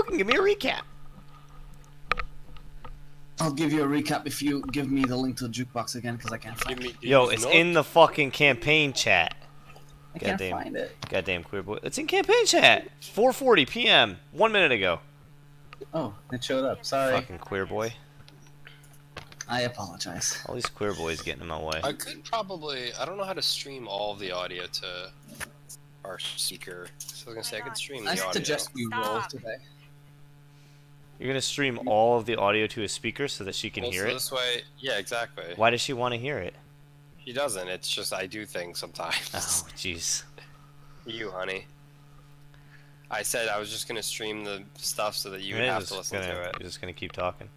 fucking give me a recap. I'll give you a recap if you give me the link to the jukebox again, because I can't find it. Yo, it's in the fucking campaign chat. I can't find it. Goddamn queer boy. It's in campaign chat. 4:40 p.m. 1 minute ago. Oh, it showed up. Sorry. Fucking queer boy. I apologize. All these queer boys getting in my way. I could probably... I don't know how to stream all of the audio to our speaker. So I was going to say I could stream the audio. I suggest we roll today. You're gonna stream all of the audio to a speaker so that she can hear it? This way... Yeah, exactly. Why does she want to hear it? She doesn't. It's just I do things sometimes. Oh, jeez. You, honey. I said I was just going to stream the stuff so that you would have to listen to it. You're just gonna keep talking.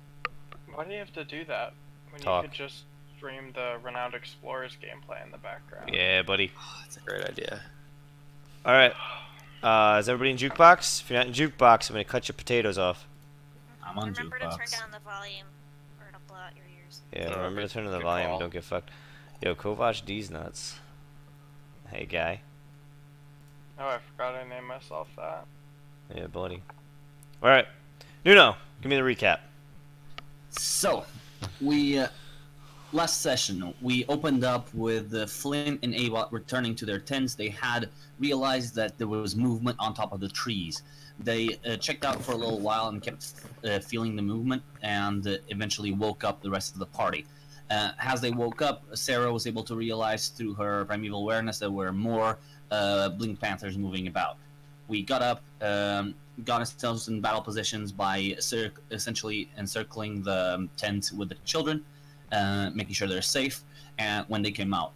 Why do you have to do that when Talk. you could just stream the Renowned Explorers gameplay in the background? Yeah, buddy. That's a great idea. Alright. Is everybody in jukebox? If you're not in jukebox, I'm gonna cut your potatoes off. I'm on Remember jukebox. to turn down the volume, or it'll blow out your ears. Yeah, remember to turn on the volume. Don't get fucked. Yo, Kovac D's nuts. Hey, guy. Oh, I forgot I named myself that. Yeah, buddy. Alright. Nuno, give me the recap. So, we last session we opened up with Flynn and Avot returning to their tents. They had realized that there was movement on top of the trees. They checked out for a little while and kept feeling the movement, and eventually woke up the rest of the party. As they woke up, Sarah was able to realize through her primeval awareness that there were more Blink Panthers moving about. We got up, got ourselves in battle positions by essentially encircling the tent with the children, making sure they're safe. And when they came out,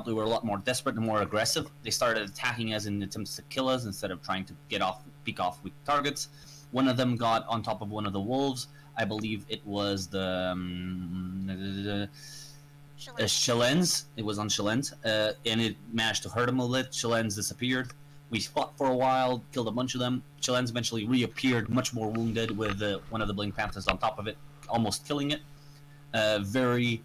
they were a lot more desperate and more aggressive. They started attacking us in attempts to kill us instead of trying to pick off weak targets. One of them got on top of one of the wolves. I believe it was the Shilens. It was on Shilens, and it managed to hurt him a little. Shilens disappeared. We fought for a while, killed a bunch of them. Shilens eventually reappeared, much more wounded, with one of the Blink Panthers on top of it, almost killing it. Very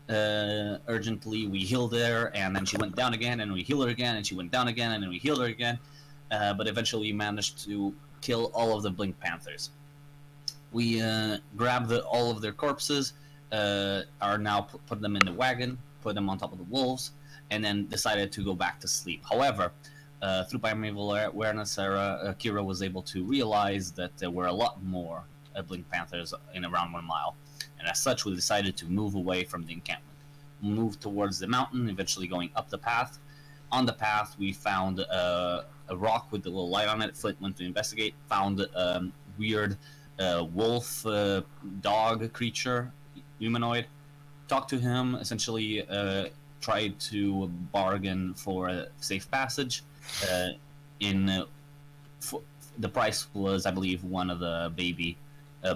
urgently, we healed her, and then she went down again, and we healed her again, and she went down again, and then we healed her again. But eventually, we managed to kill all of the Blink Panthers. We grabbed all of their corpses, are now put them in the wagon, put them on top of the wolves, and then decided to go back to sleep. However, through primeval awareness, Kira was able to realize that there were a lot more Blink Panthers in around 1 mile, and as such, we decided to move away from the encampment, move towards the mountain, eventually going up the path. On the path, we found a rock with a little light on it. Flint went to investigate, found a weird wolf dog creature, humanoid. Talked to him, essentially tried to bargain for a safe passage. The price was, I believe, one of the baby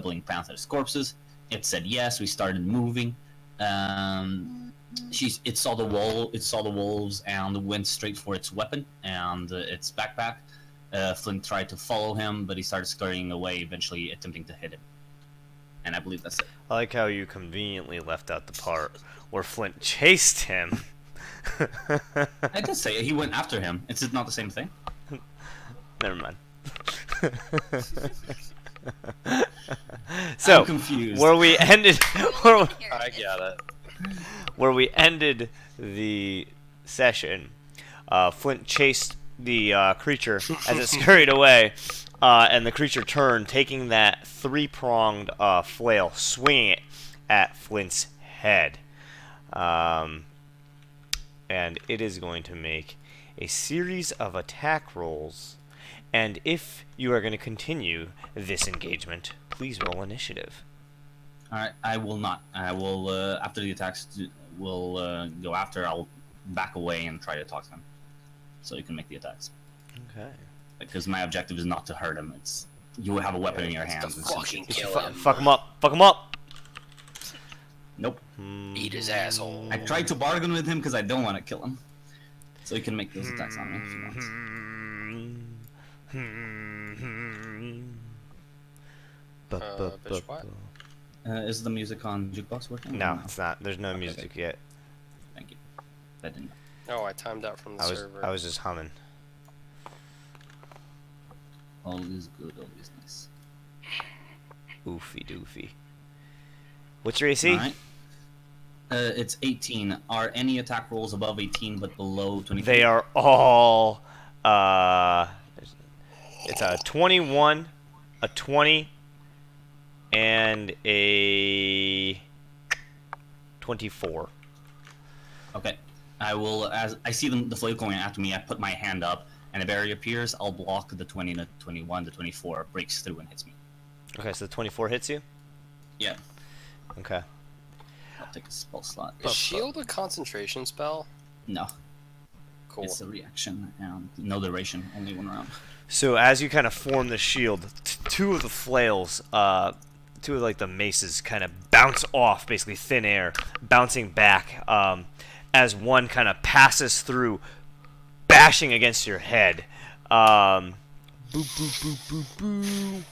Blink Panther's corpses. It said yes. We started moving. It saw the wolves and went straight for its weapon and its backpack. Flint tried to follow him, but he started scurrying away, eventually attempting to hit him. And I believe that's it. I like how you conveniently left out the part where Flint chased him. I did say it. He went after him. It's not the same thing. Never mind. So, I'm confused. where we ended, I get it. where we ended the session, Flint chased the creature as it scurried away, and the creature turned, taking that three-pronged flail, swinging it at Flint's head. And it is going to make a series of attack rolls. And if you are going to continue this engagement, please roll initiative. Alright, I will not. I will, after the attacks will go after, I'll back away and try to talk to him. So you can make the attacks. Okay. Because my objective is not to hurt him. It's you have a weapon in your hands. Fucking kill him. Fuck him up. Fuck him up. Nope. Eat his asshole. I tried to bargain with him because I don't want to kill him. So you can make those attacks on me if you want. Bitch, what? Is the music on jukebox working? No, it's not. There's no Okay, music good. yet. Thank you. That didn't. Oh, I timed out from the server. I was just humming. All is good, all is nice. Oofy doofy. What's your AC? Alright. It's 18. Are any attack rolls above 18 but below 20? They are all. It's a 21, a 20, and a 24. Okay. I will, as I see the flame going after me, I put my hand up, and a barrier appears. I'll block the 20 and the 21. The 24 breaks through and hits me. Okay, so the 24 hits you? Yeah. Okay. I'll take a spell slot. Is shield a concentration spell? No. Cool. It's a reaction, and no duration, only one round. So as you kind of form the shield, two of the flails, two of like the maces kind of bounce off, basically thin air, bouncing back, as one kind of passes through, bashing against your head. Boop, boop, boop, boop, boop.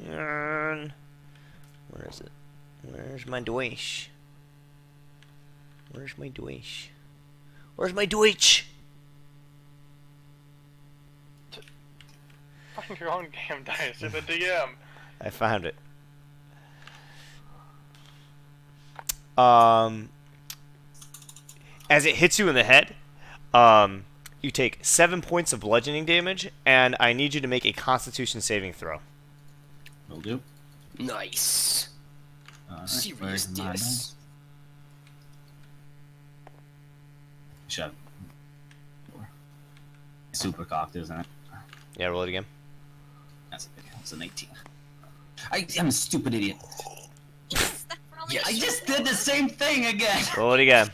1d10. Where is it? Where's my Deutsch? Where's my Deutsch? Where's my Deutsch? Find your own damn dice. You're the DM. I found it. As it hits you in the head, you take 7 points of bludgeoning damage, and I need you to make a Constitution saving throw. Will do. Nice. Alright, Serious where's my dice. dice? Shut. Super cocked, isn't it? Yeah, roll it again. That's an 18. I'm a stupid idiot. Yes, that's probably Yes. I just did the same thing again. Roll it again.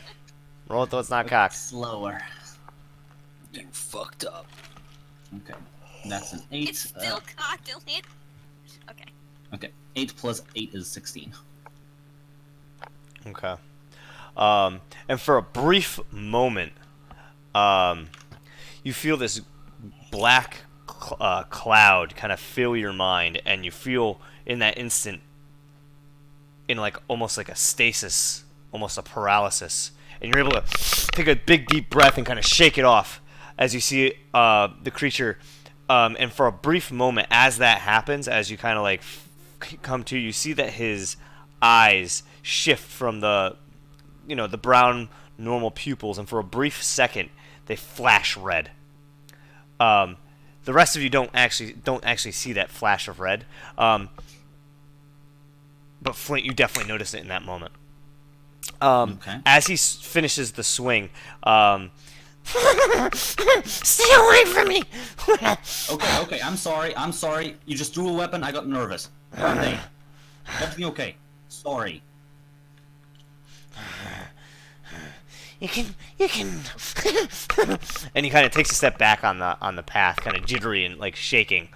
Roll it though it's not cocked. Slower. You fucked up. Okay, that's an 8. It's still cocked, Elliot. Okay. Okay, 8 plus 8 is 16. Okay. And for a brief moment, you feel this black cloud kind of fill your mind, and you feel in that instant in like almost like a stasis, almost a paralysis, and you're able to take a big deep breath and kind of shake it off as you see the creature. And for a brief moment, as that happens, as you kind of like come to, you see that his eyes shift from the the brown normal pupils, and for a brief second they flash red. The rest of you don't actually see that flash of red, but Flint, you definitely notice it in that moment. Okay. As he finishes the swing, stay away from me. Okay, I'm sorry. You just threw a weapon, I got nervous. Everything okay. Sorry. You can. And he kind of takes a step back on the path, kind of jittery and like shaking.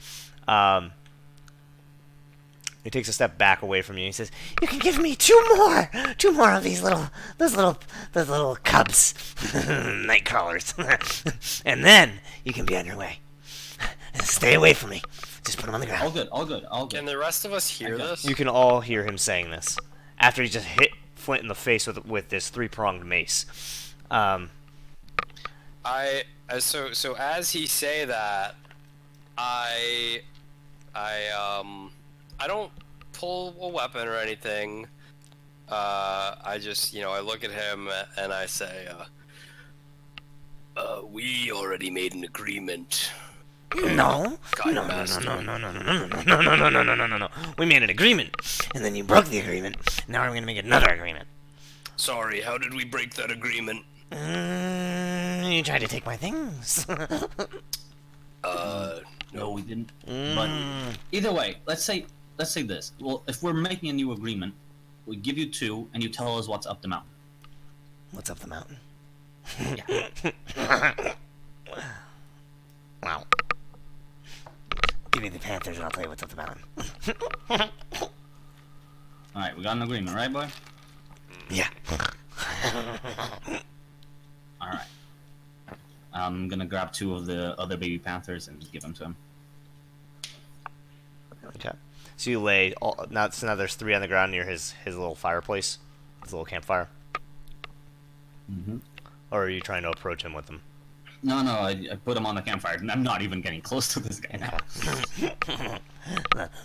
He takes a step back away from you. He says, "You can give me two more of those little cubs, night crawlers, and then you can be on your way. Stay away from me. Just put them on the ground." All good. Can the rest of us hear this? You can all hear him saying this after he just hit Flint in the face with this 3-pronged mace. So as he say that, I don't pull a weapon or anything. I just, I look at him and I say, we already made an agreement. No. We made an agreement, and then you broke the agreement. Now we're gonna make another agreement. Sorry, how did we break that agreement? You tried to take my things. No, we didn't. But either way, let's say this. Well, if we're making a new agreement, we give you 2, and you tell us what's up the mountain. What's up the mountain? Yeah. Wow. Give me the Panthers and I'll tell you what's up the mountain. Alright, we got an agreement, right, boy? Yeah. Alright. I'm gonna grab 2 of the other baby panthers and give them to him. Okay. So you lay now there's 3 on the ground near his little fireplace, his little campfire. Mm-hmm. Or are you trying to approach him with them? No, I put him on the campfire. I'm not even getting close to this guy now.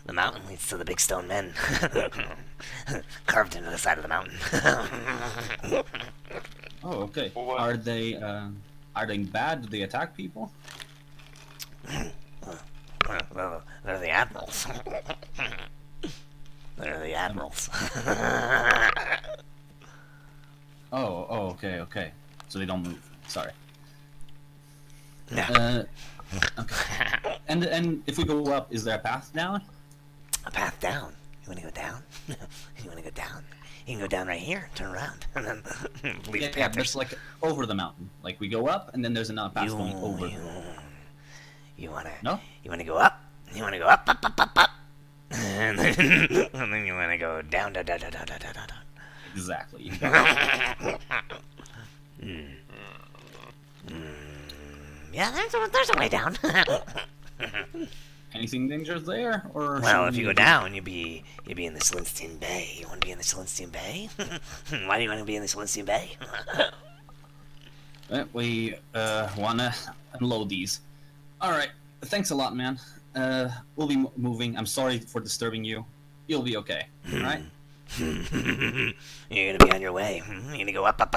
The mountain leads to the big stone men. Carved into the side of the mountain. Oh, okay. What? Are they bad? Do they attack people? Well, they're the admirals. They're the admirals. Oh, okay. So they don't move. Sorry. No. Okay. And if we go up, is there a path down? A path down. You want to go down? You want to go down? You can go down right here, turn around, and then leave the Yeah, but Panthers. it's like over the mountain. Like we go up, and then there's another path going over. You wanna? No? You wanna go up? You wanna go up, up, and then you wanna go down, down. Exactly. Yeah, there's a way down. Anything dangerous there, or? Well, should if you we- go down, you'd be in the Celestian Bay. You wanna be in the Celestian Bay? Why do you wanna be in the Celestian Bay? We wanna unload these. All right. Thanks a lot, man. We'll be moving. I'm sorry for disturbing you. You'll be okay. All right. You're gonna be on your way. You're gonna go up. Up.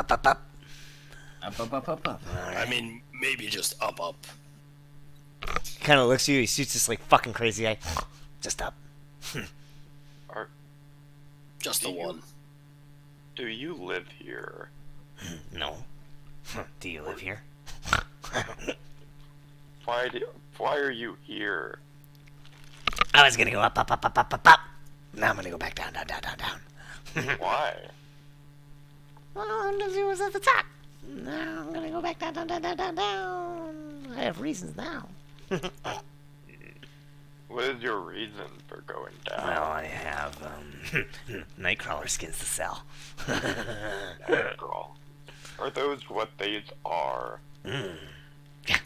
All right. I mean, maybe just up. Kind of looks at you. He shoots this like fucking crazy guy. Just up. Just the one. Do you live here? No. Do you live here? Why are you here? I was gonna go up. Now I'm gonna go back down. Why? Well, it was at the top. Now I'm gonna go back down. I have reasons now. What is your reason for going down? Well, I have nightcrawler skins to sell. Girl. Are those what these are? Yeah.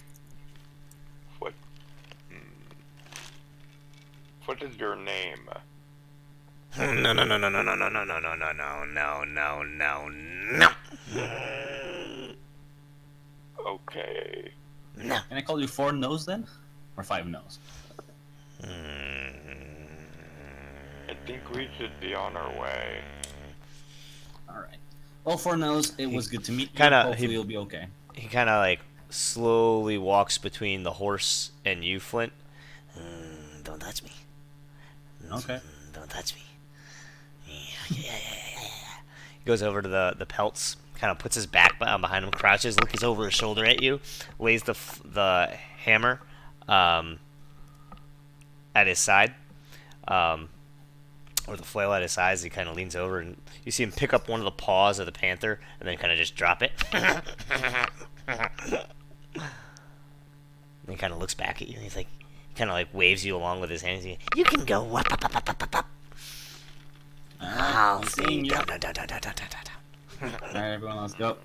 What? What is your name? No. Okay. No. Can I call you 4 Nose then, or 5 Nose? I think we should be on our way. All right. Well, 4 Nose, it was good to meet you. kinda- Hopefully he- you'll be okay. He kind of like slowly walks between the horse and you, Flint. Don't touch me. Okay. Don't touch me. Yeah. He goes over to the pelts, kind of puts his back behind him, crouches, looks over his shoulder at you, lays the hammer at his side, or the flail at his side. As he kind of leans over, and you see him pick up one of the paws of the panther, and then kind of just drop it. And he kind of looks back at you, and he's like, kind of like waves you along with his hands. He's like, You can go up. I'll I'm see. seeing you. Down. All right, everyone, let's go.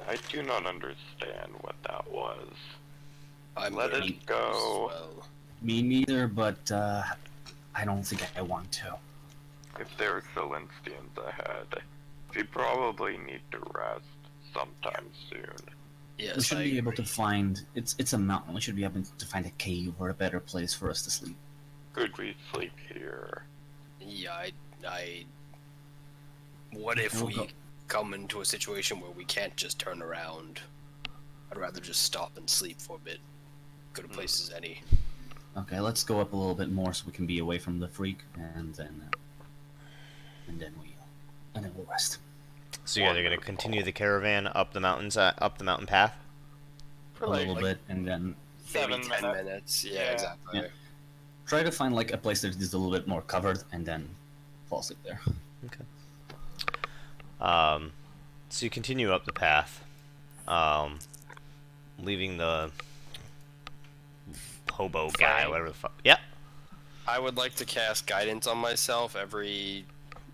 I do not understand what that was. I'm Let us learning go. as well. Me neither, but I don't think I want to. If there are Celestians ahead, we probably need to rest sometime soon. Yes, We should I be able agree. to find. It's a mountain. We should be able to find a cave or a better place for us to sleep. Could we sleep here? Yeah, I. What if We'll we go. come into a situation where we can't just turn around? I'd rather just stop and sleep for a bit. Good a place as any. Okay, let's go up a little bit more so we can be away from the freak, and then we'll rest. So you guys are gonna continue the caravan up the mountains, up the mountain path. A little bit, and then Maybe 7 10 minutes. minutes. Yeah, Yeah. exactly. Yeah. try to find like a place that is a little bit more covered, and then fall asleep there. So you continue up the path, leaving the hobo guy, Fine. whatever the fuck. Yeah. I would like to cast guidance on myself every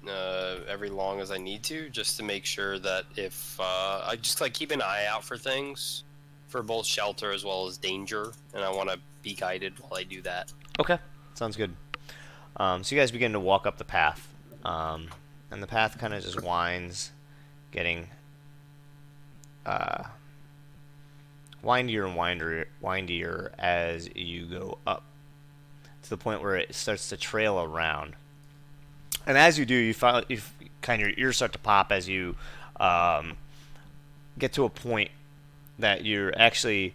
long as I need to, just to make sure that if I just like keep an eye out for things, for both shelter as well as danger, and I want to be guided while I do that. Okay. Sounds good. So you guys begin to walk up the path, and the path kind of just winds, getting windier and windier as you go up, to the point where it starts to trail around. And as you do, you kind of your ears start to pop as you get to a point that you're actually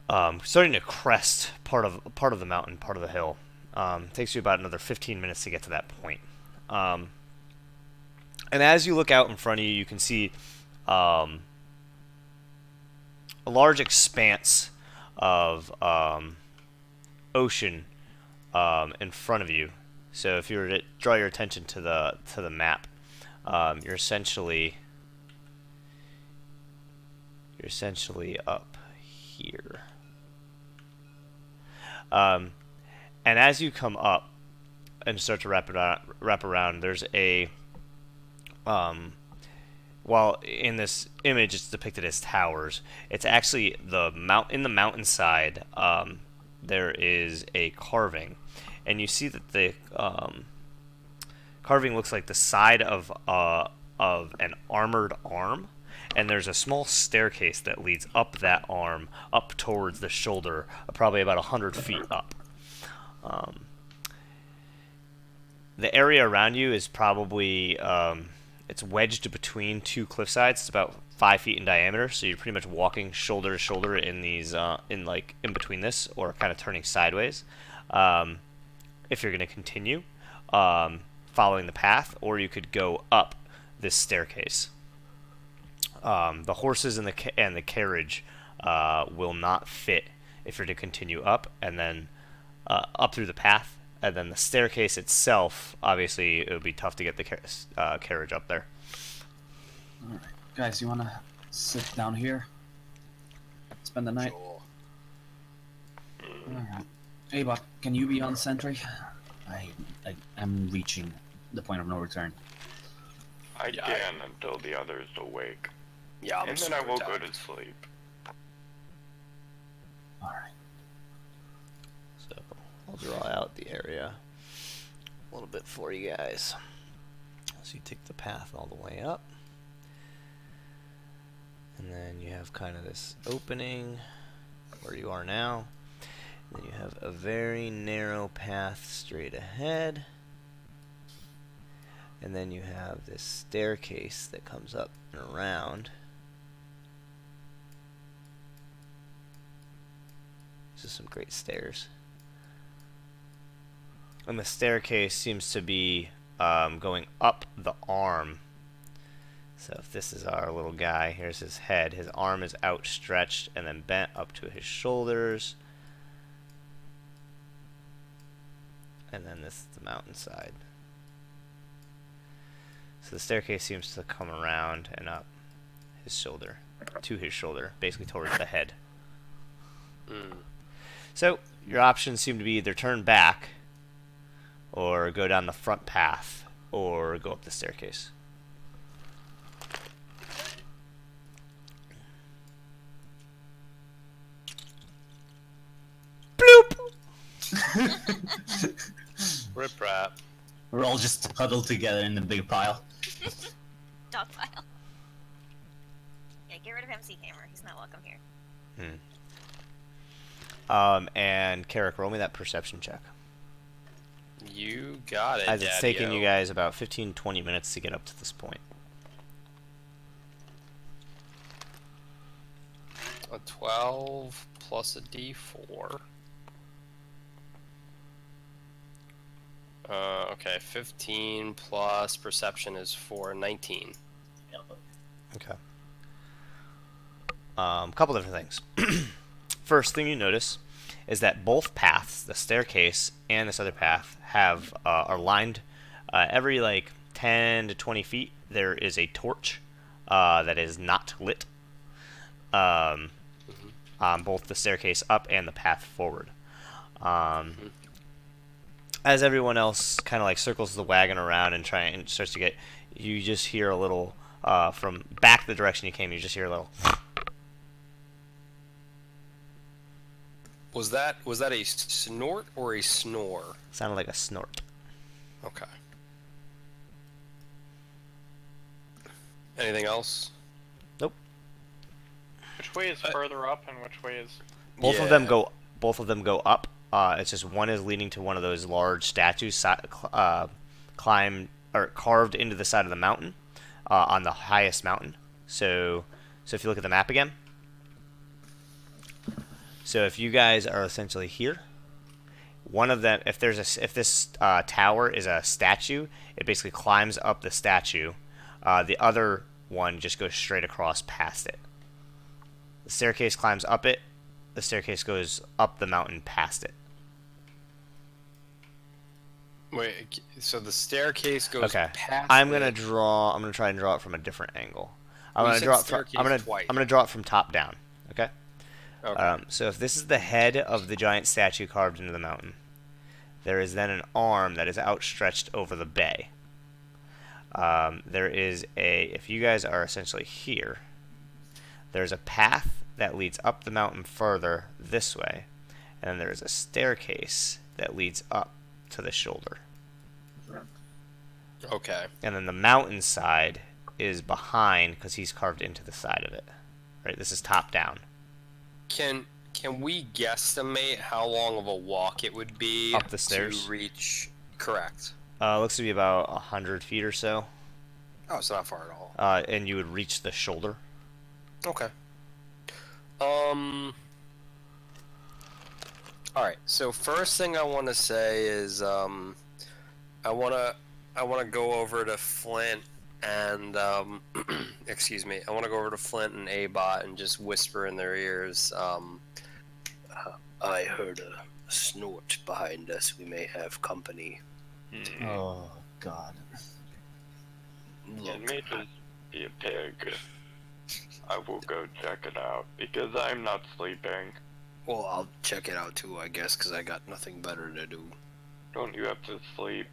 starting to crest part of the mountain, part of the hill. It takes you about another 15 minutes to get to that point. And as you look out in front of you, you can see a large expanse of ocean in front of you. So if you were to draw your attention to the map, you're essentially up here. And as you come up and start to wrap around, there's a while in this image it's depicted as towers, it's actually in the mountainside. There is a carving, and you see that the carving looks like the side of an armored arm, and there's a small staircase that leads up that arm, up towards the shoulder, probably about 100 feet up. The area around you is probably it's wedged between two cliff sides. It's about 5 feet in diameter, so you're pretty much walking shoulder to shoulder in these in between this, or kind of turning sideways. If you're going to continue following the path, or you could go up this staircase. The horses and the carriage will not fit if you're to continue up, and then up through the path. And then the staircase itself, obviously, it would be tough to get the carriage up there. All right, guys, you want to sit down here? Spend the night? Sure. All right. Hey, Buck, can you be on sentry? I'm reaching the point of no return. I can until the others awake. Yeah, I'm And then I will super go tired. to sleep. All right. So I'll draw out the area a little bit for you guys. So you take the path all the way up, and then you have kind of this opening where you are now. Then you have a very narrow path straight ahead, and then you have this staircase that comes up and around. This is some great stairs. And the staircase seems to be going up the arm. So if this is our little guy, here's his head. His arm is outstretched and then bent up to his shoulders. And then this is the mountainside. So the staircase seems to come around and up his shoulder, to his shoulder, basically towards the head. So your options seem to be either turn back, or go down the front path, or go up the staircase. Rip rap. We're all just huddled together in the big pile. Dog pile. Yeah, get rid of MC Hammer. He's not welcome here. And Carrick, roll me that perception check. You got it, As it's taken Daddy-o. you guys about 15-20 minutes to get up to this point. A 12 plus a d4. Okay, 15 plus perception is 19. Okay. Couple different things. First thing you notice is that both paths, the staircase and this other path, are lined. Every 10 to 20 feet, there is a torch that is not lit on both the staircase up and the path forward. As everyone else kind of circles the wagon around and starts to get, you just hear a little from back the direction you came. You just hear a little. Was that a snort or a snore? Sounded like a snort. Okay. Anything else? Nope. way is further up and which way is? Both of them go. Both of them go up. It's just one is leading to one of those large statues, climb or carved into the side of the mountain, on the highest mountain. So if you look at the map again. So if you guys are essentially here, one of them, if this tower is a statue, it basically climbs up the statue. The other one just goes straight across past it. The staircase climbs up it. The staircase goes up the mountain past it. Wait, so the staircase goes Okay. past I'm gonna try and draw it from a different angle. I'm Well, gonna you draw said it from. staircase twice. I'm gonna draw it from top down. Okay. Okay. So if this is the head of the giant statue carved into the mountain, there is then an arm that is outstretched over the bay. There is if you guys are essentially here, there's a path that leads up the mountain further this way, and then there is a staircase that leads up to the shoulder. Okay. And then the mountain side is behind because he's carved into the side of it. Right? This is top down. Can we guesstimate how long of a walk it would be Up the stairs? to reach? Correct. Looks to be about 100 feet or so. Oh, it's not far at all. And you would reach the shoulder. Okay. Alright, so first thing I want to say is, I want to go over to Flint and, excuse me, I want to go over to Flint and A-Bot and just whisper in their ears, I heard a snort behind us. We may have company. Oh God. It may just be a pig. I will go check it out because I'm not sleeping. Well, I'll check it out too, I guess, because I got nothing better to do. Don't you have to sleep?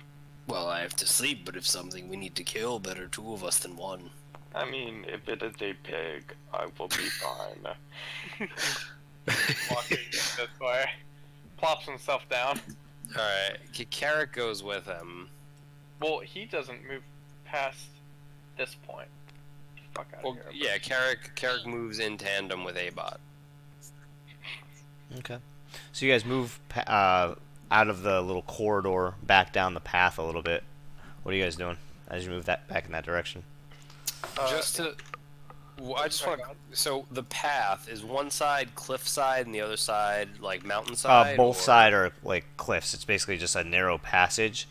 Well, I have to sleep, but if something we need to kill, better two of us than one. I mean, if it is a pig, I will be fine. Walking this way. Plops himself down. Alright, Carrot goes with him. Well, he doesn't move past this point. Fuck out Well, of here. yeah, Carrick moves in tandem with A-Bot. Okay. So you guys move out of the little corridor, back down the path a little bit. What are you guys doing as you move that back in that direction? Just to... Well, I just want to... So, the path, is one side cliffside and the other side, like, mountainside? Both or... side are like cliffs. It's basically just a narrow passage.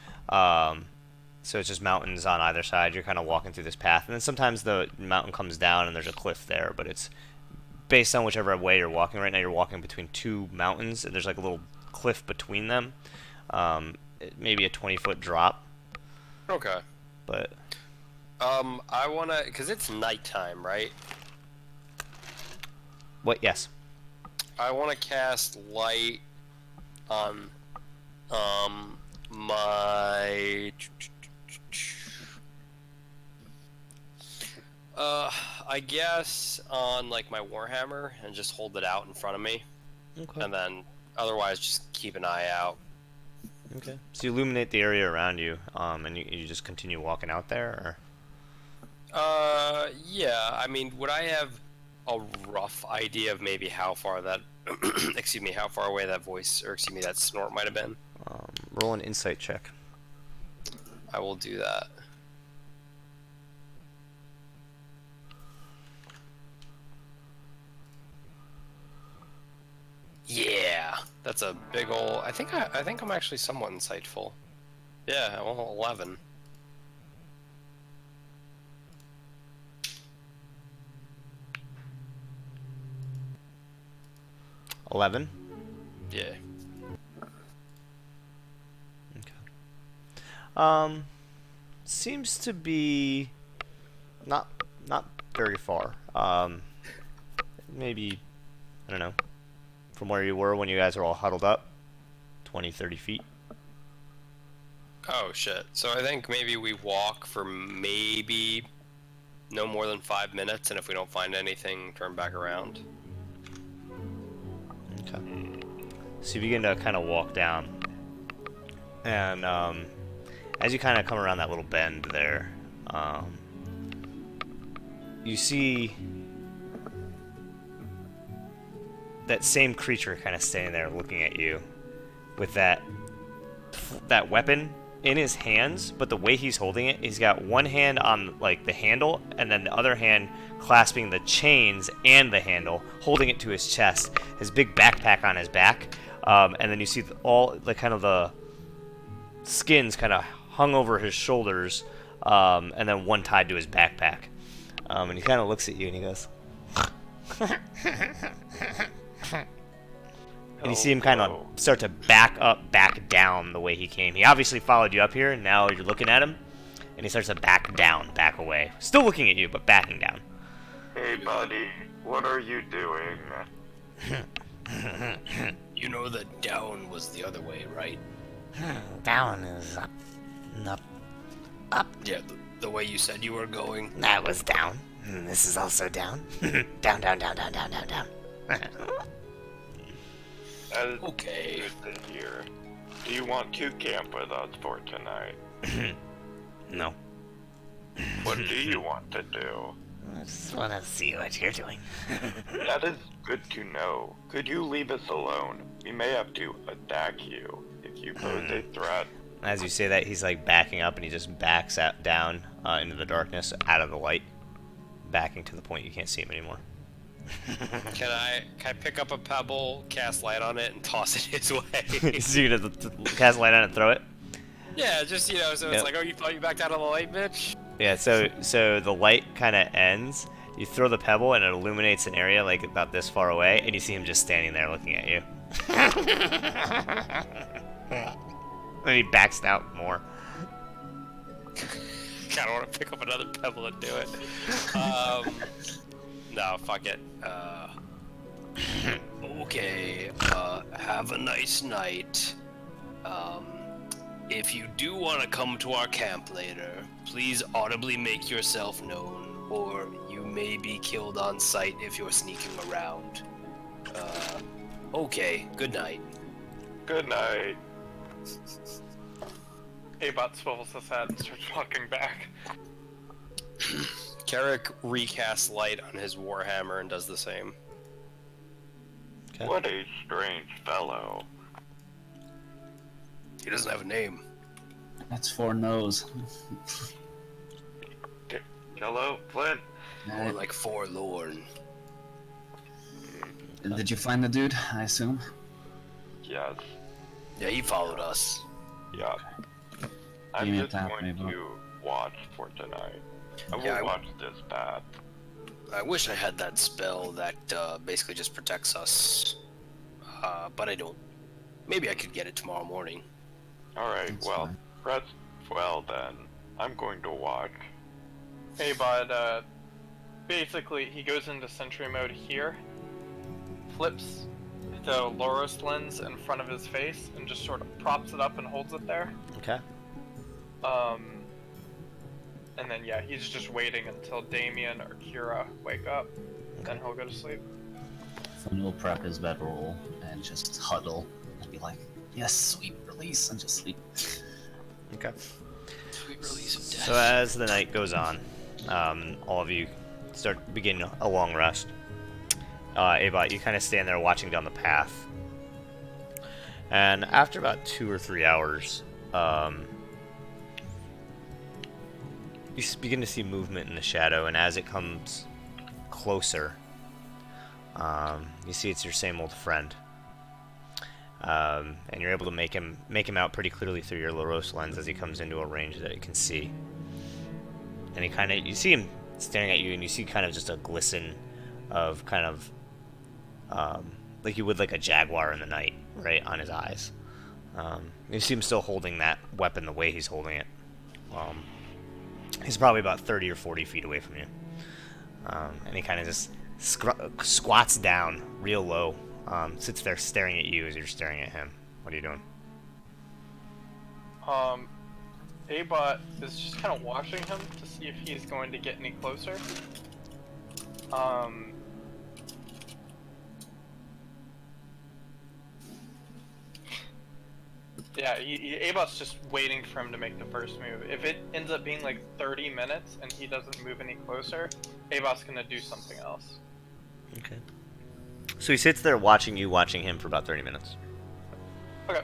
So it's just mountains on either side. You're kind of walking through this path, and then sometimes the mountain comes down and there's a cliff there. But it's based on whichever way you're walking. Right now, you're walking between two mountains, and there's like a little cliff between them. Maybe a 20-foot drop. Okay. But I want to... Because it's nighttime, right? what? Yes. I want to cast light on my I guess on like my Warhammer and just hold it out in front of me, Okay. and then otherwise just keep an eye out. Okay. So you illuminate the area around you, and you just continue walking out there, Yeah, I mean, would I have a rough idea of maybe how far that excuse me, how far away that voice, or excuse me, that snort might have been? or roll an insight check. I will do that. Yeah, that's a big ol'. I think I'm actually somewhat insightful. Yeah, well, 11. $11. Yeah. Seems to be not very far. Maybe, I don't know, from where you were when you guys were all huddled up, 20-30 feet. Oh shit. So I think maybe we walk for maybe no more than 5 minutes, and if we don't find anything, turn back around. Okay. So you begin to kind of walk down, and as you kind of come around that little bend there, you see that same creature kind of standing there looking at you with that weapon in his hands, but the way he's holding it, he's got one hand on like the handle and then the other hand clasping the chains and the handle, holding it to his chest, his big backpack on his back, and then you see all the kind of the skins kind of hung over his shoulders, and then one tied to his backpack, and he kind of looks at you and he goes and you see him kind of start to back down the way he came. He obviously followed you up here, and now you're looking at him, and he starts to back away. Still looking at you, but backing down. Hey, buddy, what are you doing? You know that down was the other way, right? Down is up. Up. Yeah, the way you said you were going. That was down. This is also down. Down, down, down, down, down, down, down. That is Okay. good to hear. Do you want to camp with us for tonight? No. What do you want to do? I just want to see what you're doing. That is good to know. Could you leave us alone? We may have to attack you if you pose a threat. As you say that, he's like backing up, and he just backs down into the darkness, out of the light, backing to the point you can't see him anymore. Can I pick up a pebble, cast light on it, and toss it his way? So you're gonna cast light on it and throw it? Yeah, just so Yep. it's like, oh, you thought you backed out of the light, bitch? Yeah, so the light kind of ends. You throw the pebble, and it illuminates an area like about this far away, and you see him just standing there looking at you. And he backs out more. Kinda wanna pick up another pebble and do it. No, fuck it. Okay, have a nice night. If you do want to come to our camp later, please audibly make yourself known, or you may be killed on sight if you're sneaking around. Okay, good night. Good night. Abot swivels his head and starts walking back. Carrick recasts light on his warhammer and does the same. Okay. What a strange fellow. He doesn't have a name. That's 4 no's. Hello, Flint? More like forlorn. Did you find the dude, I assume? Yes. Yeah, he followed us. Yeah. Give I'm me a just tap, going maybe. to watch for tonight. I will Yeah, watch this path. I wish I had that spell that basically just protects us, but I don't. Maybe I could get it tomorrow morning. Alright, That's well, fine. rest well then. I'm going to watch. Abot, basically, he goes into sentry mode here, flips the Loros lens in front of his face, and just sort of props it up and holds it there. Okay. And then, yeah, he's just waiting until Damien or Kira wake up, then he'll go to sleep. Flynn will prep his bedroll and just huddle and be like, yes, sweet release, and just sleep. Okay. Sweet release of death. So as the night goes on, all of you begin a long rest. Abot, you kind of stand there watching down the path. And after about 2 or 3 hours, you begin to see movement in the shadow, and as it comes closer, you see it's your same old friend. And you're able to make him out pretty clearly through your Loros lens as he comes into a range that it can see. And you see him staring at you, and you see kind of just a glisten of kind of like you would like a jaguar in the night, right, on his eyes. You see him still holding that weapon the way he's holding it. He's probably about 30 or 40 feet away from you. And he kind of just squats down real low, sits there staring at you as you're staring at him. What are you doing? Abot is just kind of watching him to see if he's going to get any closer. Yeah, Abot's just waiting for him to make the first move. If it ends up being like 30 minutes and he doesn't move any closer, Abot's gonna do something else. Okay. So he sits there watching you, watching him for about 30 minutes. Okay.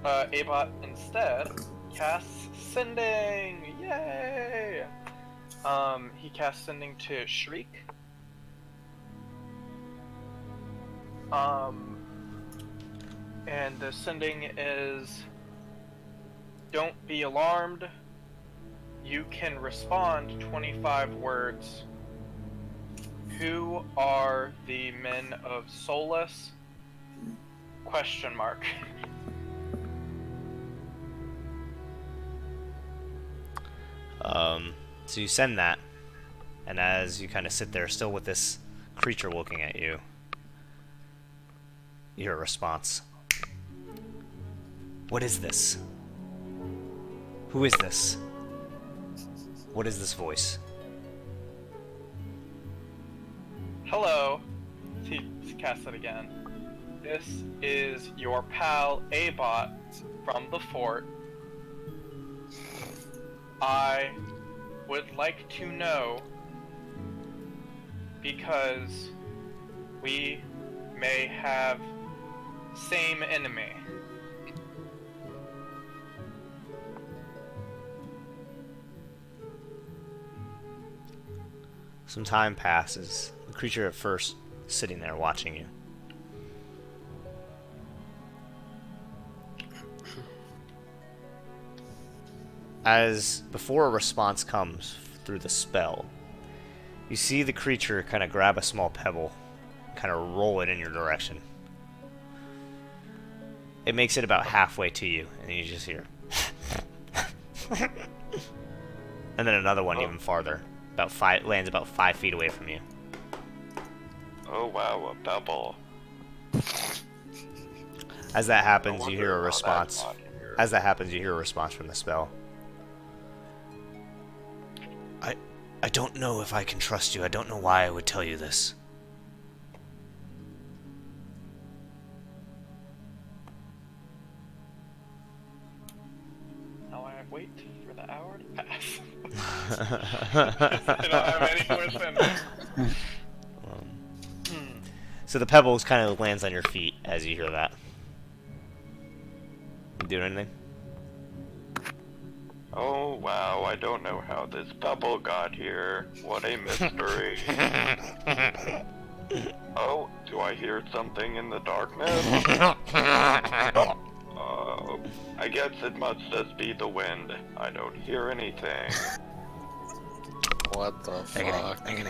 Abot instead casts Sending! Yay! He casts Sending to Shriek. And the Sending is... Don't be alarmed. You can respond 25 words. Who are the men of Solus? Question mark. So you send that, and as you kind of sit there still with this creature looking at you, you hear a response. What is this? Who is this? What is this voice? Hello. He casts it again. This is your pal Abot from the fort. I would like to know, because we may have same enemy. Some time passes. The creature at first sitting there watching you. As before a response comes through the spell, you see the creature kind of grab a small pebble, kind of roll it in your direction. It makes it about halfway to you, and you just hear. And then another one even farther, lands about 5 feet away from you. Oh wow, a pebble. As that I happens, you wonder hear a how that response. got here. As that happens, you hear a response from the spell. I don't know if I can trust you. I don't know why I would tell you this. Now I wait for the hour to pass. I don't have any more Sending. So the pebbles kind of lands on your feet as you hear that. You doing anything? Oh wow, I don't know how this pebble got here. What a mystery. Oh, do I hear something in the darkness? I guess it must just be the wind. I don't hear anything. What the They're fuck? gonna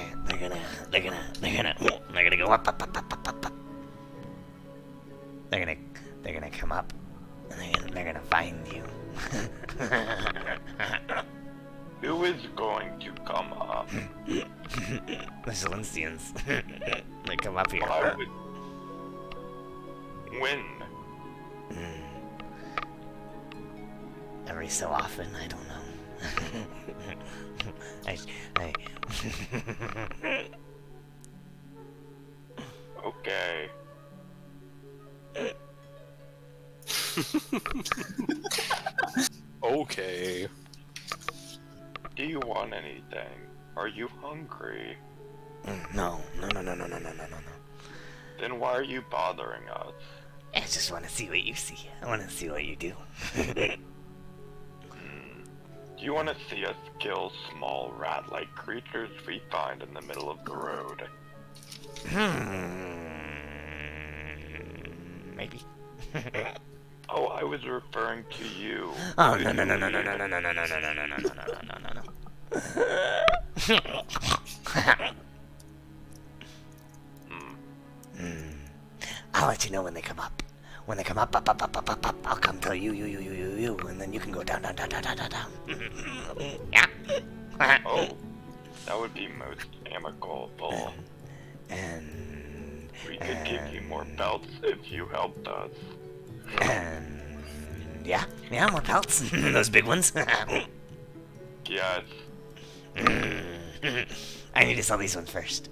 go up. They're gonna come up, and they're gonna find you. Who is going to come up? The Celestians. They come up here. I would... When? Every so often, I don't know. Okay. Okay. Do you want anything? Are you hungry? No. Then why are you bothering us? I just want to see what you see. I want to see what you do. Do you want to see us kill small rat-like creatures we find in the middle of the road? Maybe. Oh, I was referring to you. Oh no. I'll let you know when they come up. When they come up, I'll come tell you, and then you can go down. Yeah. Oh, that would be most amicable. And We could give you more belts if you helped us. yeah, more pelts. Those big ones. Yes. I need to sell these ones first.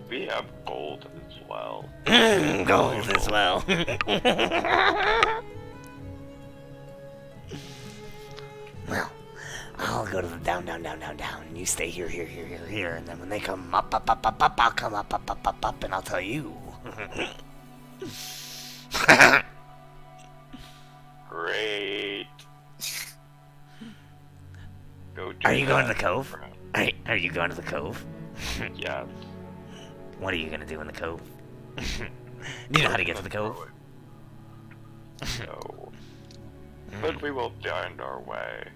We have gold as well. Gold as well. Well, I'll I'll go to the down, down, down, down, down. And you stay here, here, here, here, here. And then when they come up, up, up, up, up, I'll come up, up, up, up, up, and I'll tell you. Great. Go do Are you going to that, the cove? friend. Are you going to the cove? Yes. What are you gonna do in the cove? Do you know how to get to the cove? No. But we will find our way.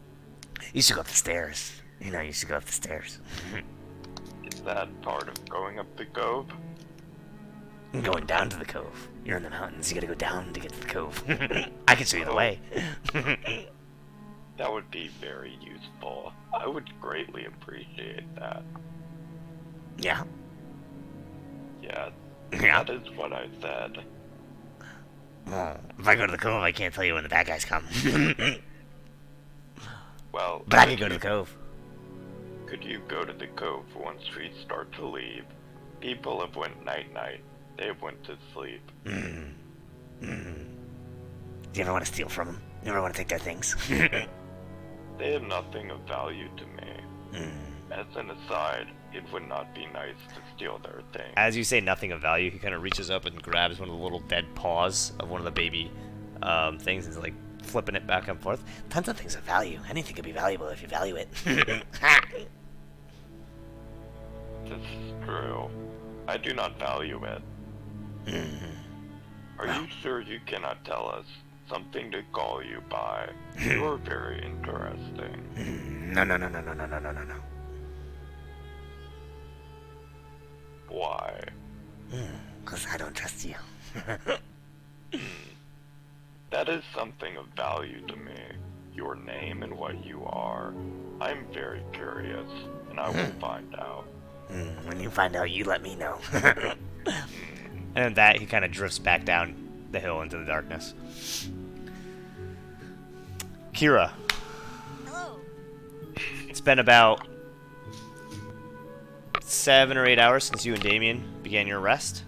You should go up the stairs. You know, you should go up the stairs. Is that part of going up the cove? I'm going down to the cove. You're in the mountains. You gotta go down to get to the cove. I can show you the way. That would be very useful. I would greatly appreciate that. Yeah. Yes. Yeah. That is what I said. Well, if I go to the cove, I can't tell you when the bad guys come. Well, But I can go to the cove. could you go to the cove once we start to leave? People have went night-night. They have went to sleep. Do you ever want to steal from them? You ever want to take their things? They have nothing of value to me. As an aside, it would not be nice to steal their things. As you say nothing of value, he kind of reaches up and grabs one of the little dead paws of one of the baby things and is like flipping it back and forth. Tons of things of value. Anything could be valuable if you value it. This is true. I do not value it. Are you sure you cannot tell us something to call you by? You are very interesting. No, no, no, no, no, no, no, no, no, no. Why? Because I don't trust you. That is something of value to me. Your name and what you are. I'm very curious, and I will find out. When you find out, you let me know. And at that, he kind of drifts back down the hill into the darkness. Kira, Hello. it's been about 7 or 8 hours since you and Damien began your rest.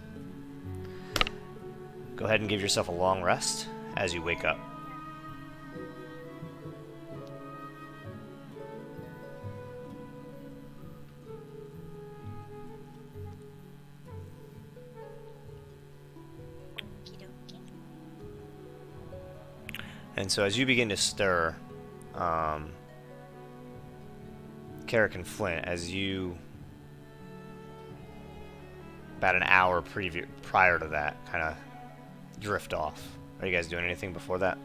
Go ahead and give yourself a long rest as you wake up. Okey-dokey. And so as you begin to stir, Carrick and Flint, as you, about an hour prior to that, kind of drift off. Are you guys doing anything before that?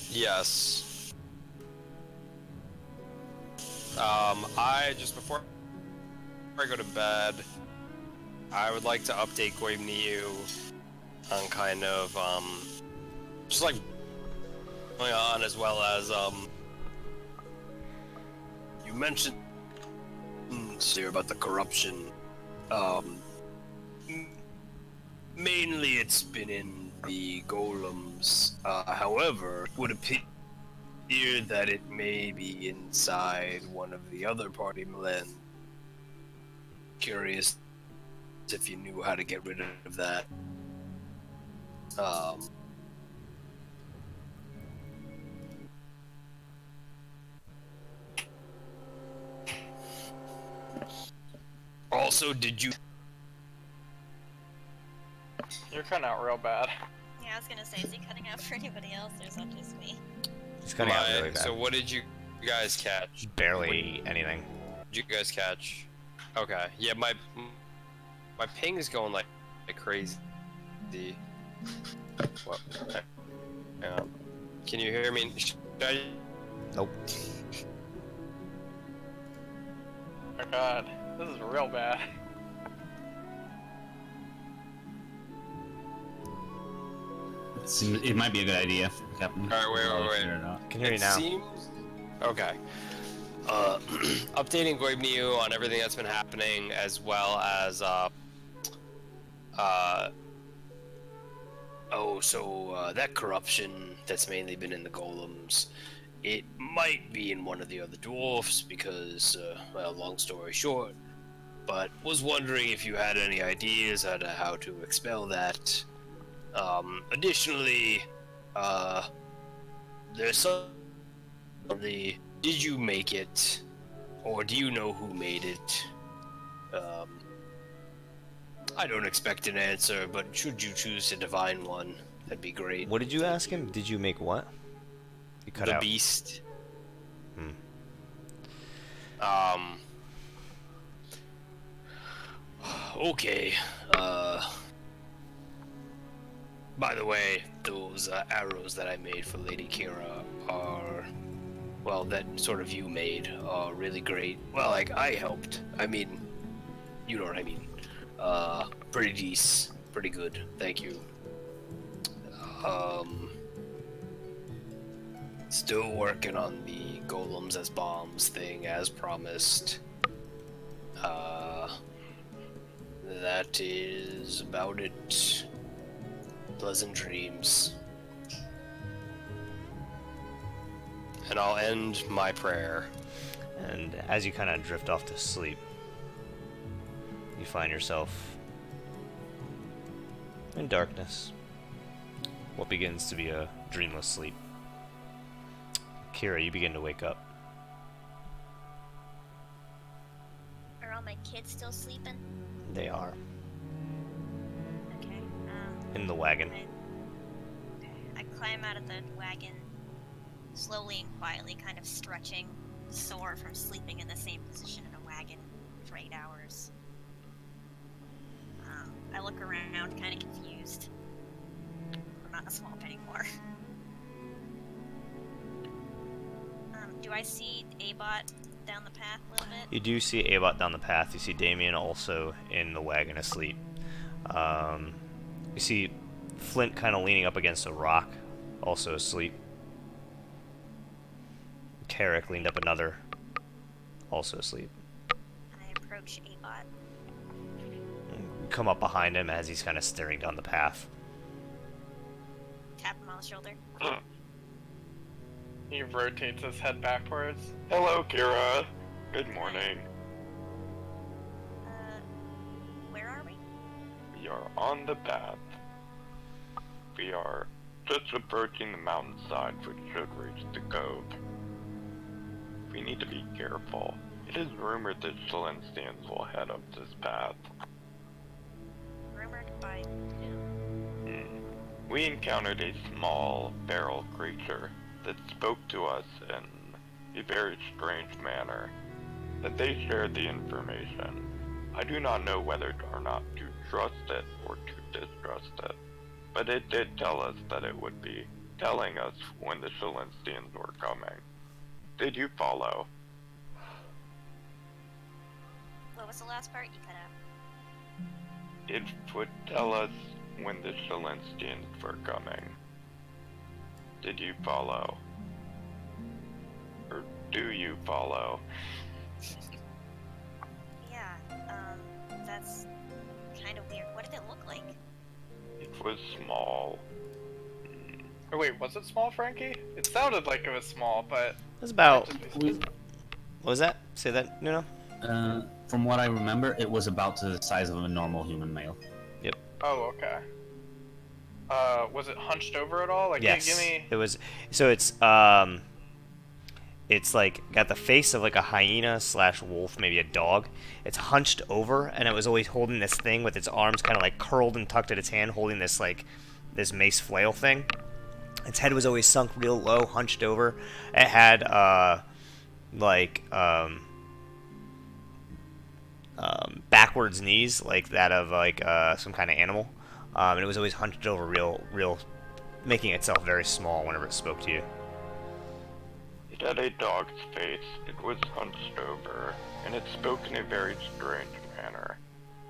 Yes. I just before I go to bed, I would like to update Goibniu on kind of just like going on, as well as you mentioned here about the corruption. Mainly it's been in the golems. However, it would appear that it may be inside one of the other party Milan. Curious if you knew how to get rid of that. Also, did you? You're cutting out real bad. Yeah, I was gonna say, is he cutting out for anybody else, or is that just me? It's cutting out really bad. So what did you guys catch? Barely anything. Did you guys catch? Okay. Yeah, my ping is going like crazy. What? Hang on. Can you hear me? Should I... Nope. Oh god, this is real bad. It might be a good idea, Captain. Alright, wait. Figure it out. Can hear you It now. seems... Okay. Updating Goibniu on everything that's been happening, as well as that corruption that's mainly been in the golems, it might be in one of the other dwarfs because, well, long story short, but was wondering if you had any ideas on how to expel that. Additionally, there's some of the Did you make it? Or do you know who made it? I don't expect an answer, but should you choose to divine one, that'd be great. What did you ask him? Did you make what? You cut The out. beast. Hmm. Okay. By the way, those arrows that I made for Lady Kira are, well, that sort of you made are really great. Well, like, I helped. I mean, you know what I mean. Pretty decent. Pretty good. Thank you. Still working on the golems as bombs thing as promised. That is about it. Pleasant dreams. And I'll end my prayer. And as you kind of drift off to sleep, you find yourself in darkness. What begins to be a dreamless sleep. Kira, you begin to wake up. Are all my kids still sleeping? They are Okay. in the wagon. I climb out of the wagon, slowly and quietly, kind of stretching, sore from sleeping in the same position in a wagon for 8 hours. I look around, kind of confused. I'm not a swamp anymore. Do I see Abot down the path a little bit? You do see Abot down the path. You see Damien also in the wagon asleep. You see Flint kind of leaning up against a rock, also asleep. Tarek leaned up another, also asleep. I approach Abot. You come up behind him as he's kind of staring down the path. Tap him on the shoulder. He rotates his head backwards. Hello, Kira. Good morning. Where are we? We are on the path. We are just approaching the mountainside which should reach the cove. We need to be careful. It is rumored that Celestians will head up this path. Rumored by who? We encountered a small, feral creature that spoke to us in a very strange manner. That they shared the information. I do not know whether or not to trust it or to distrust it, but it did tell us that it would be telling us when the Celestians were coming. Did you follow? What was the last part you cut out? It would tell us when the Celestians were coming. Did you follow? Or do you follow? Yeah, that's kind of weird. What did it look like? It was small. Oh wait, was it small, Frankie? It sounded like it was small, but... It's about... We, What was that? Say that, Nuno? from what I remember, it was about the size of a normal human male. Oh, okay. Was it hunched over at all? Like, Yes. give me... It was... So it's like got the face of like a hyena / wolf, maybe a dog. It's hunched over, and it was always holding this thing with its arms kind of like curled and tucked at its hand, holding this like this mace flail thing. Its head was always sunk real low, hunched over. It had backwards knees, like that of like some kind of animal, and it was always hunched over, real, making itself very small whenever it spoke to you. It had a dog's face, it was hunched over, and it spoke in a very strange manner.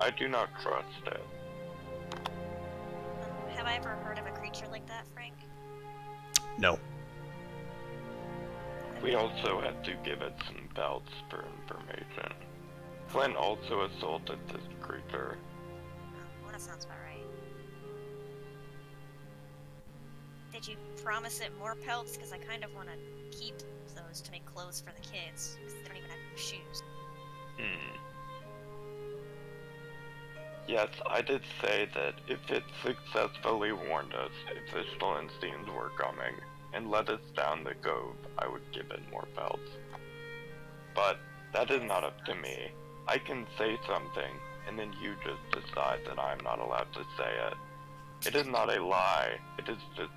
I do not trust it. Have I ever heard of a creature like that, Frank? No. We also had to give it some belts for information. Flint also assaulted this creature. Well, that sounds about right. Did you promise it more pelts? Because I kind of want to keep those to make clothes for the kids, because they don't even have shoes. Yes, I did say that if it successfully warned us if the Celestians were coming, and led us down the cove, I would give it more pelts. But that is not up to me. I can say something, and then you just decide that I am not allowed to say it. It is not a lie, it is just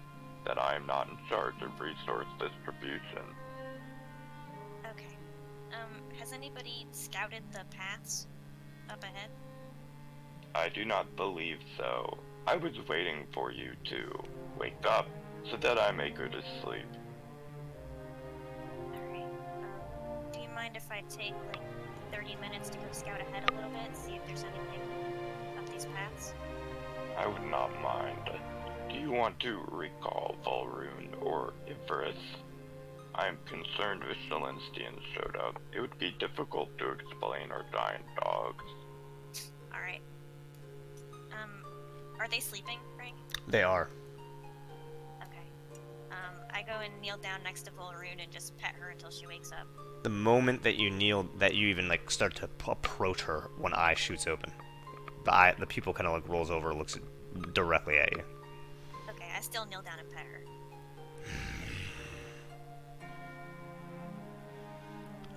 that I am not in charge of resource distribution. Okay. Has anybody scouted the paths up ahead? I do not believe so. I was waiting for you to wake up so that I may go to sleep. Alright. Do you mind if I take, like, 30 minutes to go scout ahead a little bit, see if there's anything up these paths? I would not mind. Do you want to recall Volrune or Ivarus? I am concerned if Shalinstians showed up. It would be difficult to explain our giant dogs. Alright. Are they sleeping, Frank? They are. Okay. I go and kneel down next to Volrune and just pet her until she wakes up. The moment that you kneel, that you even like start to approach her, one eye shoots open. The pupil kind of like rolls over, looks directly at you. Okay, I still kneel down and pet her.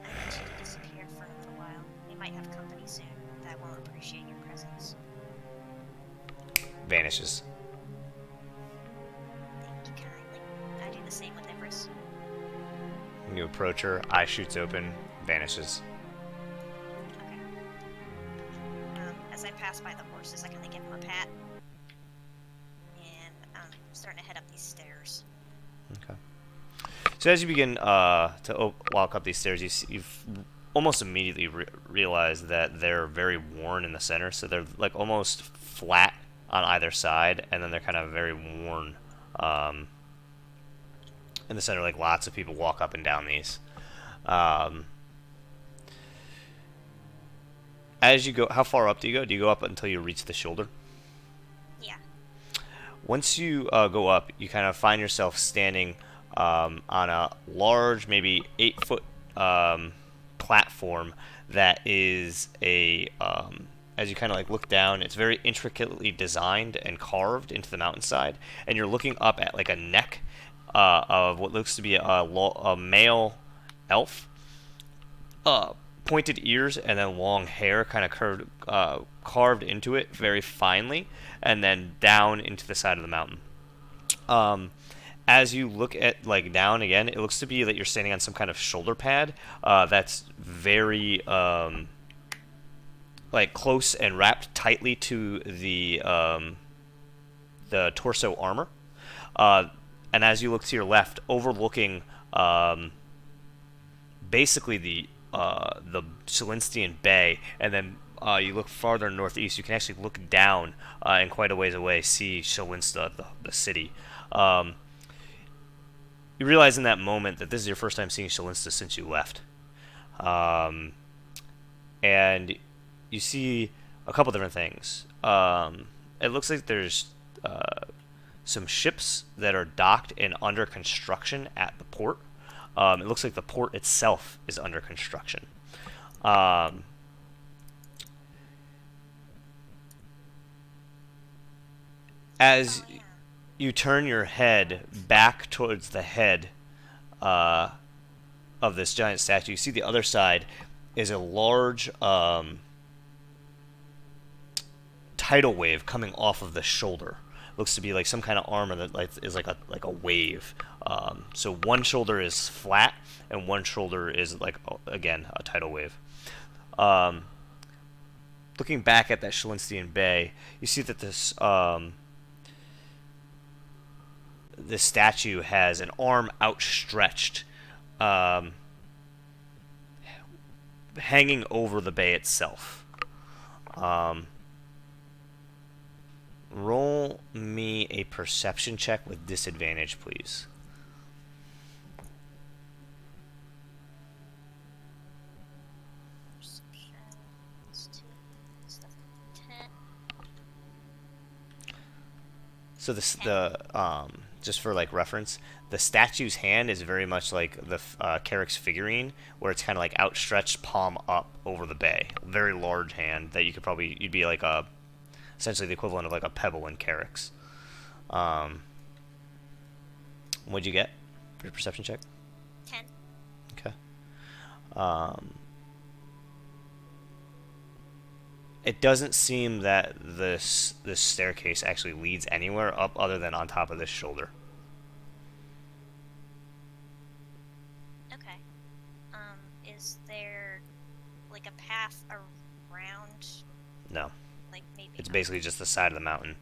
I need you to disappear for a little while. We might have company soon that won't appreciate your presence. Vanishes. Thank you kindly. I do the same with Ivarus. When you approach her, eye shoots open, vanishes. Okay. As I pass by the horses, I kind of give them a pat. And I'm starting to head up these stairs. Okay. So as you begin to walk up these stairs, you've almost immediately realize that they're very worn in the center. So they're like almost flat on either side, and then they're kind of very worn in the center. Like lots of people walk up and down these. As you go, how far up do you go? Do you go up until you reach the shoulder? Yeah. Once you go up, you kind of find yourself standing on a large, maybe 8-foot platform that is a as you kind of like look down, it's very intricately designed and carved into the mountainside, and you're looking up at like a neck of what looks to be a male elf, pointed ears and then long hair kind of carved into it very finely, and then down into the side of the mountain. As you look at like down again, it looks to be that you're standing on some kind of shoulder pad that's very like close and wrapped tightly to the torso armor. And as you look to your left, overlooking basically the Shalinstian Bay, and then you look farther northeast, you can actually look down and quite a ways away see Shalinsta, the city. You realize in that moment that this is your first time seeing Shalinsta since you left. And you see a couple different things. It looks like there's some ships that are docked and under construction at the port. It looks like the port itself is under construction. As you turn your head back towards the head of this giant statue, you see the other side is a large tidal wave coming off of the shoulder. Looks to be like some kind of armor that is like a wave. So one shoulder is flat and one shoulder is like again a tidal wave. Looking back at that Shalinstian Bay, you see that this statue has an arm outstretched, hanging over the bay itself. Roll me a perception check with disadvantage, please. So just for like reference, the statue's hand is very much like the Carrick's figurine, where it's kind of like outstretched, palm up over the bay. Very large hand that you'd be like essentially the equivalent of like a pebble in Carrick's. What'd you get? Your perception check. 10. Okay. It doesn't seem that this staircase actually leads anywhere up other than on top of this shoulder. Okay. Is there like a path around? No. Like maybe. It's basically just the side of the mountain.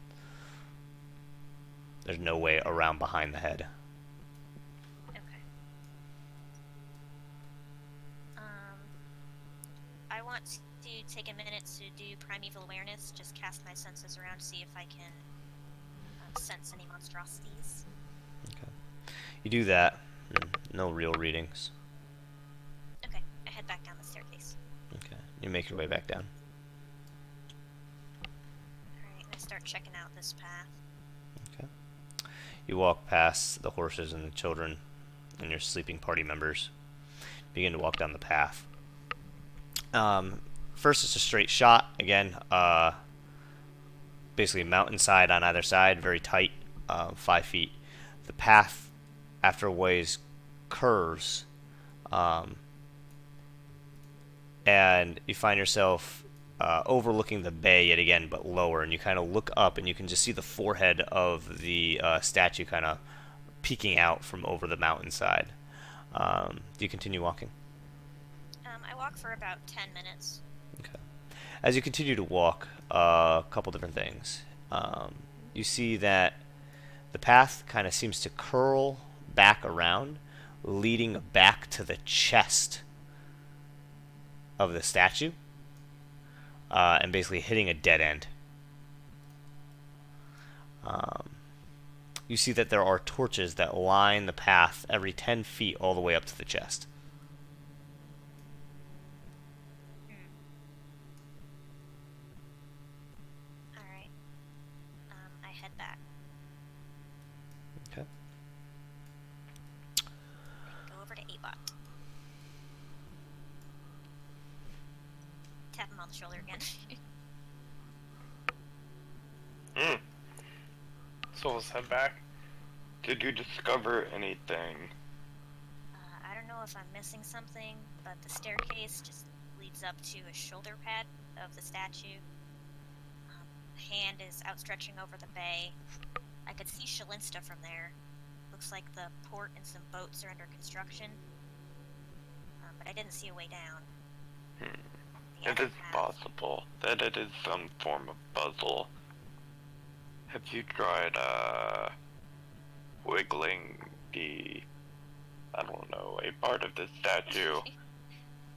There's no way around behind the head. Okay. I want to take a minute to do primeval awareness. Just cast my senses around to see if I can sense any monstrosities. Okay. You do that. No real readings. Okay. I head back down the staircase. Okay. You make your way back down. Alright, I start checking out this path. Okay. You walk past the horses and the children and your sleeping party members. Begin to walk down the path. First, it's a straight shot. Again, basically mountainside on either side, very tight, 5 feet. The path, after a ways, curves, and you find yourself overlooking the bay yet again, but lower, and you kind of look up, and you can just see the forehead of the statue kind of peeking out from over the mountainside. Do you continue walking? I walk for about 10 minutes. Okay. As you continue to walk, a couple different things. You see that the path kind of seems to curl back around, leading back to the chest of the statue, and basically hitting a dead end. You see that there are torches that line the path every 10 feet all the way up to the chest. Alright. I head back. Okay. Go over to Abot. Tap him on the shoulder again. So let's head back. Did you discover anything? I don't know if I'm missing something, but the staircase just leads up to a shoulder pad of the statue. A hand is outstretching over the bay. I could see Shalinsta from there. Looks like the port and some boats are under construction. But I didn't see a way down. The It other is path- possible that it is some form of puzzle. Have you tried, wiggling I don't know, a part of the statue?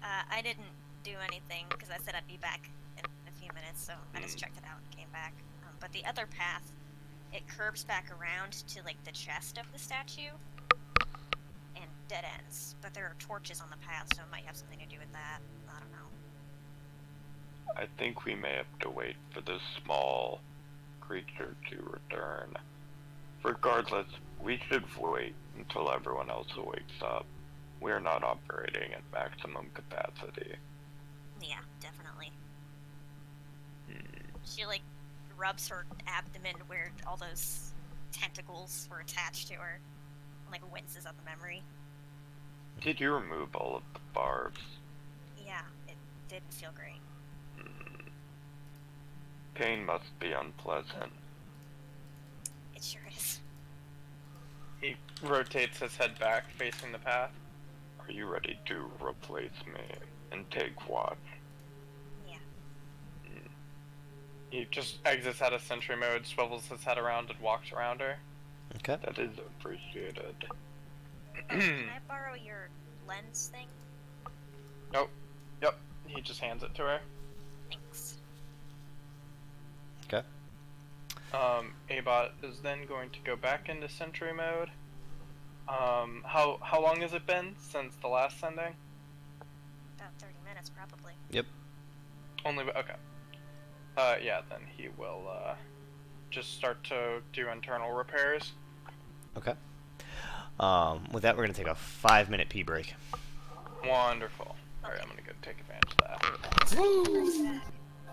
I didn't do anything because I said I'd be back in a few minutes, so I just checked it out and came back. But the other path, it curves back around to like the chest of the statue and dead ends. But there are torches on the path, so it might have something to do with that. I don't know. I think we may have to wait for this small creature to return. Regardless, we should wait until everyone else wakes up. We are not operating at maximum capacity. Yeah, definitely. She like rubs her abdomen where all those tentacles were attached to her, and like winces at the memory. Did you remove all of the barbs? Yeah, it didn't feel great. Pain must be unpleasant. It sure is. He rotates his head back, facing the path. Are you ready to replace me and take watch? Yeah. He just exits out of sentry mode, swivels his head around, and walks around her. Okay. That is appreciated. Can I borrow your lens thing? Nope. Yep. He just hands it to her. Thanks. Okay. Abot is then going to go back into sentry mode. How long has it been since the last sending? About 30 minutes, probably. Yep. Only, okay. Yeah, then he will, just start to do internal repairs. Okay. With that, we're going to take a 5-minute pee break. Wonderful. Alright, I'm gonna go take advantage of that.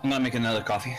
I'm gonna make another coffee.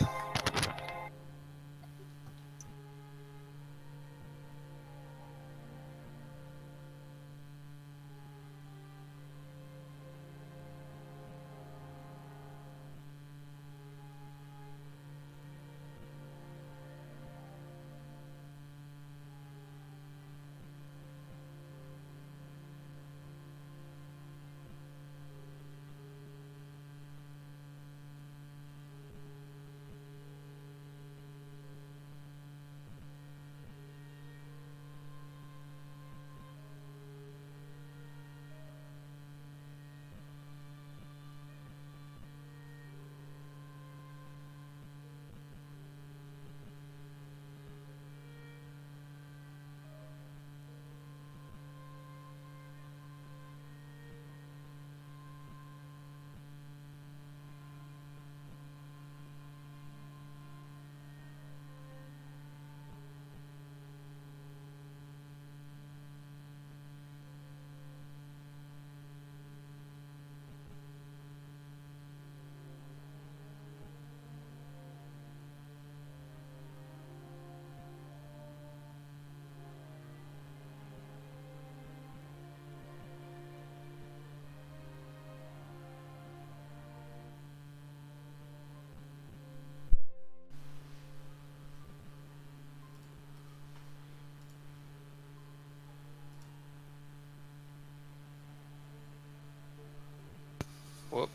Whoop.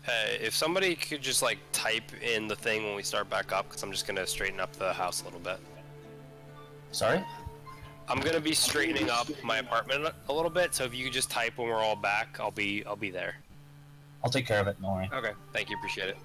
Hey, if somebody could just like type in the thing when we start back up, because I'm just gonna straighten up the house a little bit. Sorry? I'm gonna be straightening up my apartment a little bit, so if you could just type when we're all back, I'll be there. I'll take care of it, don't worry. Okay, thank you, appreciate it.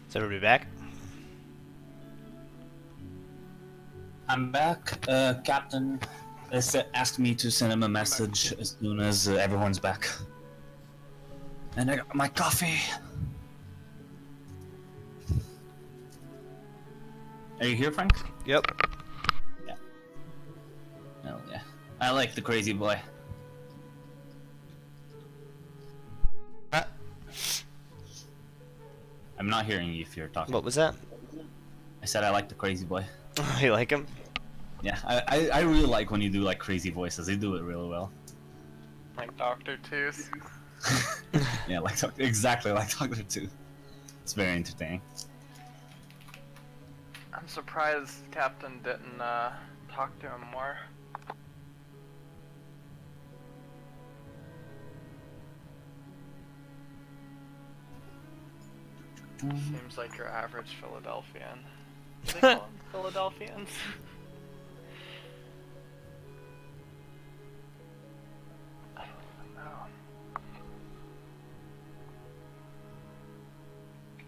Is everybody back? I'm back. Captain asked me to send him a message as soon as everyone's back. And I got my coffee. Are you here, Frank? Yep. Yeah. Oh, yeah. I like the crazy boy. I'm not hearing you if you're talking. What was that? I said I like the crazy boy. You like him? Yeah, I really like when you do like crazy voices. They do it really well. Like Dr. Tooth. Yeah, like exactly like Doctor 2. It's very entertaining. I'm surprised Captain didn't talk to him more. Seems like your average Philadelphian. Do they call them Philadelphians? I don't know.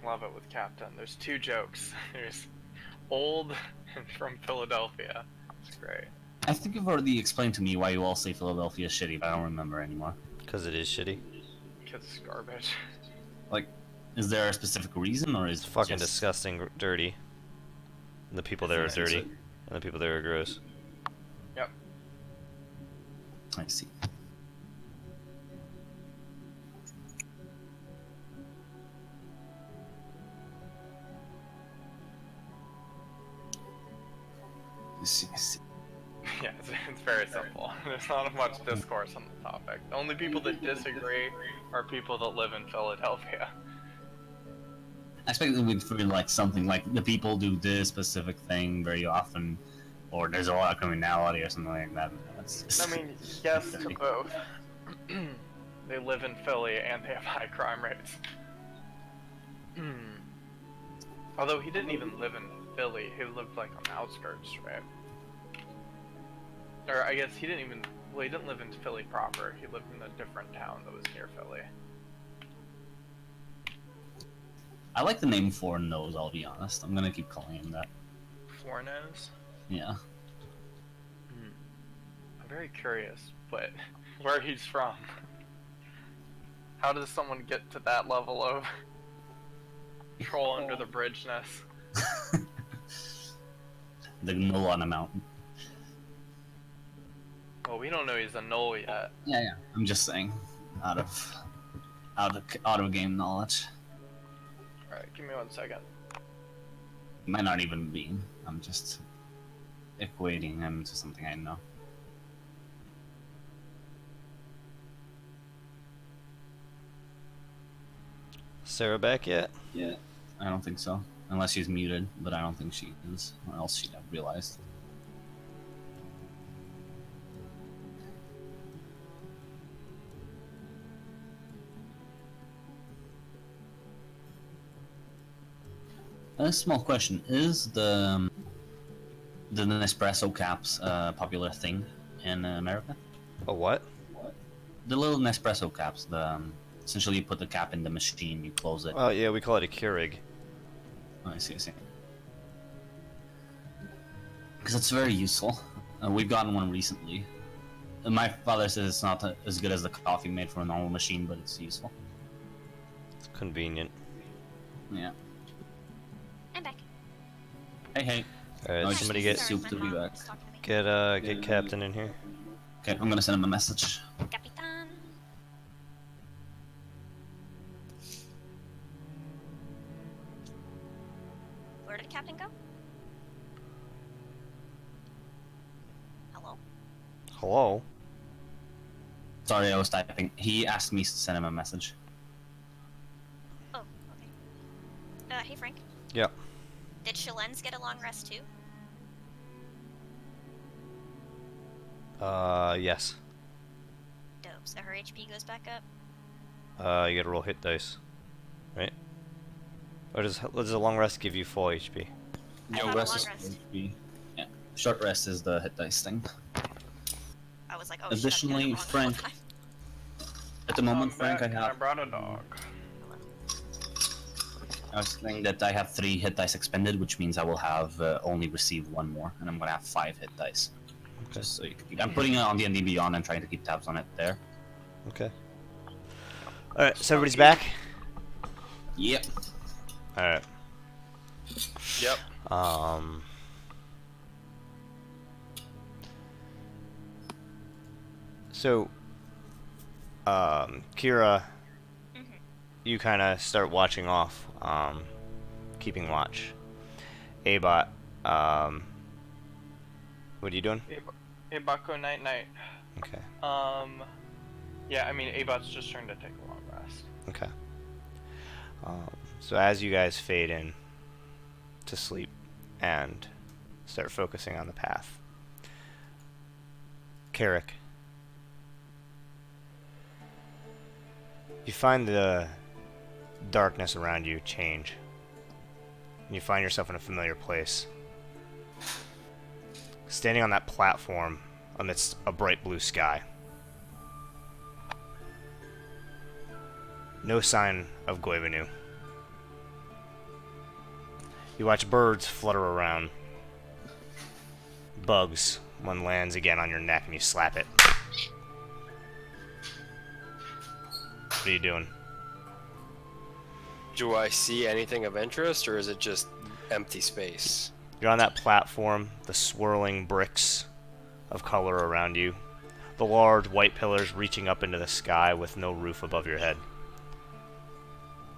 Love it with Captain. There's two jokes. There's old and from Philadelphia. It's great. I think you've already explained to me why you all say Philadelphia is shitty, but I don't remember anymore. Because it is shitty. Because it's garbage. Like, is there a specific reason, or is It's fucking just... disgusting, dirty. And the people there are dirty, and the people there are gross. Yep. I see. I see, I see. Yeah, it's very simple. There's not much discourse on the topic. The only people that disagree are people that live in Philadelphia. I expect it would feel like something like the people do this specific thing very often, or there's a lot of criminality or something like that. I mean, yes to both. They live in Philly and they have high crime rates. Although he didn't even live in Philly, he lived like on the outskirts, right? Or I guess he didn't even, well, he didn't live in Philly proper, he lived in a different town that was near Philly. I like the name Four Nose, I'll be honest. I'm gonna keep calling him that. Four Nose? Yeah. I'm very curious, but where he's from. How does someone get to that level of troll under the bridgeness? The knoll on a mountain. Well, we don't know he's a knoll yet. Yeah, yeah. I'm just saying, out of game knowledge. Alright, give me 1 second. Might not even be. I'm just equating him to something I know. Sarah back yet? Yeah, I don't think so. Unless she's muted, but I don't think she is, or else she'd have realized. A small question: is the Nespresso caps a popular thing in America? A what? The little Nespresso caps. Essentially you put the cap in the machine, you close it. Oh yeah, we call it a Keurig. Oh, I see. Because it's very useful. We've gotten one recently. My father says it's not as good as the coffee made from a normal machine, but it's useful. It's convenient. Yeah. I'm back. Hey. Alright, Oh, somebody sorry, get Soup to my be mom back. was talking to me. get Captain in here. Okay, I'm gonna send him a message. Capitan. Where did Captain go? Hello? Hello? Sorry, I was typing. He asked me to send him a message. Oh, okay. Hey Frank. Yep. Did Shalens get a long rest too? Yes. Dope. So her HP goes back up? You gotta roll hit dice. Right? Or does a long rest give you full HP? I No thought a rest long is rest. HP. Yeah. Short rest is the hit dice thing. I was like, oh Additionally, shit, I'm doing it wrong the Frank- whole time. At the moment, I'm Frank, back, I and I have. brought a dog. I was saying that I have 3 hit dice expended, which means I will have only received 1 more, and I'm gonna have 5 hit dice. Okay. Just so you can keep. I'm putting it on D&D Beyond and trying to keep tabs on it there. Okay. Alright, so everybody's back? Yep. Alright. Yep. So, Kira, Mhm. you kind of start watching off, keeping watch. Abot, what are you doing? Hey, Bucko, night. Okay. Yeah, I mean, Abot's just trying to take a long rest. Okay. So as you guys fade in to sleep and start focusing on the path, Carrick, you find the darkness around you change. And you find yourself in a familiar place. Standing on that platform amidst a bright blue sky. No sign of Guevenu. You watch birds flutter around. Bugs. One lands again on your neck and you slap it. What are you doing? Do I see anything of interest, or is it just empty space? You're on that platform, the swirling bricks of color around you. The large white pillars reaching up into the sky with no roof above your head.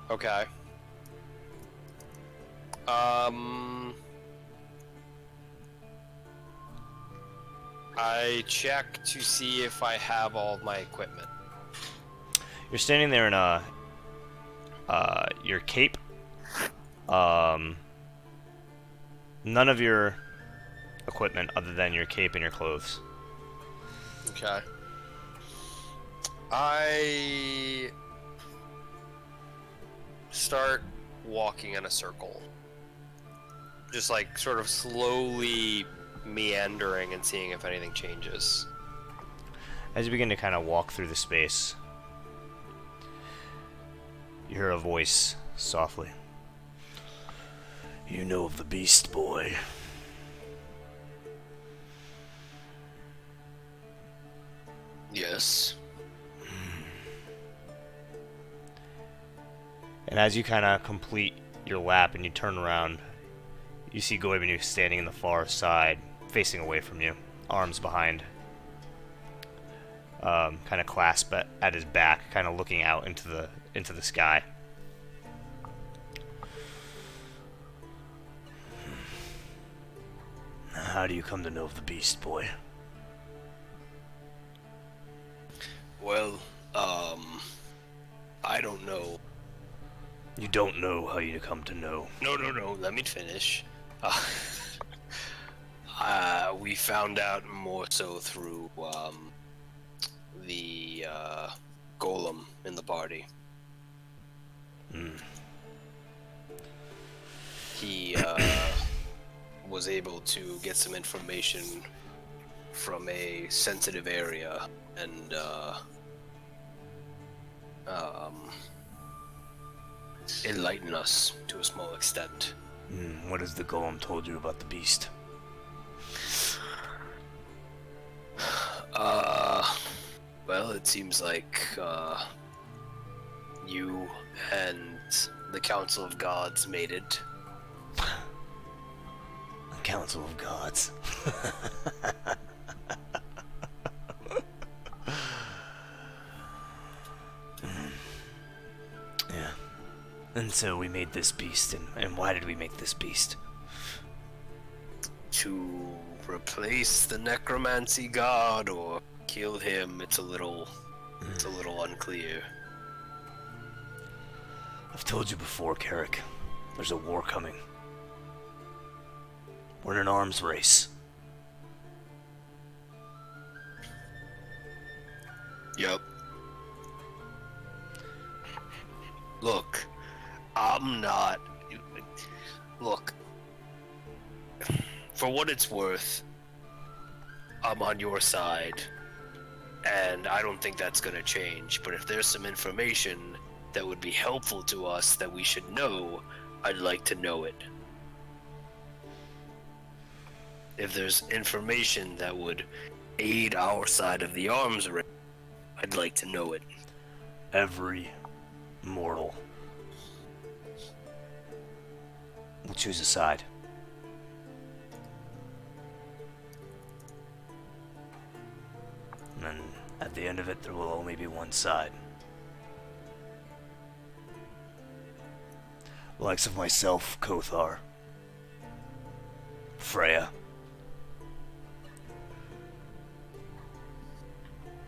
Okay. I check to see if I have all of my equipment. You're standing there in your cape. None of your equipment other than your cape and your clothes. Okay. I start walking in a circle. Just like sort of slowly meandering and seeing if anything changes. As you begin to kind of walk through the space, you hear a voice softly. You know of the beast, boy. Yes. And as you kind of complete your lap and you turn around, you see Goibenu standing in the far side, facing away from you, arms behind, kind of clasped at his back, kind of looking out into the sky. How do you come to know of the beast, boy? Well, I don't know You don't know how you come to know. No. Let me finish. We found out more so through the golem in the party. He was able to get some information from a sensitive area and enlighten us to a small extent. What has the golem told you about the beast? Well, it seems like you and the Council of Gods made it. The Council of Gods. Yeah. And so we made this beast, and why did we make this beast? To replace the necromancy god or kill him, it's a little unclear. I've told you before, Carrick. There's a war coming. We're in an arms race. Yep. Look, I'm not. Look, for what it's worth, I'm on your side, and I don't think that's gonna change. But if there's some information that would be helpful to us that we should know, I'd like to know it. If there's information that would aid our side of the arms race, I'd like to know it. Every mortal will choose a side. And at the end of it, there will only be one side. The likes of myself, Kothar, Freya.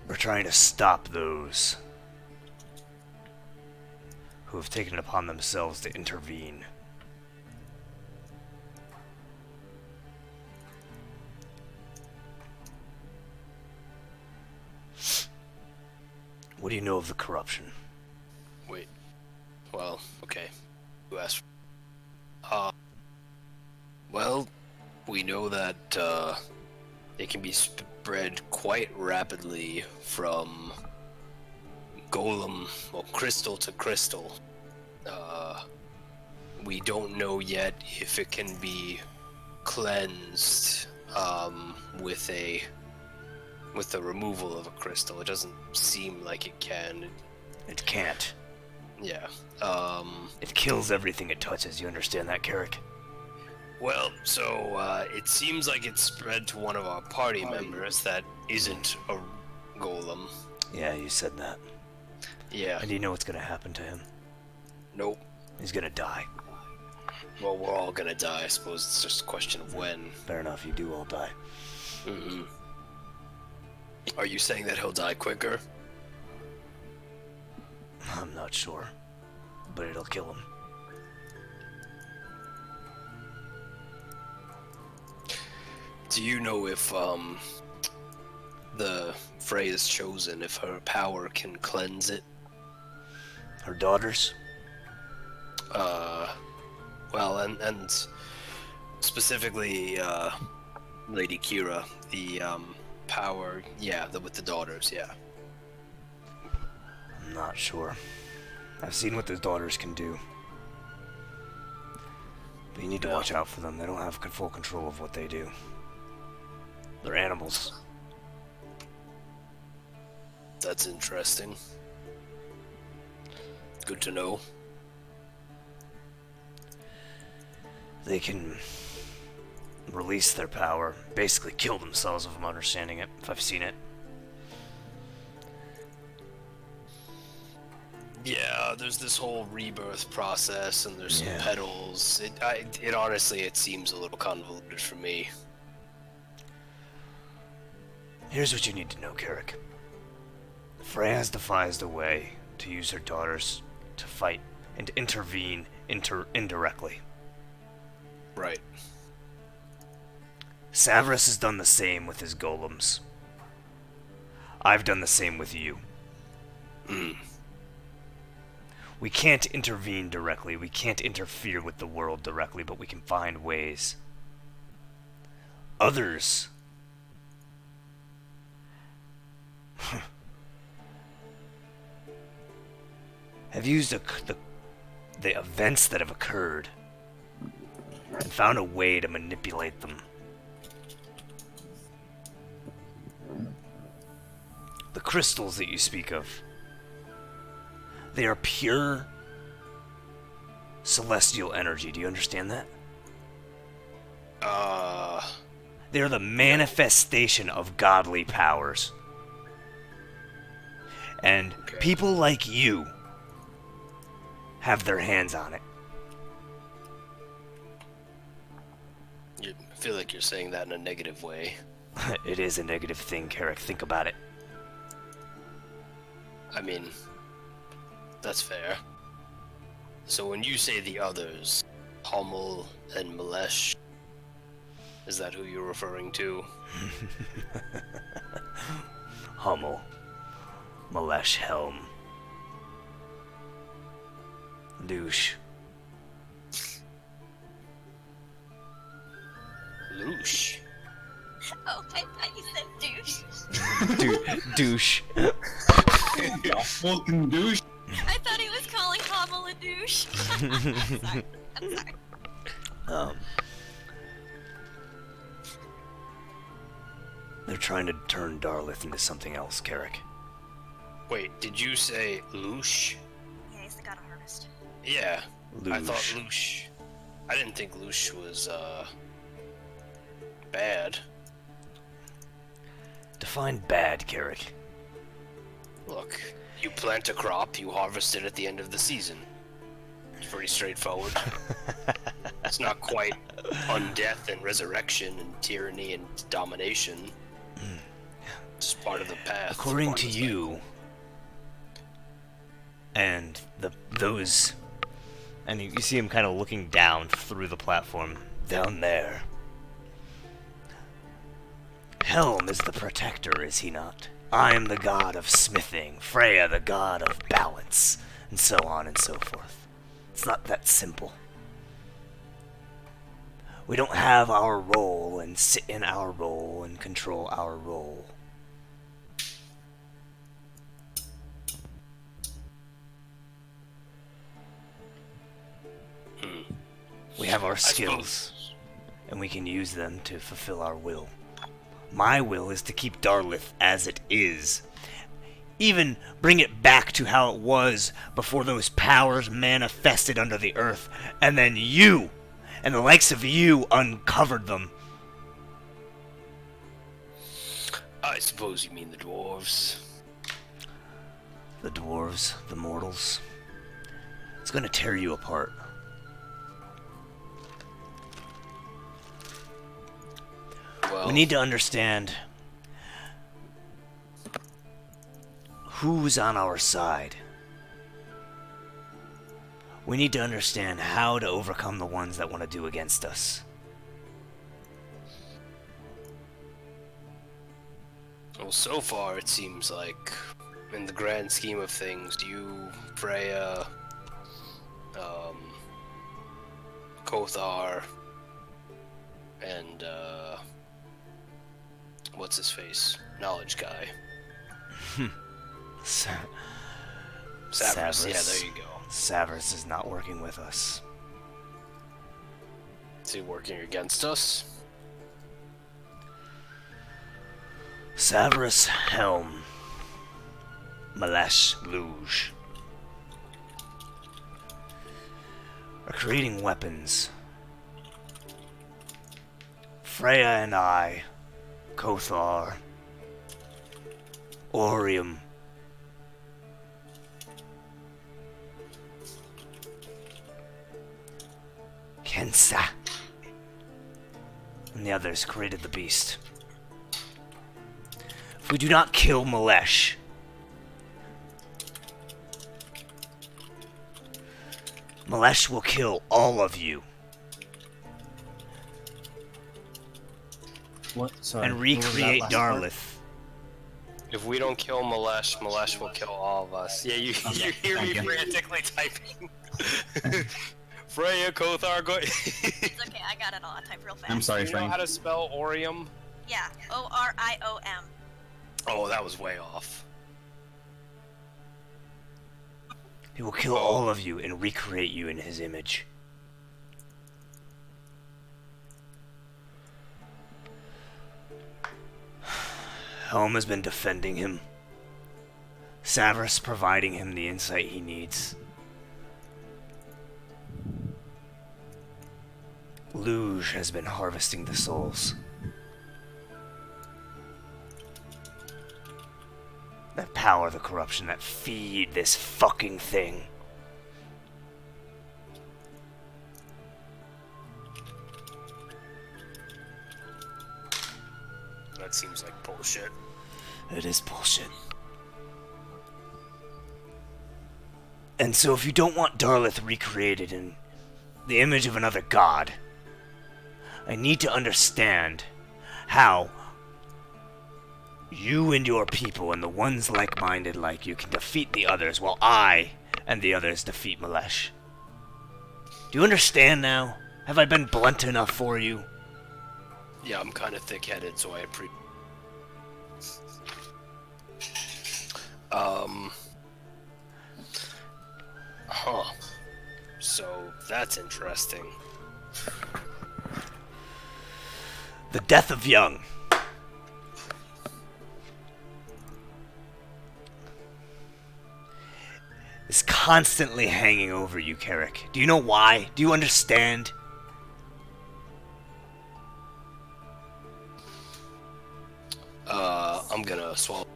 We're trying to stop those who have taken it upon themselves to intervene. What do you know of the corruption? Wait. Well, okay. Who asked? Well, we know that it can be spread quite rapidly from golem or crystal to crystal. We don't know yet if it can be cleansed with the removal of a crystal. It doesn't seem like it can. It can't. Yeah. It kills everything it touches. You understand that, Carrick? Well, so it seems like it's spread to one of our party members that isn't a golem. Yeah, you said that. Yeah. And do you know what's gonna happen to him? Nope. He's gonna die. Well, we're all gonna die. I suppose it's just a question of when. Fair enough, you do all die. Mm-hmm. Are you saying that he'll die quicker? I'm not sure, but it'll kill him. Do you know if the Freya's chosen, if her power can cleanse it? Her daughters? Well, and specifically, Lady Kira, the power, yeah, with the daughters, yeah. I'm not sure. I've seen what those daughters can do. But you need to watch out for them. They don't have full control of what they do. They're animals. That's interesting. Good to know. They can release their power, basically kill themselves if I'm understanding it, if I've seen it. Yeah, there's this whole rebirth process, and there's some Yeah. petals. It honestly, it seems a little convoluted for me. Here's what you need to know, Carrick. Freya has devised a way to use her daughters to fight and intervene indirectly. Right. Severus has done the same with his golems. I've done the same with you. We can't intervene directly, we can't interfere with the world directly, but we can find ways. Others have used the events that have occurred and found a way to manipulate them. The crystals that you speak of, they are pure celestial energy. Do you understand that? They are the manifestation of godly powers. And people like you have their hands on it. I feel like you're saying that in a negative way. It is a negative thing, Carrick. Think about it. I mean, that's fair. So when you say the others, Hummel and Malesh, is that who you're referring to? Hummel, Malesh Helm, Douche. Loosh. Oh, I thought you said douche. Douche. Yeah, fucking douche. I thought he was calling Hommel a douche. I'm sorry. I'm sorry. They're trying to turn Darlith into something else, Carrick. Wait, did you say Loosh? Yeah, he's the god of harvest. Yeah. I thought Loosh. Loosh. I didn't think Loosh was, bad. Define bad, Carrick. Look, you plant a crop, you harvest it at the end of the season. It's pretty straightforward. It's not quite undeath and resurrection and tyranny and domination. It's just part of the path. According part to of the you, and those, and you see him kind of looking down through the platform, down there. Helm is the protector, is he not? I am the god of smithing, Freya the god of balance, and so on and so forth. It's not that simple. We don't have our role and sit in our role and control our role. We have our skills, and we can use them to fulfill our will. My will is to keep Darlith as it is. Even bring it back to how it was before those powers manifested under the earth, and then you, and the likes of you, uncovered them. I suppose you mean the dwarves. The dwarves, the mortals. It's gonna tear you apart. Well, We need to understand who's on our side. We need to understand how to overcome the ones that want to do against us. well, so far it seems like, in the grand scheme of things, you, Freya, Kothar, and, what's his face? Knowledge guy. Savras, yeah, there you go. Savras is not working with us. Is he working against us? Savras Helm. Malesh Luge. Are creating weapons. Freya and I, Kothar, Orium, Kensa, and the others created the beast. If we do not kill Malesh, Malesh will kill all of you What? Sorry. and what was that recreate last part? Darlith. If we don't kill Malesh, Malesh will kill all of us. Yeah, you hear me thank you. frantically typing. Freya Kothar, go. It's okay, I got it all. I type real fast. I'm sorry, You know Frank. how to spell Orium? Yeah, Oriom. Oh, that was way off. He will kill all of you and recreate you in his image. Helm has been defending him. Savras providing him the insight he needs. Luge has been harvesting the souls. That power, the corruption that feed this fucking thing. That seems like bullshit. It is bullshit. And so if you don't want Darlith recreated in the image of another god, I need to understand how you and your people and the ones like-minded like you can defeat the others while I and the others defeat Malesh. Do you understand now? Have I been blunt enough for you? Yeah, I'm kind of thick-headed, so I appreciate. Huh. So that's interesting. The death of Young. Is constantly hanging over you, Carrick. Do you know why? Do you understand? I'm gonna swallow.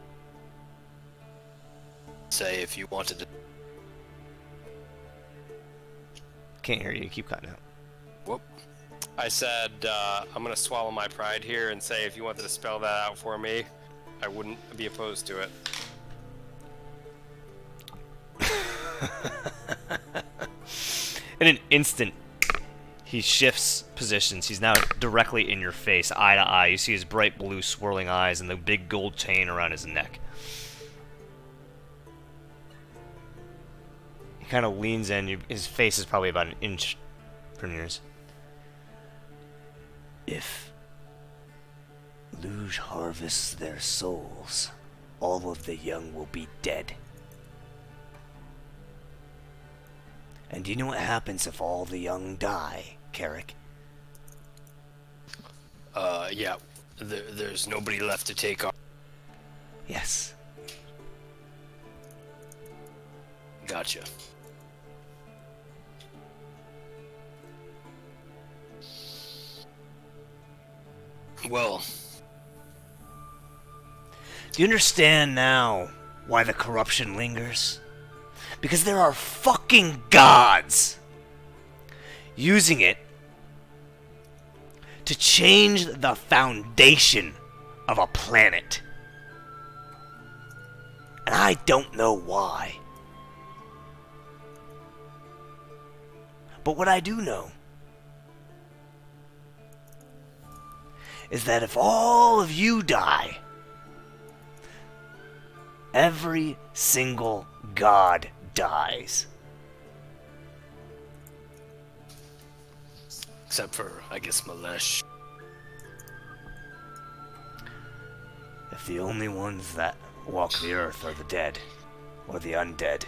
Say if you wanted to. Can't hear you. Keep cutting out. Whoop. I said I'm gonna swallow my pride here and say if you wanted to spell that out for me, I wouldn't be opposed to it. In an instant, he shifts positions. He's now directly in your face, eye to eye. You see his bright blue swirling eyes and the big gold chain around his neck. He kind of leans in. His face is probably about an inch from yours. If Luge harvests their souls, all of the young will be dead. And do you know what happens if all the young die, Carrick? Yeah. There's nobody left to take on. Yes. Gotcha. Well, Do you understand now why the corruption lingers? Because there are fucking gods using it to change the foundation of a planet. And I don't know why. But what I do know is that if all of you die, every single god dies. except for, I guess, Malesh. If the only ones that walk the earth are the dead, or the undead,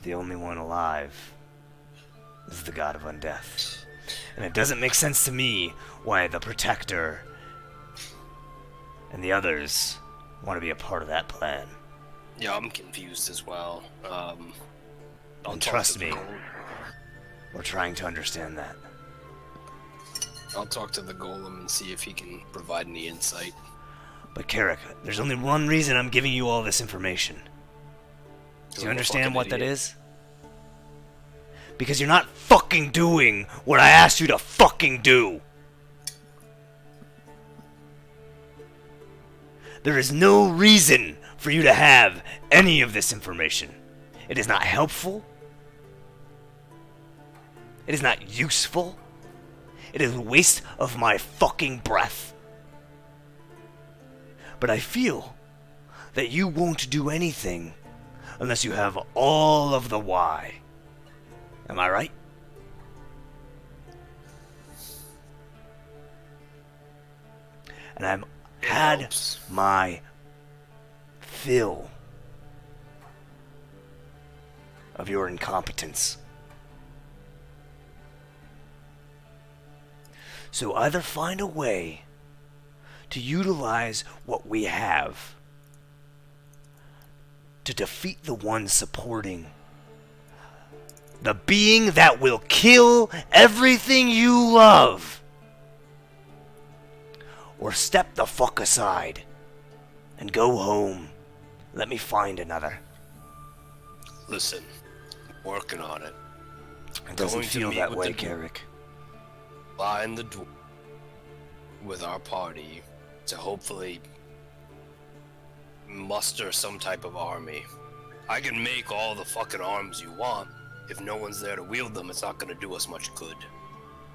the only one alive is the god of undeath. And it doesn't make sense to me why the Protector and the others want to be a part of that plan. Yeah, I'm confused as well. I'll And talk trust to the me, golem. we're trying to understand that. I'll talk to the golem and see if he can provide any insight. But Carrick, there's only one reason I'm giving you all this information. Do you I'm a understand fucking what that idiot. is? Because you're not fucking doing what I asked you to fucking do. There is no reason for you to have any of this information. It is not helpful. It is not useful. It is a waste of my fucking breath. But I feel that you won't do anything unless you have all of the why. Am I right? And I've had helps. my fill of your incompetence. So either find a way to utilize what we have to defeat the one supporting the being that will kill everything you love, or step the fuck aside and go home. Let me find another. Listen, working on it. It doesn't Going to feel meet that with way, the- Carrick. Line the door with our party to hopefully muster some type of army. I can make all the fucking arms you want. If no one's there to wield them, it's not gonna do us much good.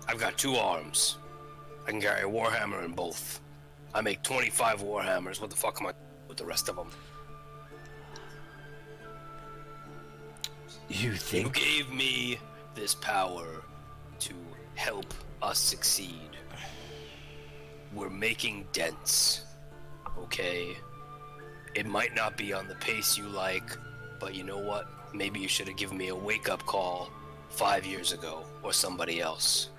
I've got 2 arms. I can carry a warhammer in both. I make 25 warhammers. What the fuck am I with the rest of them? You You think? gave me this power to help us succeed. We're making dents, okay? It might not be on the pace you like, but you know what? Maybe you should have given me a wake-up call 5 years ago, or somebody else.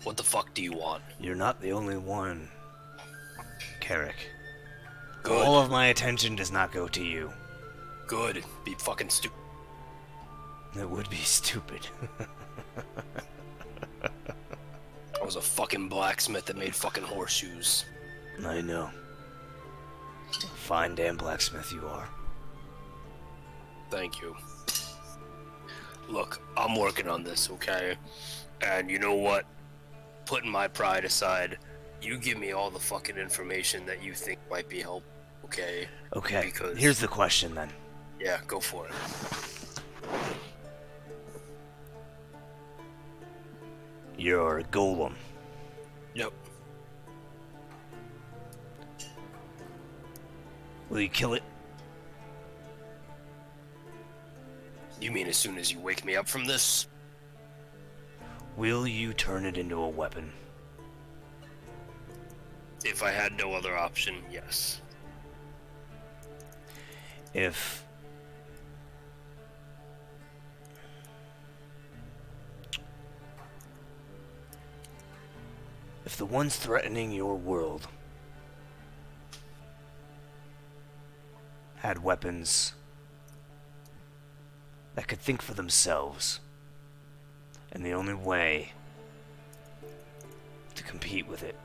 What the fuck do you want? You're not the only one, Carrick. Good. All of my attention does not go to you. Good. Be fucking stupid. It would be stupid. I was a fucking blacksmith that made fucking horseshoes. I know. Fine damn blacksmith you are. Thank you. Look, I'm working on this, okay? And you know what? Putting my pride aside, you give me all the fucking information that you think might be helpful, okay? Okay, Because- here's the question then. Yeah, go for it. You're a golem. Yep. Will you kill it? You mean as soon as you wake me up from this? Will you turn it into a weapon? If I had no other option, yes. If the ones threatening your world had weapons that could think for themselves, and the only way to compete with it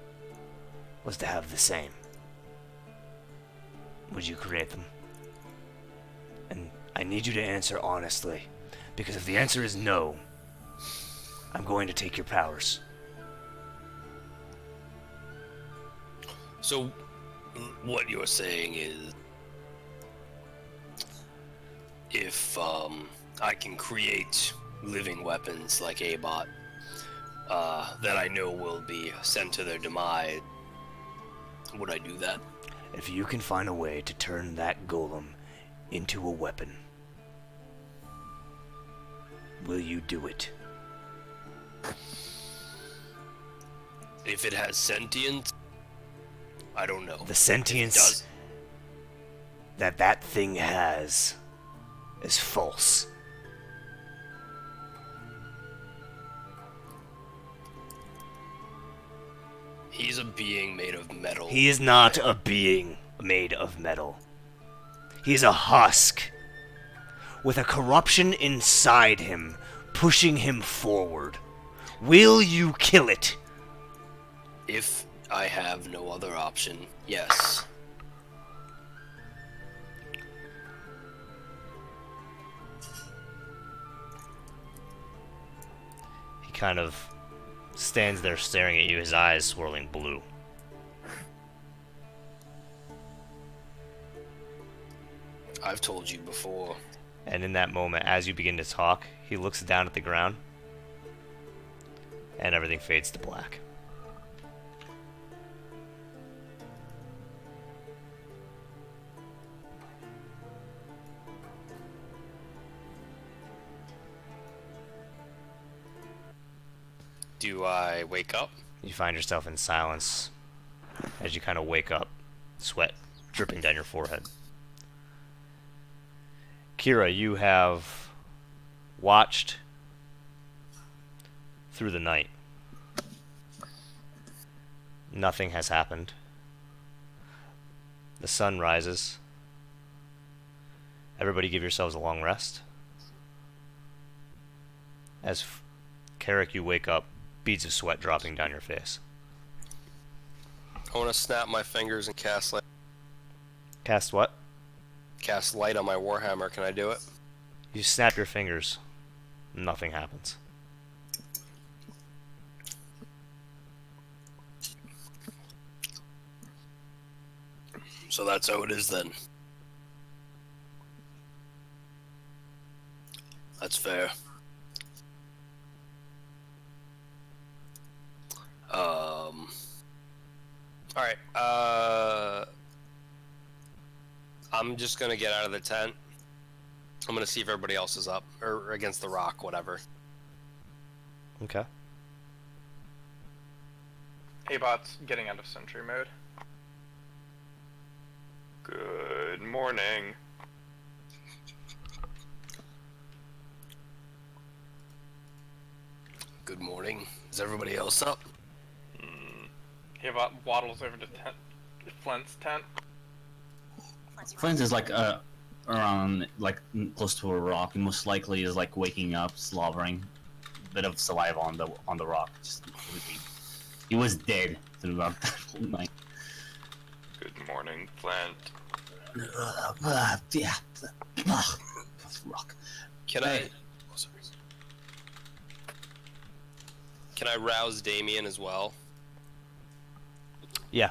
was to have the same, would you create them? And I need you to answer honestly, because if the answer is no, I'm going to take your powers. So, what you're saying is, if I can create living weapons like A-Bot that I know will be sent to their demise, would I do that? If you can find a way to turn that golem into a weapon, will you do it? If it has sentience, I don't know. The sentience Does that thing has is false. he's a being made of metal? He is not a being made of metal. He is a husk with a corruption inside him, pushing him forward. Will you kill it? If I have no other option, yes. He kind of stands there staring at you, his eyes swirling blue. I've told you before. And in that moment, as you begin to talk, he looks down at the ground and everything fades to black. Do I wake up? You find yourself in silence as you kind of wake up, sweat dripping down your forehead. Kira, you have watched through the night. Nothing has happened. The sun rises. Everybody give yourselves a long rest. As Carrick, you wake up, beads of sweat dropping down your face. I want to snap my fingers and cast light. Cast what? Cast light on my warhammer. Can I do it? You snap your fingers. Nothing happens. So that's how it is then. That's fair. Alright, I'm just gonna get out of the tent. I'm gonna see if everybody else is up, or against the rock, whatever. Okay. Abot's getting out of sentry mode. Good morning. Good morning. Is everybody else up? Abot waddles over to Flint's tent. Flint is like around like close to a rock, and most likely is like waking up, slobbering, bit of saliva on the rock. Just sleeping. He was dead throughout the whole night. Good morning, Flint. Yeah. Rock. Can I? Oh, sorry. Can I rouse Damien as well? Yeah.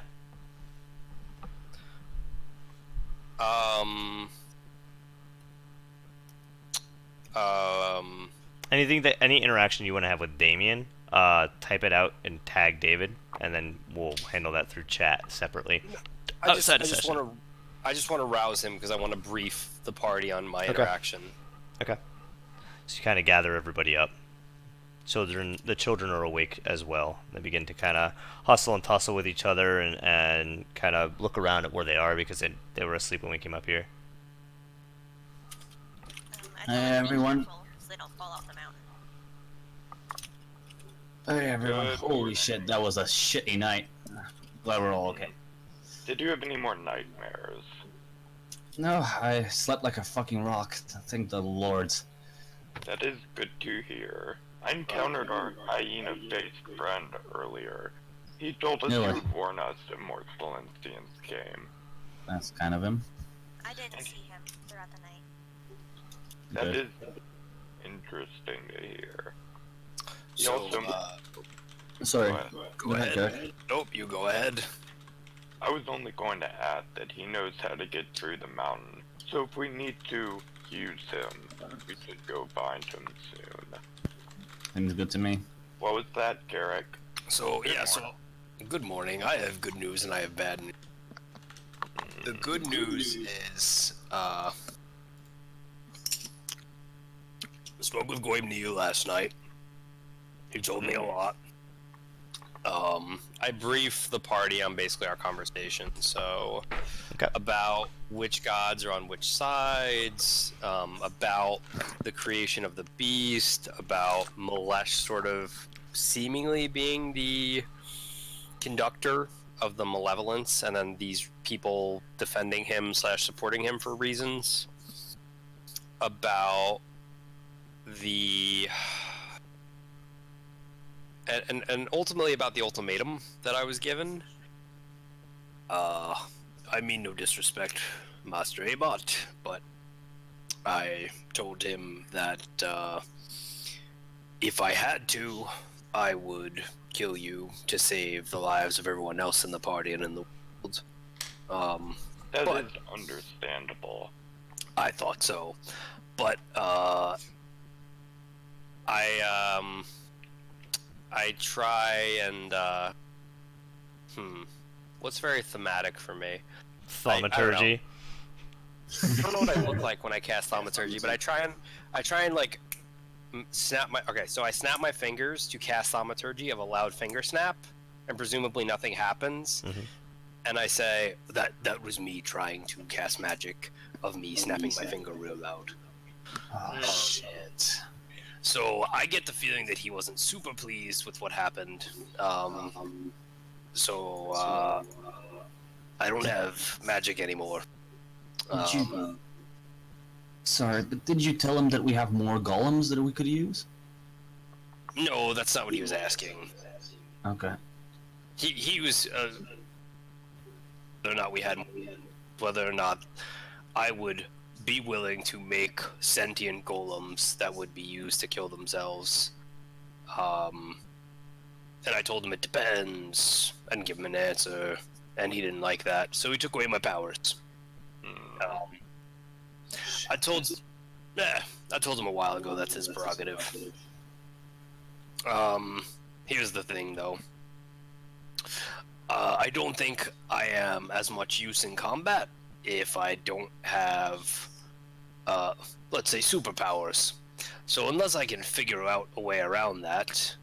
Any interaction you want to have with Damien, type it out and tag David, and then we'll handle that through chat separately. I just want to rouse him because I want to brief the party on my interaction. Okay. So you kind of gather everybody up. The children are awake as well. They begin to kind of hustle and tussle with each other and kind of look around at where they are because they were asleep when we came up here. Hey everyone. So they don't fall off the mountain. Hey everyone. Good Holy morning. shit, that was a shitty night. Glad we're all okay. Did you have any more nightmares? No, I slept like a fucking rock. Thank the lords. That is good to hear. I encountered our hyena-faced friend earlier. He told us Really? he would warn us if more Valencians came. That's kind of him. I didn't see him throughout the night. That Good. is interesting to hear. He So, also... Sorry. Go ahead. go ahead. Derek. Nope, you go ahead. I was only going to add that he knows how to get through the mountain, so if we need to use him, we should go find him soon. Seems good to me. What was that, Garrick? So, good morning. I have good news and I have bad news. The good news is, I spoke with Goim Niu last night. He told me a lot. I briefed the party on basically our conversation, so Okay. about which gods are on which sides, about the creation of the beast, about Malesh sort of seemingly being the conductor of the malevolence, and then these people defending him / supporting him for reasons, about the and ultimately about the ultimatum that I was given. I mean no disrespect, Master Abot, but I told him that if I had to, I would kill you to save the lives of everyone else in the party and in the world. That But- is understandable. I thought so, but I try and what's very thematic for me? Thaumaturgy. I don't know what I look like when I cast thaumaturgy, but I try and like snap my. Okay, so I snap my fingers to cast thaumaturgy of a loud finger snap, and presumably nothing happens. And I say that was me trying to cast magic of me snapping my finger real loud. Oh, shit. So I get the feeling that he wasn't super pleased with what happened. So I don't have magic anymore. Sorry, but did you tell him that we have more golems that we could use? No, that's not what he was asking. Okay. He was whether or not I would be willing to make sentient golems that would be used to kill themselves. And I told him it depends. I didn't give him an answer, and he didn't like that, so he took away my powers. I told him a while ago that's his prerogative. Here's the thing, though. I don't think I am as much use in combat if I don't have, let's say, superpowers. So unless I can figure out a way around that,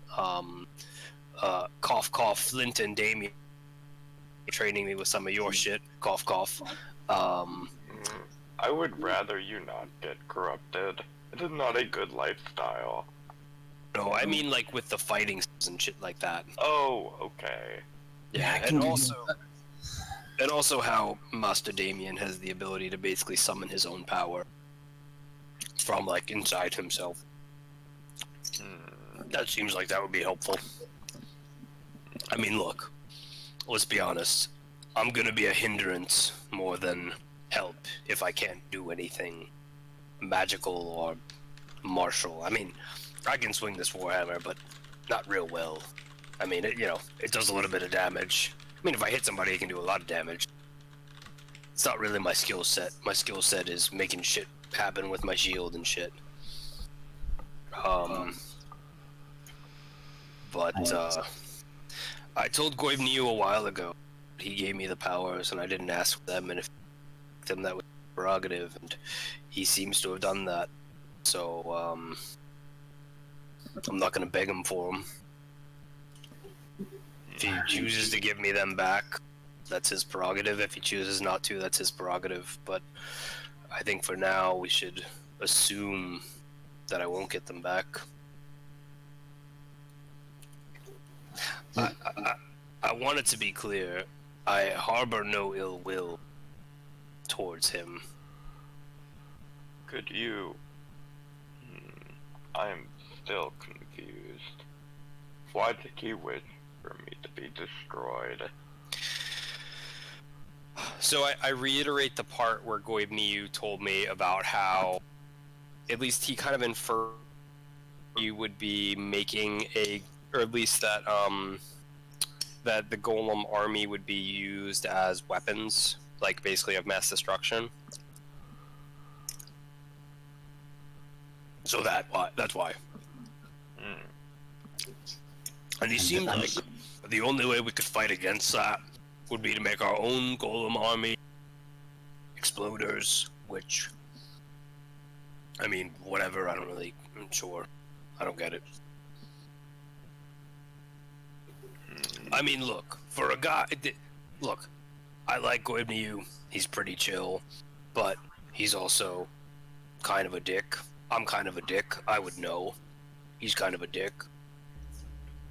cough, cough, Flint and Damien training me with some of your shit, cough, cough. I would rather you not get corrupted. It is not a good lifestyle. No, I mean like with the fighting and shit like that. Oh, okay. Yeah, and also how Master Damien has the ability to basically summon his own power from like inside himself. That seems like that would be helpful. I mean, look, let's be honest. I'm gonna be a hindrance more than help if I can't do anything magical or martial. I mean, I can swing this warhammer, but not real well. I mean, it does a little bit of damage. I mean, if I hit somebody, it can do a lot of damage. It's not really my skill set. My skill set is making shit happen with my shield and shit. But I told Goivniu a while ago. He gave me the powers, and I didn't ask them, and if them that was prerogative, and he seems to have done that. So I'm not gonna beg him for them. If he chooses to give me them back, that's his prerogative. If he chooses not to, that's his prerogative. But I think for now we should assume that I won't get them back. I want it to be clear, I harbor no ill will towards him. Could you... I am still confused. Why did he wish for me to be destroyed? So I reiterate the part where Goivniu told me about how, at least he kind of inferred you would be making or at least that that the Golem army would be used as weapons, like basically of mass destruction. So that's why. And he seemed like the only way we could fight against that would be to make our own Golem army, exploders, which, I mean, whatever, I'm sure. I don't get it. I mean, look, for a guy, look, I like Goivniu, he's pretty chill, but he's also kind of a dick. I'm kind of a dick, I would know. He's kind of a dick.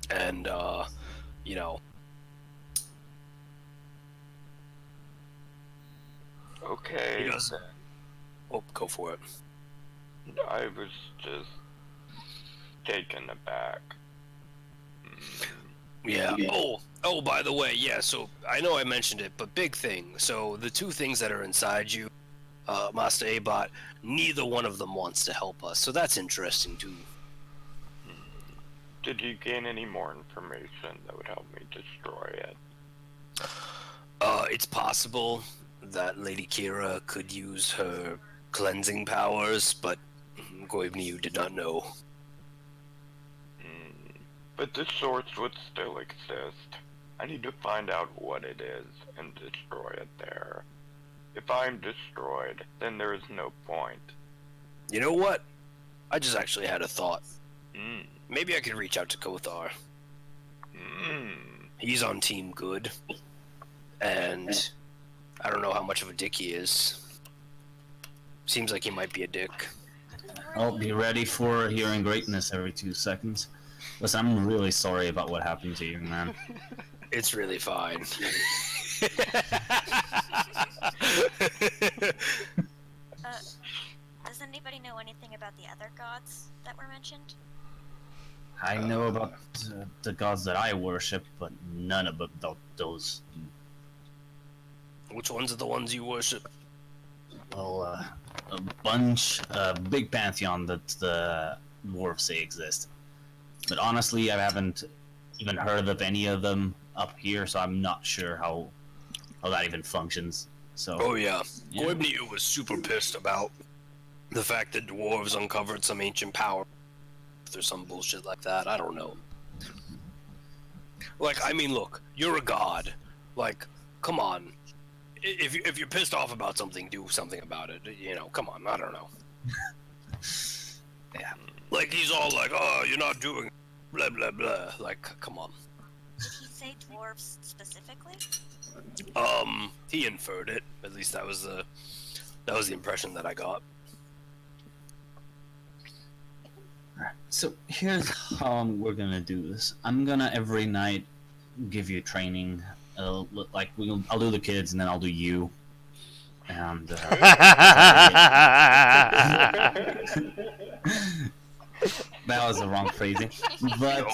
And, you know. Okay. He doesn't. Oh, go for it. I was just taken aback. Yeah. Oh, by the way, yeah, so I know I mentioned it, but big thing. So the two things that are inside you, Master Abot, neither one of them wants to help us. So that's interesting too. Did you gain any more information that would help me destroy it? It's possible that Lady Kira could use her cleansing powers, but Goivniu did not know. But the source would still exist. I need to find out what it is and destroy it there. If I'm destroyed, then there is no point. You know what? I just actually had a thought. Hmm. Maybe I could reach out to Kothar. Hmm. He's on Team Good. And I don't know how much of a dick he is. Seems like he might be a dick. I'll be ready for hearing greatness every 2 seconds. Listen, I'm really sorry about what happened to you, man. It's really fine. Does anybody know anything about the other gods that were mentioned? I know about the gods that I worship, but none about those. Which ones are the ones you worship? Well, a big pantheon that the dwarves say exist. But honestly, I haven't even heard of any of them up here, so I'm not sure how that even functions. So. Oh yeah. Yeah. Goibniu was super pissed about the fact that dwarves uncovered some ancient power. There's some bullshit like that. I don't know. Like, I mean, look, you're a god. Like, come on. If you're pissed off about something, do something about it. You know, come on. I don't know. Yeah. Like, he's all like, oh, you're not doing blah, blah, blah. Like, come on. Did he say dwarves specifically? He inferred it. At least that was the impression that I got. Alright, so here's how we're gonna do this. I'm gonna every night give you training. Like I'll do the kids and then I'll do you. And that was the wrong phrasing. But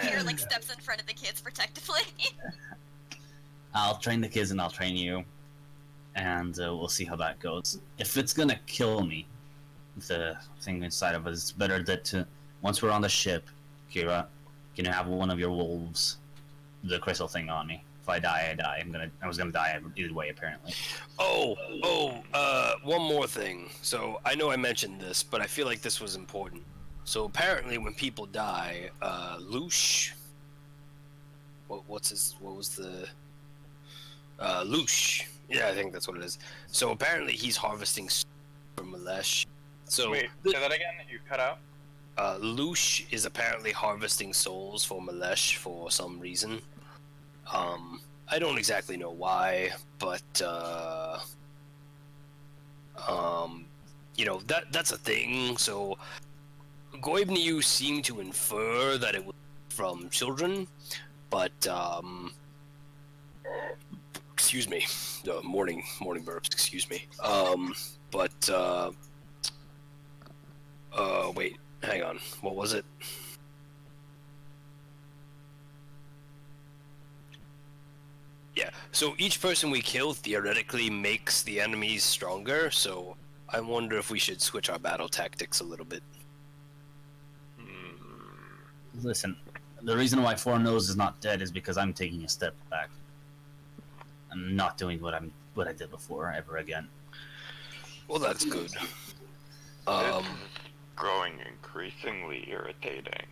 Peter like steps in front of the kids protectively. I'll train the kids and I'll train you, and we'll see how that goes. If it's gonna kill me, the thing inside of us, it's better that once we're on the ship, Kira, can you have one of your wolves, the crystal thing on me? If I die, I die. I was gonna die either way, apparently. One more thing. So I know I mentioned this, but I feel like this was important. So apparently, when people die, Loosh. What was the? Loosh. Yeah, I think that's what it is. So apparently, he's harvesting from Malesh. So Wait, say that again? You cut out? Loosh is apparently harvesting souls for Malesh for some reason. I don't exactly know why, but you know, that's a thing. So Goibniu seemed to infer that it was from children, but excuse me, morning burps. Excuse me. Wait, hang on. What was it? Yeah, so each person we kill theoretically makes the enemies stronger, so I wonder if we should switch our battle tactics a little bit. Listen, the reason why Four Nose is not dead is because I'm taking a step back. I'm not doing what I did before ever again. Well, that's good. This is growing increasingly irritating.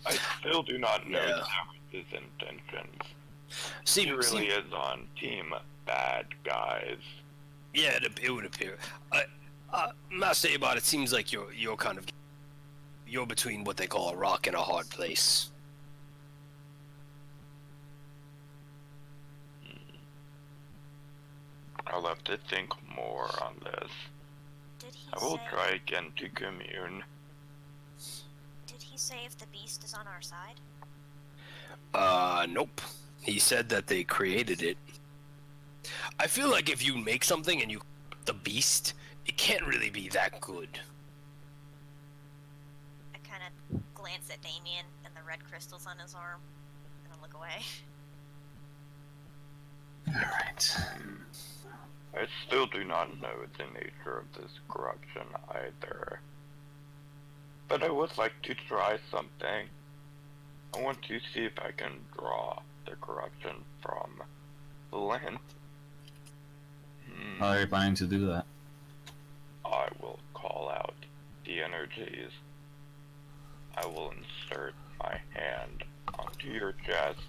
I still do not know his intentions. He really is on team bad guys. Yeah, it would appear. Master Abad, it seems like you're kind of between what they call a rock and a hard place. I'll have to think more on this. Did he I will say? try again to commune. Did he say if the beast is on our side? Nope. He said that they created it. I feel like if you make something and you the beast, it can't really be that good. I kind of glance at Damien and the red crystals on his arm, and I look away. Alright. I still do not know the nature of this corruption either. But I would like to try something. I want to see if I can draw the corruption from the land. How are you planning to do that? I will call out the energies I will insert my hand onto your chest,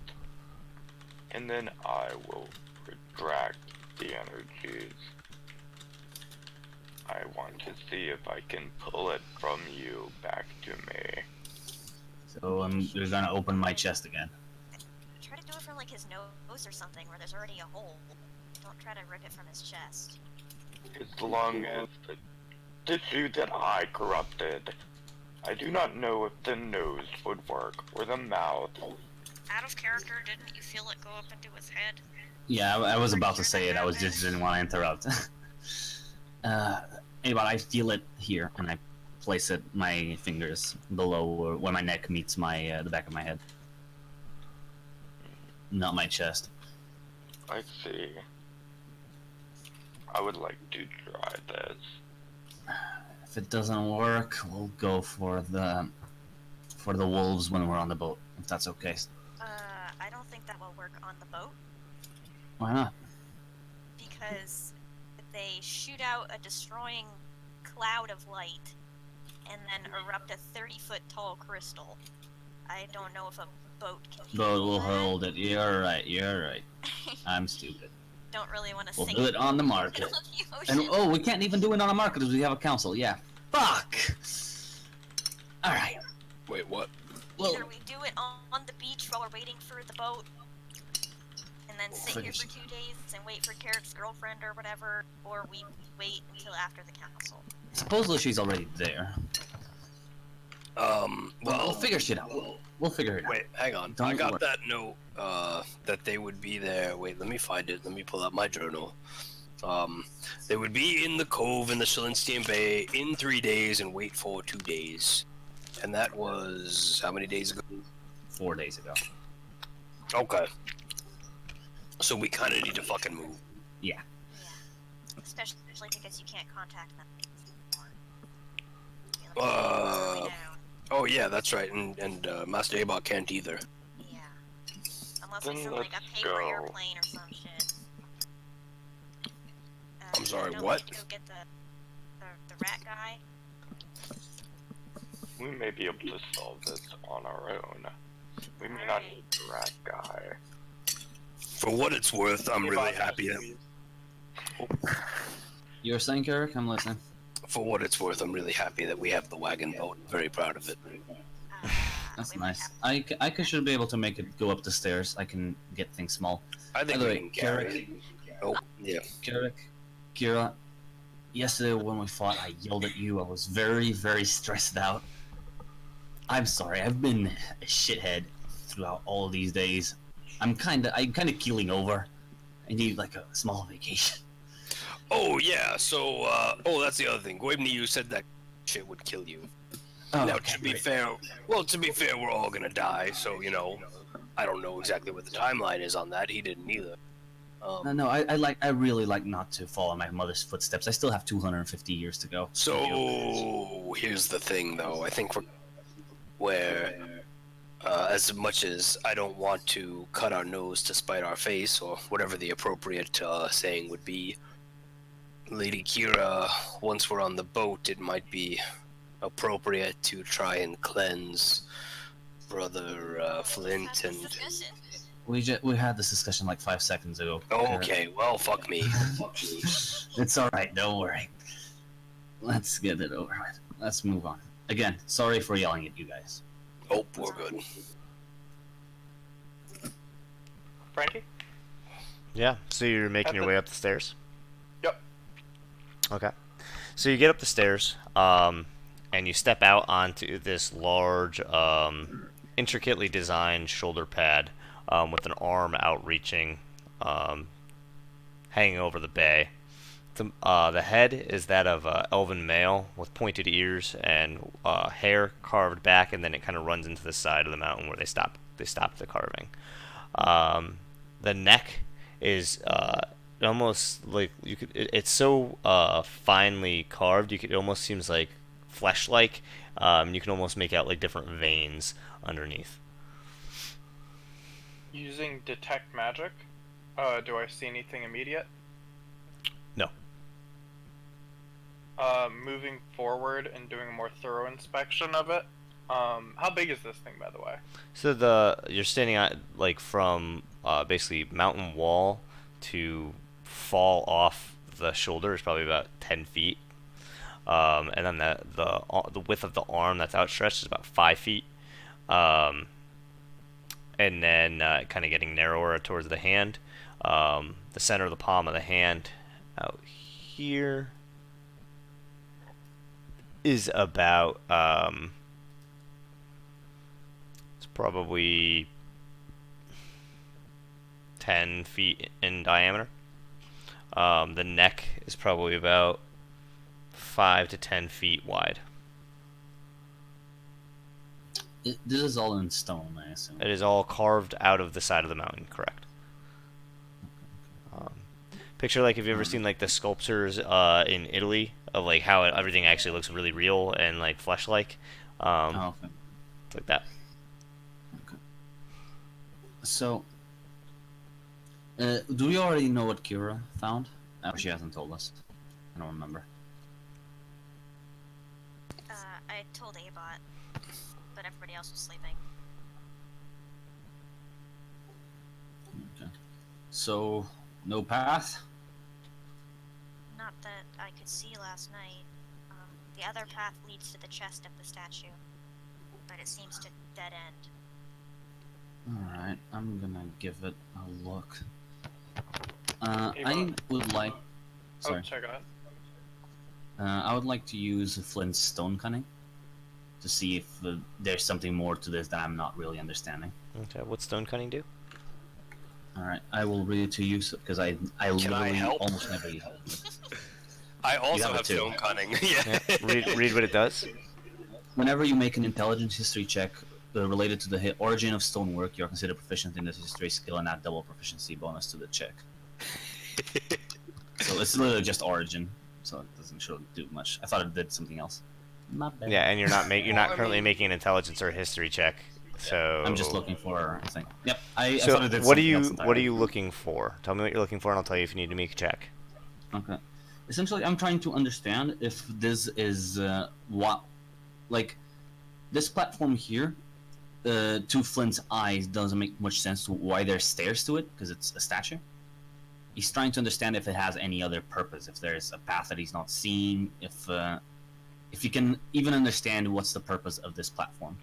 and then I will retract the energies. I want to see if I can pull it from you back to me. So you're gonna open my chest again. Try to do it from like his nose or something, where there's already a hole. Don't try to rip it from his chest. As long as the tissue that I corrupted, I do not know if the nose would work or the mouth. Out of character, didn't you feel it go up into his head? Yeah, I was about to say it. I was just didn't want to interrupt. Anyway, I feel it here, and I place it my fingers below where my neck meets my the back of my head, not my chest. I see. I would like to try this. If it doesn't work, we'll go for the wolves when we're on the boat, if that's okay. I don't think that will work on the boat, Why not? because they shoot out a destroying cloud of light and then erupt a 30-foot tall crystal. I don't know if a boat can Boat handle will that. hold it. You're right. I'm stupid. Don't really want to We'll sink do it on the in market. the middle of the ocean. And oh, we can't even do it on a market because we have a council. Yeah. Fuck. All right. Wait, what? Well, Either we do it on the beach while we're waiting for the boat, and then sit here for 2 days and wait for Carrick's girlfriend or whatever, or we wait until after the council. supposedly she's already there. We'll Well, figure shit out. We'll figure it out. wait, hang on. Don't I got worry. that note, that they would be there. Wait, let me find it. Let me pull out my journal. They would be in the cove in the Shalinstian Bay in 3 days and wait for 2 days. And that was how many days ago? 4 days ago. Okay. So we kind of need to fucking move. Yeah. Especially because you can't contact them anymore. Oh yeah, that's right. And Master Abot can't either. Yeah. Unless we Then send like a let's paper go. airplane or some shit. I'm sorry, don't what? we Go get the rat guy. We may be able to solve this on our own. We may not need the rat guy. For what it's worth, I'm really happy that. You were saying, Carrick? I'm listening. For what it's worth, I'm really happy that we have the wagon boat. Very proud of it. That's We might nice. have- Should be able to make it go up the stairs. I can get things small. I think By the we way, can carry it. Oh, yeah. Carrick, Kira, yesterday when we fought, I yelled at you. I was very, very stressed out. I'm sorry. I've been a shithead throughout all of these days. I'm kind of keeling over. I need like a small vacation. Oh, yeah, so, that's the other thing. Gwebny, you said that shit would kill you. Oh, Now, okay, to be great. fair, we're all gonna die, so, I don't know exactly what the timeline is on that. He didn't either. No, I really like not to follow my mother's footsteps. I still have 250 years to go. So, here's the thing, though. I think where as much as I don't want to cut our nose to spite our face, or whatever the appropriate saying would be, Lady Kira, once we're on the boat, it might be appropriate to try and cleanse Brother Flint and... We had this discussion like 5 seconds ago. Oh, okay, well, fuck me. It's all right. Don't worry. Let's get it over with. Let's move on. Again, sorry for yelling at you guys. Oh, we're good. Frankie? Yeah, so you're making At your the- way up the stairs? Yep. Okay. So you get up the stairs, and you step out onto this large, intricately designed shoulder pad with an arm outreaching, hanging over the bay. The head is that of an elven male with pointed ears and hair carved back, and then it kind of runs into the side of the mountain where they stop the carving. The neck is almost like it's so finely carved, it almost seems like flesh-like. You can almost make out like different veins underneath. Using detect magic, do I see anything immediate? No. Moving forward and doing a more thorough inspection of it, How big is this thing, by the way? So you're standing on like from basically mountain wall to fall off the shoulder is probably about 10 feet. And then the width of the arm that's outstretched is about 5 feet. Um, and then kind of getting narrower towards the hand. The center of the palm of the hand out here is about it's probably 10 feet in diameter. The neck is probably about 5 to 10 feet wide. This is all in stone, I assume. It is all carved out of the side of the mountain, correct? Picture like, have you ever seen like the sculptures in Italy of like how everything actually looks really real and like flesh-like? Oh, okay. It's like that. Okay. So, do we already know what Kira found? Oh, she hasn't told us. I don't remember. I told Abot, but everybody else was sleeping. Okay. So, no path? Not that I could see last night. The other path leads to the chest of the statue, but it seems to dead end. Alright, I'm gonna give it a look. I would like... Sorry. Oh, sorry, go ahead. I would like to use Flint's stone cunning to see if there's something more to this that I'm not really understanding. Okay, what's stone cutting do? Alright, I will read it to you because I literally help? almost never use it. I also have it have too. stone cunning. Yeah. Read what it does. Whenever you make an intelligence history check related to the origin of stonework, you are considered proficient in this history skill and add double proficiency bonus to the check. So it's literally just origin, so it doesn't show do much. I thought it did something else. Not bad. Yeah, and you're not Well, I currently mean- making an intelligence or a history check. So I'm just looking for a thing. Yep, I So thought it did what are something you else what are entirely. you looking for? Tell me what you're looking for, and I'll tell you if you need to make a check. Okay. Essentially, I'm trying to understand if this is like, this platform here, to Flint's eyes doesn't make much sense to why there's stairs to it, because it's a statue. He's trying to understand if it has any other purpose, if there's a path that he's not seeing, if you can even understand what's the purpose of this platform.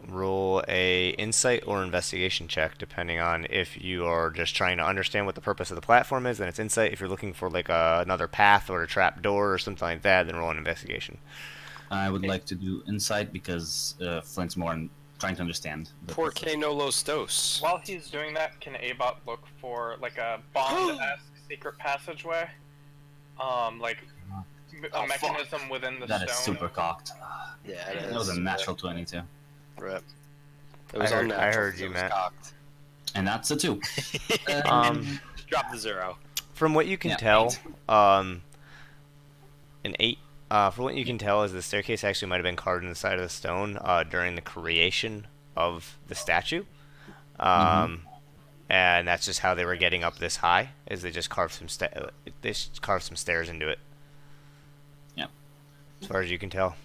Roll a insight or investigation check, depending on if you are just trying to understand what the purpose of the platform is. Then it's insight. If you're looking for like another path or a trap door or something like that, then roll an investigation. I would like to do insight because Flint's more trying to understand. The purpose. Porque no los dos. While he's doing that, can Abot look for like a Bond-esque secret passageway? Like a mechanism within the That stone. is super cocked. Yeah, it is. That was a natural 22. Rip. It I was heard- unnatural I heard 'cause you, it was Matt. cocked. And that's a 2. Drop the 0. From what you can Yeah, tell, 8. An 8. From what you can tell, is the staircase actually might have been carved in the side of the stone during the creation of the statue. And that's just how they were getting up this high. Is they just carved some stairs into it. Yep. As far as you can tell.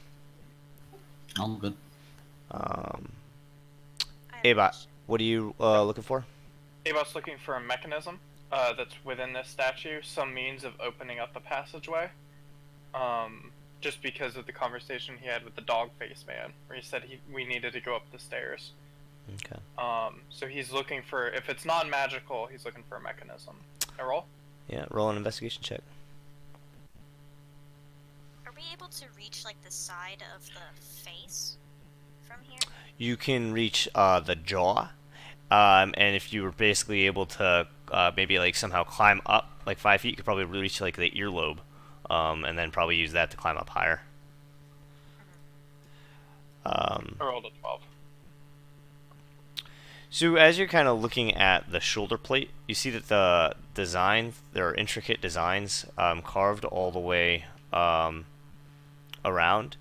All good. I have a Abot, question. what are you looking for? Abot's looking for a mechanism that's within this statue, some means of opening up a passageway. Just because of the conversation he had with the dog face man, where he said we needed to go up the stairs. Okay. So he's looking for, if it's non-magical, he's looking for a mechanism. A roll? Yeah, roll an investigation check. Are we able to reach like the side of the face from here? You can reach the jaw, and if you were basically able to maybe like somehow climb up like 5 feet, you could probably reach like the earlobe, and then probably use that to climb up higher. I rolled a 12. So as you're kind of looking at the shoulder plate, you see that the design, there are intricate designs carved all the way around.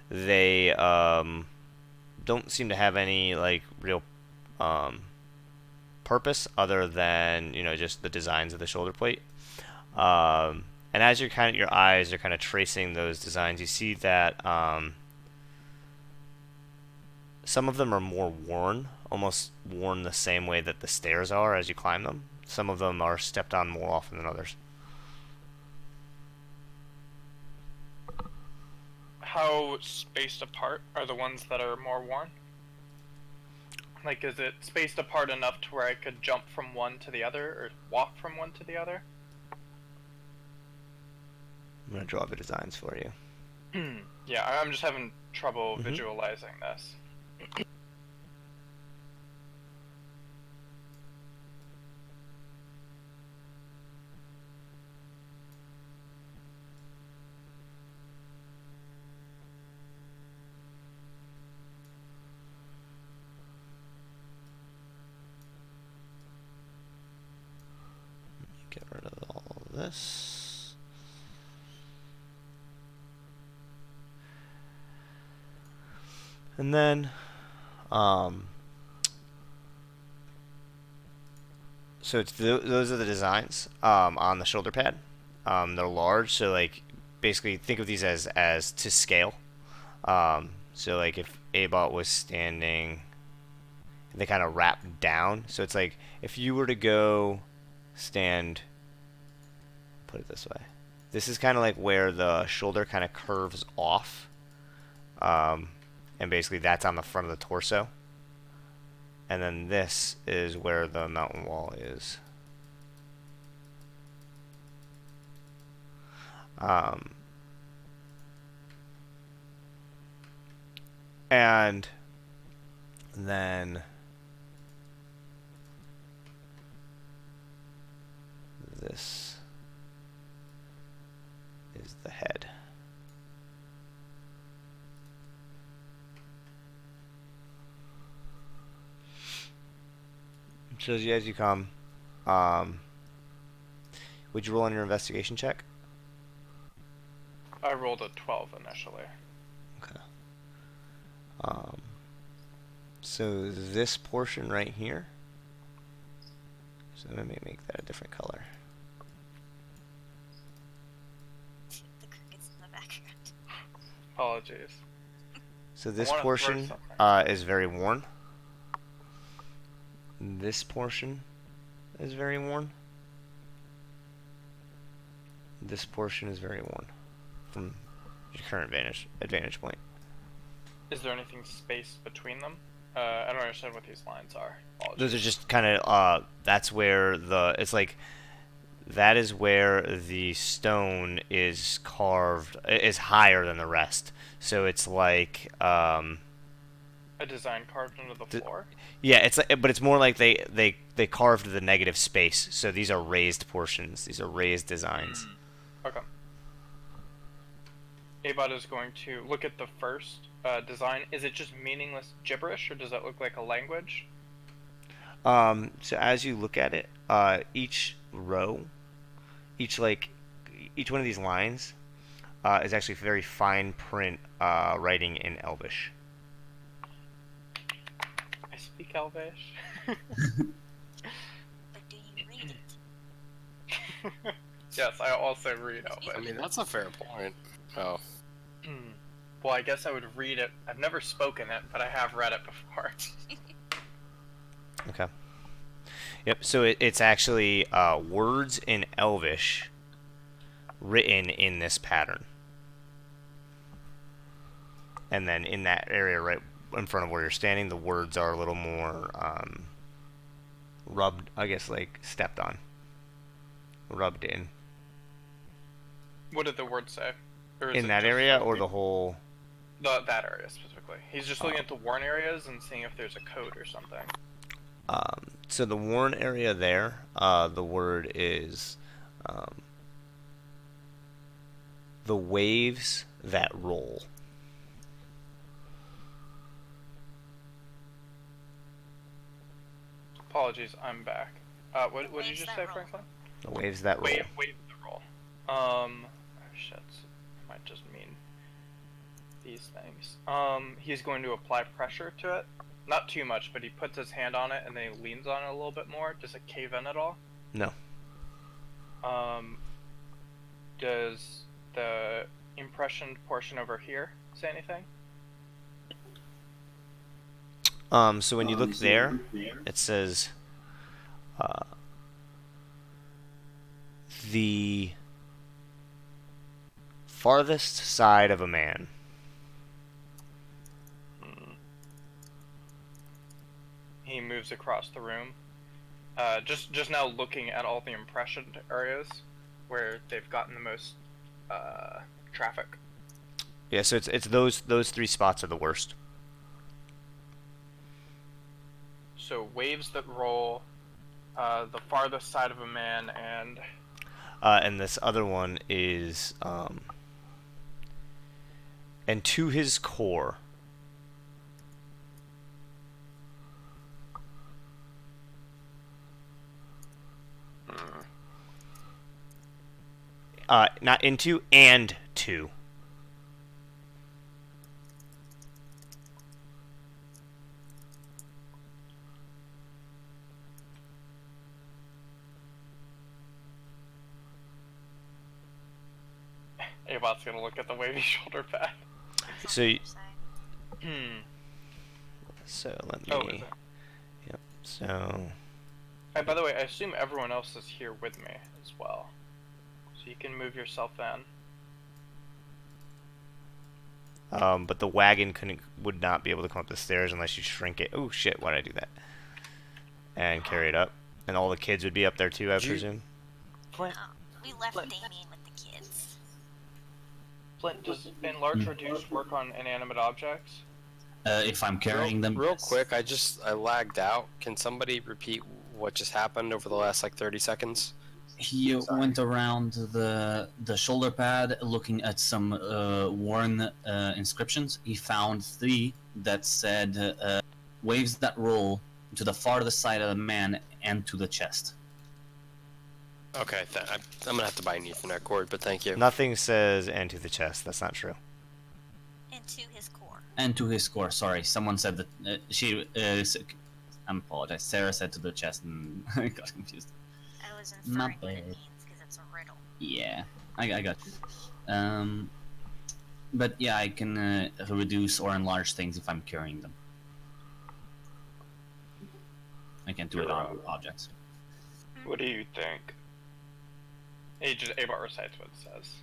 They don't seem to have any like real purpose other than just the designs of the shoulder plate. And as your eyes are kind of tracing those designs, you see that Some of them are more worn, almost worn the same way that the stairs are as you climb them. Some of them are stepped on more often than others. How spaced apart are the ones that are more worn? Like, is it spaced apart enough to where I could jump from one to the other, or walk from one to the other? I'm going to draw the designs for you. Yeah, I'm just having trouble Mhm. visualizing this. Get rid of all of this. And then, so it's those are the designs on the shoulder pad. They're large, so like basically think of these as to scale. So like if Abot was standing, they kind of wrap down. So it's like if you were to go stand, put it this way. This is kind of like where the shoulder kind of curves off. And basically that's on the front of the torso. And then this is where the mountain wall is. And then this is the head. It shows you as you come. Would you roll on your investigation check? I rolled a 12 initially. Okay. So this portion right here. So let me make that a different color. The crickets in the background. Apologies. So this wanna throw portion something. is very worn. This portion is very worn. This portion is very worn from your current advantage point. Is there anything spaced between them? I don't understand what these lines are. Apologies. Those are just kind of that's where it's like that is where the stone is carved is higher than the rest. So it's like a design carved into the floor. yeah, it's like, but it's more like they carved the negative space. So these are raised portions. These are raised designs. Okay. Abot is going to look at the first design. Is it just meaningless gibberish, or does that look like a language? So as you look at it, each row, each one of these lines is actually very fine print writing in Elvish. I speak Elvish. But do you read it? Yes, I also read Elvish. I mean, that's a fair point. Oh. Well, I guess I would read it. I've never spoken it, but I have read it before. Okay. Yep. So it's actually words in Elvish written in this pattern, and then in that area right in front of where you're standing, the words are a little more rubbed, I guess, like stepped on, rubbed in. What did the word say? Or is In it that just area or looking- the whole? that area specifically. He's just looking at the worn areas and seeing if there's a code or something. So the worn area there, the word is the waves that roll. Apologies, I'm back. What did you Waves just that say, roll. Franklin? The waves that roll. Wave the roll. Oh shit. It might just mean these things. He's going to apply pressure to it. Not too much, but he puts his hand on it and then he leans on it a little bit more. Does it cave in at all? No. Does the impression portion over here say anything? So when you look there, it says the farthest side of a man. He moves across the room. Just now looking at all the impression areas where they've gotten the most traffic. Yeah, so it's those 3 spots are the worst. So waves that roll, the farthest side of a man, And this other one is and to his core. Not into, and to. Abot's gonna look at the wavy shoulder pad. So, Side. so let me. Oh, is it? Yep. So. Hey, by the way, I assume everyone else is here with me as well. So you can move yourself in. But the wagon would not be able to come up the stairs unless you shrink it. Oh shit! Why did I do that? And carry it up, and all the kids would be up there too, I presume. Flint, Oh, we left Damien with the kids. Flint, does enlarge reduce work on inanimate objects? If I'm carrying them. Real yes. quick, I lagged out. Can somebody repeat what just happened over the last like 30 seconds? He went around the shoulder pad looking at some worn inscriptions. He found 3 that said waves that roll to the farthest side of the man and to the chest. Okay, I'm gonna have to buy an Ethernet cord, but thank you. Nothing says "and to the chest." That's not true. And to his core. And to his core, sorry. Someone said that I apologize. Sarah said to the chest and I got confused. I was Not inferring what it bad. means because it's a riddle. Yeah, I got you. But yeah, I can reduce or enlarge things if I'm carrying them. I can do it on objects. What do you think? Abot recites what it says.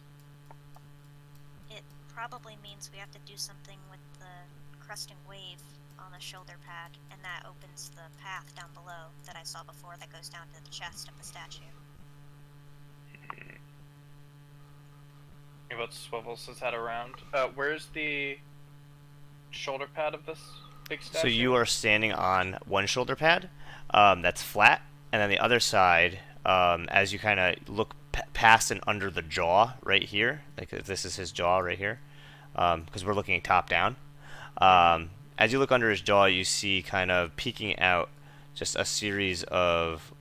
It probably means we have to do something with the cresting wave on the shoulder pad, and that opens the path down below that I saw before that goes down to the chest of the statue. Abot swivels his head around. Where's the shoulder pad of this big statue? So you are standing on one shoulder pad that's flat, and then the other side, as you kind of look past and under the jaw right here, like this is his jaw right here, because we're looking top down. As you look under his jaw, you see kind of peeking out just a series of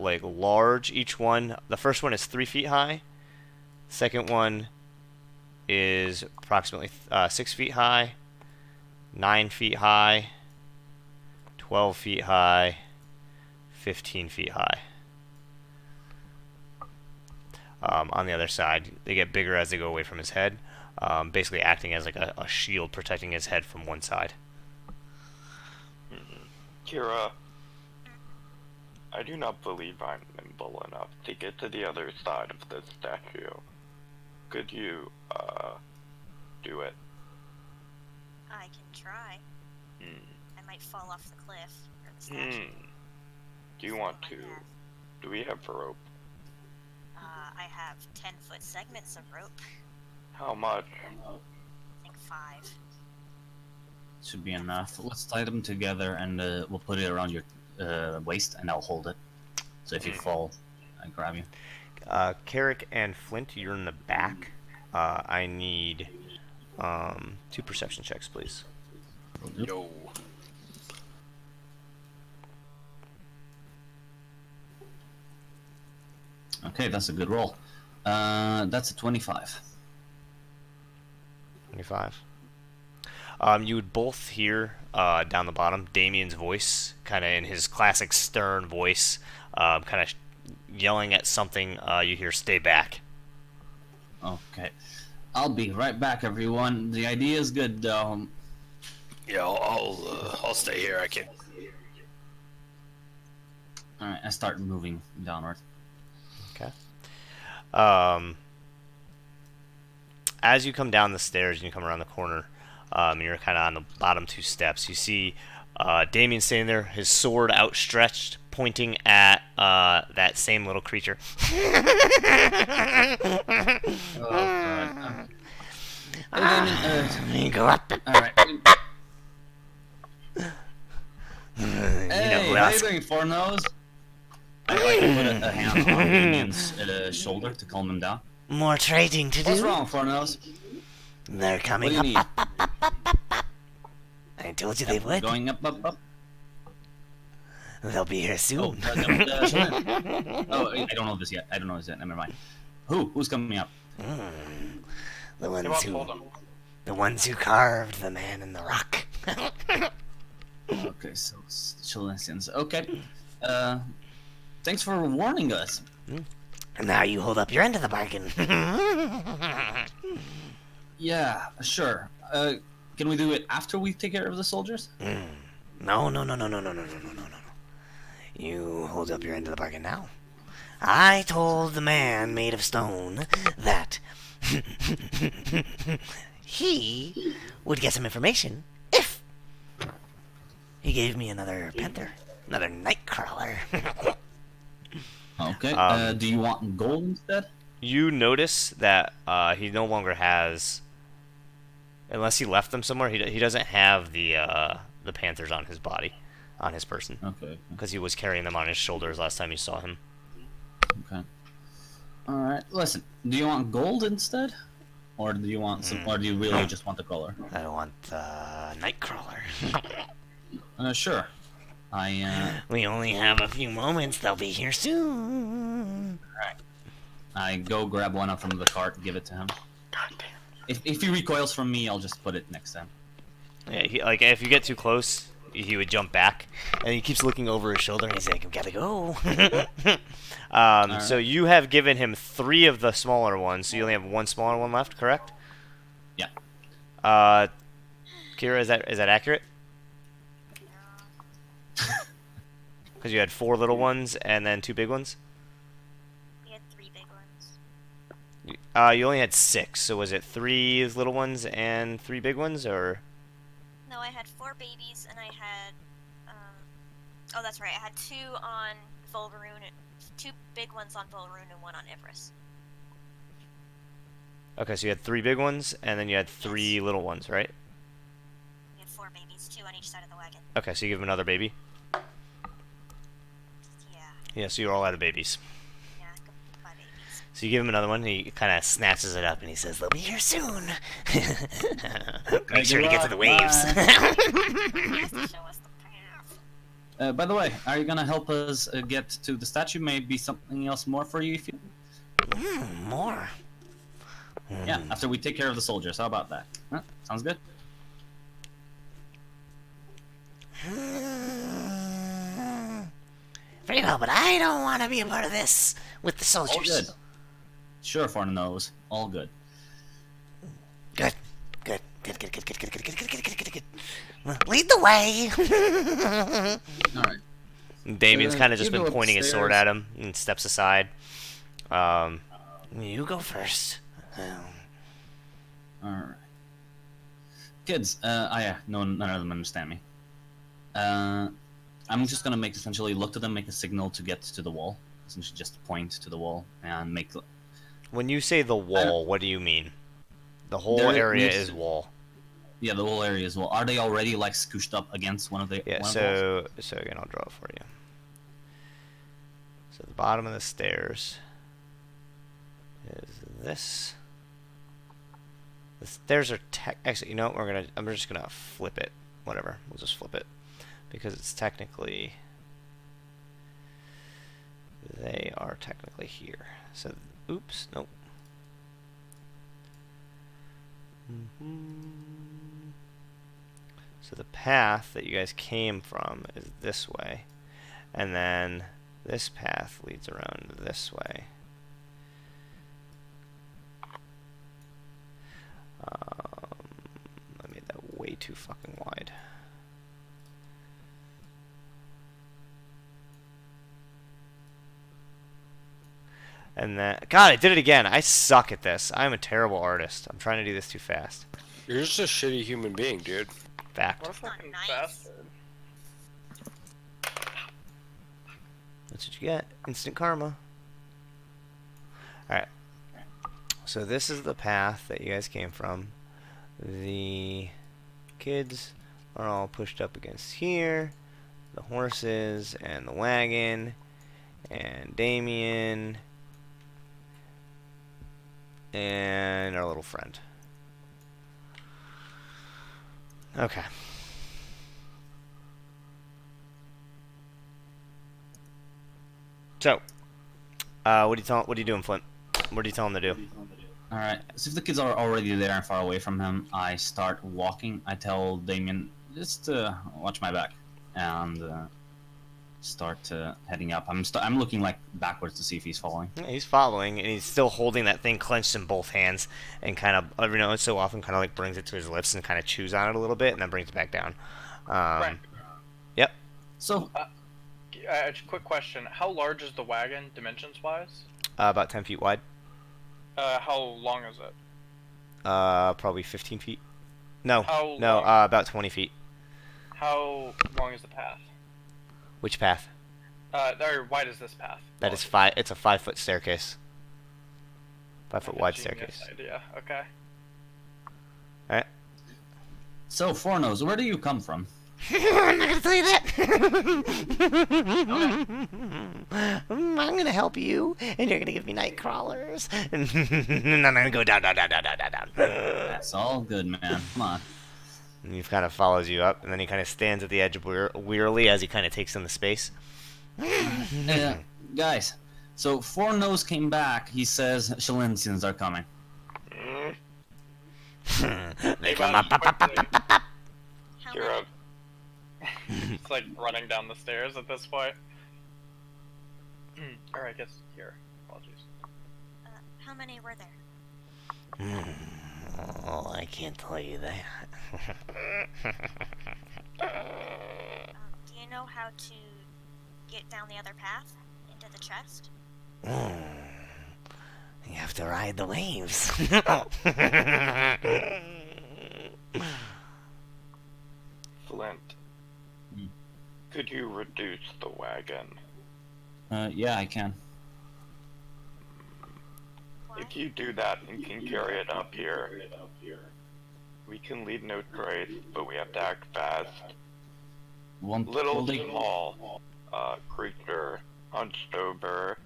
like large, each one. The first one is 3 feet high. Second one is approximately 6 feet high, 9 feet high, 12 feet high, 15 feet high. On the other side, they get bigger as they go away from his head, basically acting as like a shield protecting his head from one side. Kira, I do not believe I'm nimble enough to get to the other side of this statue. Could you, do it? I can try. I might fall off the cliff or the Hmm. statue. Do you want to? Do we have rope? I have 10-foot segments of rope. How much? I think 5. Should be enough. Let's tie them together and we'll put it around your waist and I'll hold it. So if you fall, I grab you. Carrick and Flint, you're in the back. I need 2 perception checks, please. Yo. Okay, that's a good roll. That's a 25. 25. You would both hear down the bottom Damien's voice, kind of in his classic stern voice, kind of yelling at something. You hear, "Stay back." Okay. I'll be right back, everyone. The idea is good, though. Yeah, I'll stay here. I can't. All right, I start moving downward. Okay. As you come down the stairs and you come around the corner, and you're kind of on the bottom 2 steps, you see Damien standing there, his sword outstretched, pointing at that same little creature. Oh god. Hey, Go up. all right. You know Hey, who how you else? doing, Four Nose? I like to put a hand on Damien's shoulder to calm him down. More trading to What's do. wrong, Four Nose? They're What coming do you up. need? I told you they would. Going up. They'll be here Oh, soon. Shalyn. Oh, I don't know this yet. Never mind. Who's coming up? The He ones won't who, hold him. the ones who carved the man in the rock. Okay, so Shalyn's. Okay. Thanks for warning us. And now you hold up your end of the bargain. Yeah, sure. Can we do it after we take care of the soldiers? No. You hold up your end of the bargain now. I told the man made of stone that he would get some information if he gave me another panther, another nightcrawler. Okay. Um, Do you want gold instead? You notice that he no longer has, unless he left them somewhere. He doesn't have the panthers on his body, on his person, Okay. because he was carrying them on his shoulders last time you saw him. Okay. All right. Listen. Do you want gold instead, or do you want some? Or do you really just want the color? I want the nightcrawler. Sure. We only have a few moments. They'll be here soon. I go grab one up from the cart, give it to him. If he recoils from me, I'll just put it next to him. Yeah, like if you get too close, he would jump back, and he keeps looking over his shoulder, and he's like, "I've gotta go." So you have given him 3 of the smaller ones, so you only have 1 smaller one left, correct? Yeah. Kira, is that accurate? Because you had 4 little ones and then 2 big ones. We had 3 big ones. You only had 6, so was it 3 little ones and 3 big ones, or? No, I had 4 babies, and I had. Oh, that's right. I had 2 on Volvaroon, 2 big ones on Volvaroon, and 1 on Everest. Okay, so you had 3 big ones, and then you had 3 little ones, right? We had 4 babies, 2 on each side of the wagon. Okay, so you give him another baby. Yeah, Yeah, so you're all out of babies. yeah, goodbye, babies. So you give him another one, and he kind of snatches it up, and he says, "They'll be here soon." Make sure to get to the waves. He has to show us the path. By the way, are you gonna help us get to the statue? Maybe something else more for you if you. More. Yeah, after we take care of the soldiers. How about that? Huh? Sounds good. Very well, but I don't want to be a part of this with the All soldiers. good. Sure, for nose. All good. Good. Well, lead the way. All right. Damien's kind of just you been go pointing his sword upstairs. at him and steps aside. You go first. All right. Kids, yeah, none of them understand me. I'm just gonna essentially look to them, make a signal to get to the wall. Essentially, just point to the wall and make. When you say the wall, what do you mean? The whole There area needs is to- wall. Yeah, the whole area as well. Are they already like scooshed up against one of the? Yeah, one of the walls? so again, I'll draw it for you. So the bottom of the stairs is this. The stairs are actually, you know what, I'm just gonna flip it. Whatever, we'll just flip it because it's technically, they are technically here. So, oops, nope. So the path that you guys came from is this way, and then this path leads around this way. I made that way too fucking wide. And then, God, I did it again. I suck at this. I'm a terrible artist. I'm trying to do this too fast. You're just a shitty human being, dude. Fact. What a fucking nice. bastard. That's what you get. Instant karma. Alright. So this is the path that you guys came from. The kids are all pushed up against here. The horses and the wagon. And Damien. And our little friend. Okay. So, what are you doing, Flint? What are you telling them to do? Alright, so if the kids are already there and far away from him, I start walking. I tell Damien, just watch my back. And start heading up. I'm looking like backwards to see if he's following. Yeah, he's following, and he's still holding that thing clenched in both hands, and kind of, every now and so often, kind of like brings it to his lips and kind of chews on it a little bit, and then brings it back down. Right. Yep. So, Quick question. How large is the wagon, dimensions-wise? About 10 feet wide. How long is it? Probably 15 feet. No, How no, long? about 20 feet. How long is the path? Which path? Or wide is this path? That is 5. It's a 5-foot staircase. 5-foot wide Genius staircase. idea. Okay. Alright. so Fornos, where do you come from? I'm not gonna tell you that. I'm gonna help you, and you're gonna give me night crawlers, and I'm gonna go down, down, down, down, down, down, down. That's all good, man. Come on. And he kind of follows you up, and then he kind of stands at the edge wearily as he kind of takes in the space. Guys, so Fornos came back. He says Shalinsians are coming. They come up, up, up, up, up, up. How You're many? up. It's like running down the stairs at this point. Or I guess here. Apologies. How many were there? Oh, I can't tell you that. Do you know how to get down the other path into the chest? You have to ride the waves. Flint. Could you reduce the wagon? Yeah, I can. Why? If you do that and can carry it up here, we can leave no trace, but we have to act fast. Little small creature, hunched over,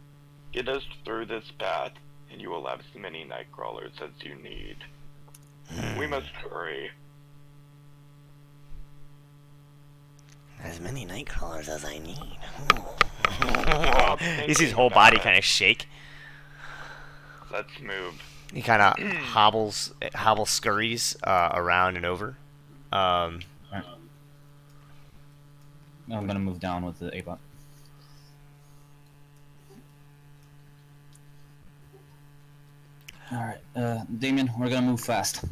get us through this path, and you will have as many night crawlers as you need. We must hurry. As many night crawlers as I need. You see his whole body kind of shake. Let's move. He kind of scurries around and over. I'm gonna move down with the A-bot. Alright, Damien, we're gonna move fast.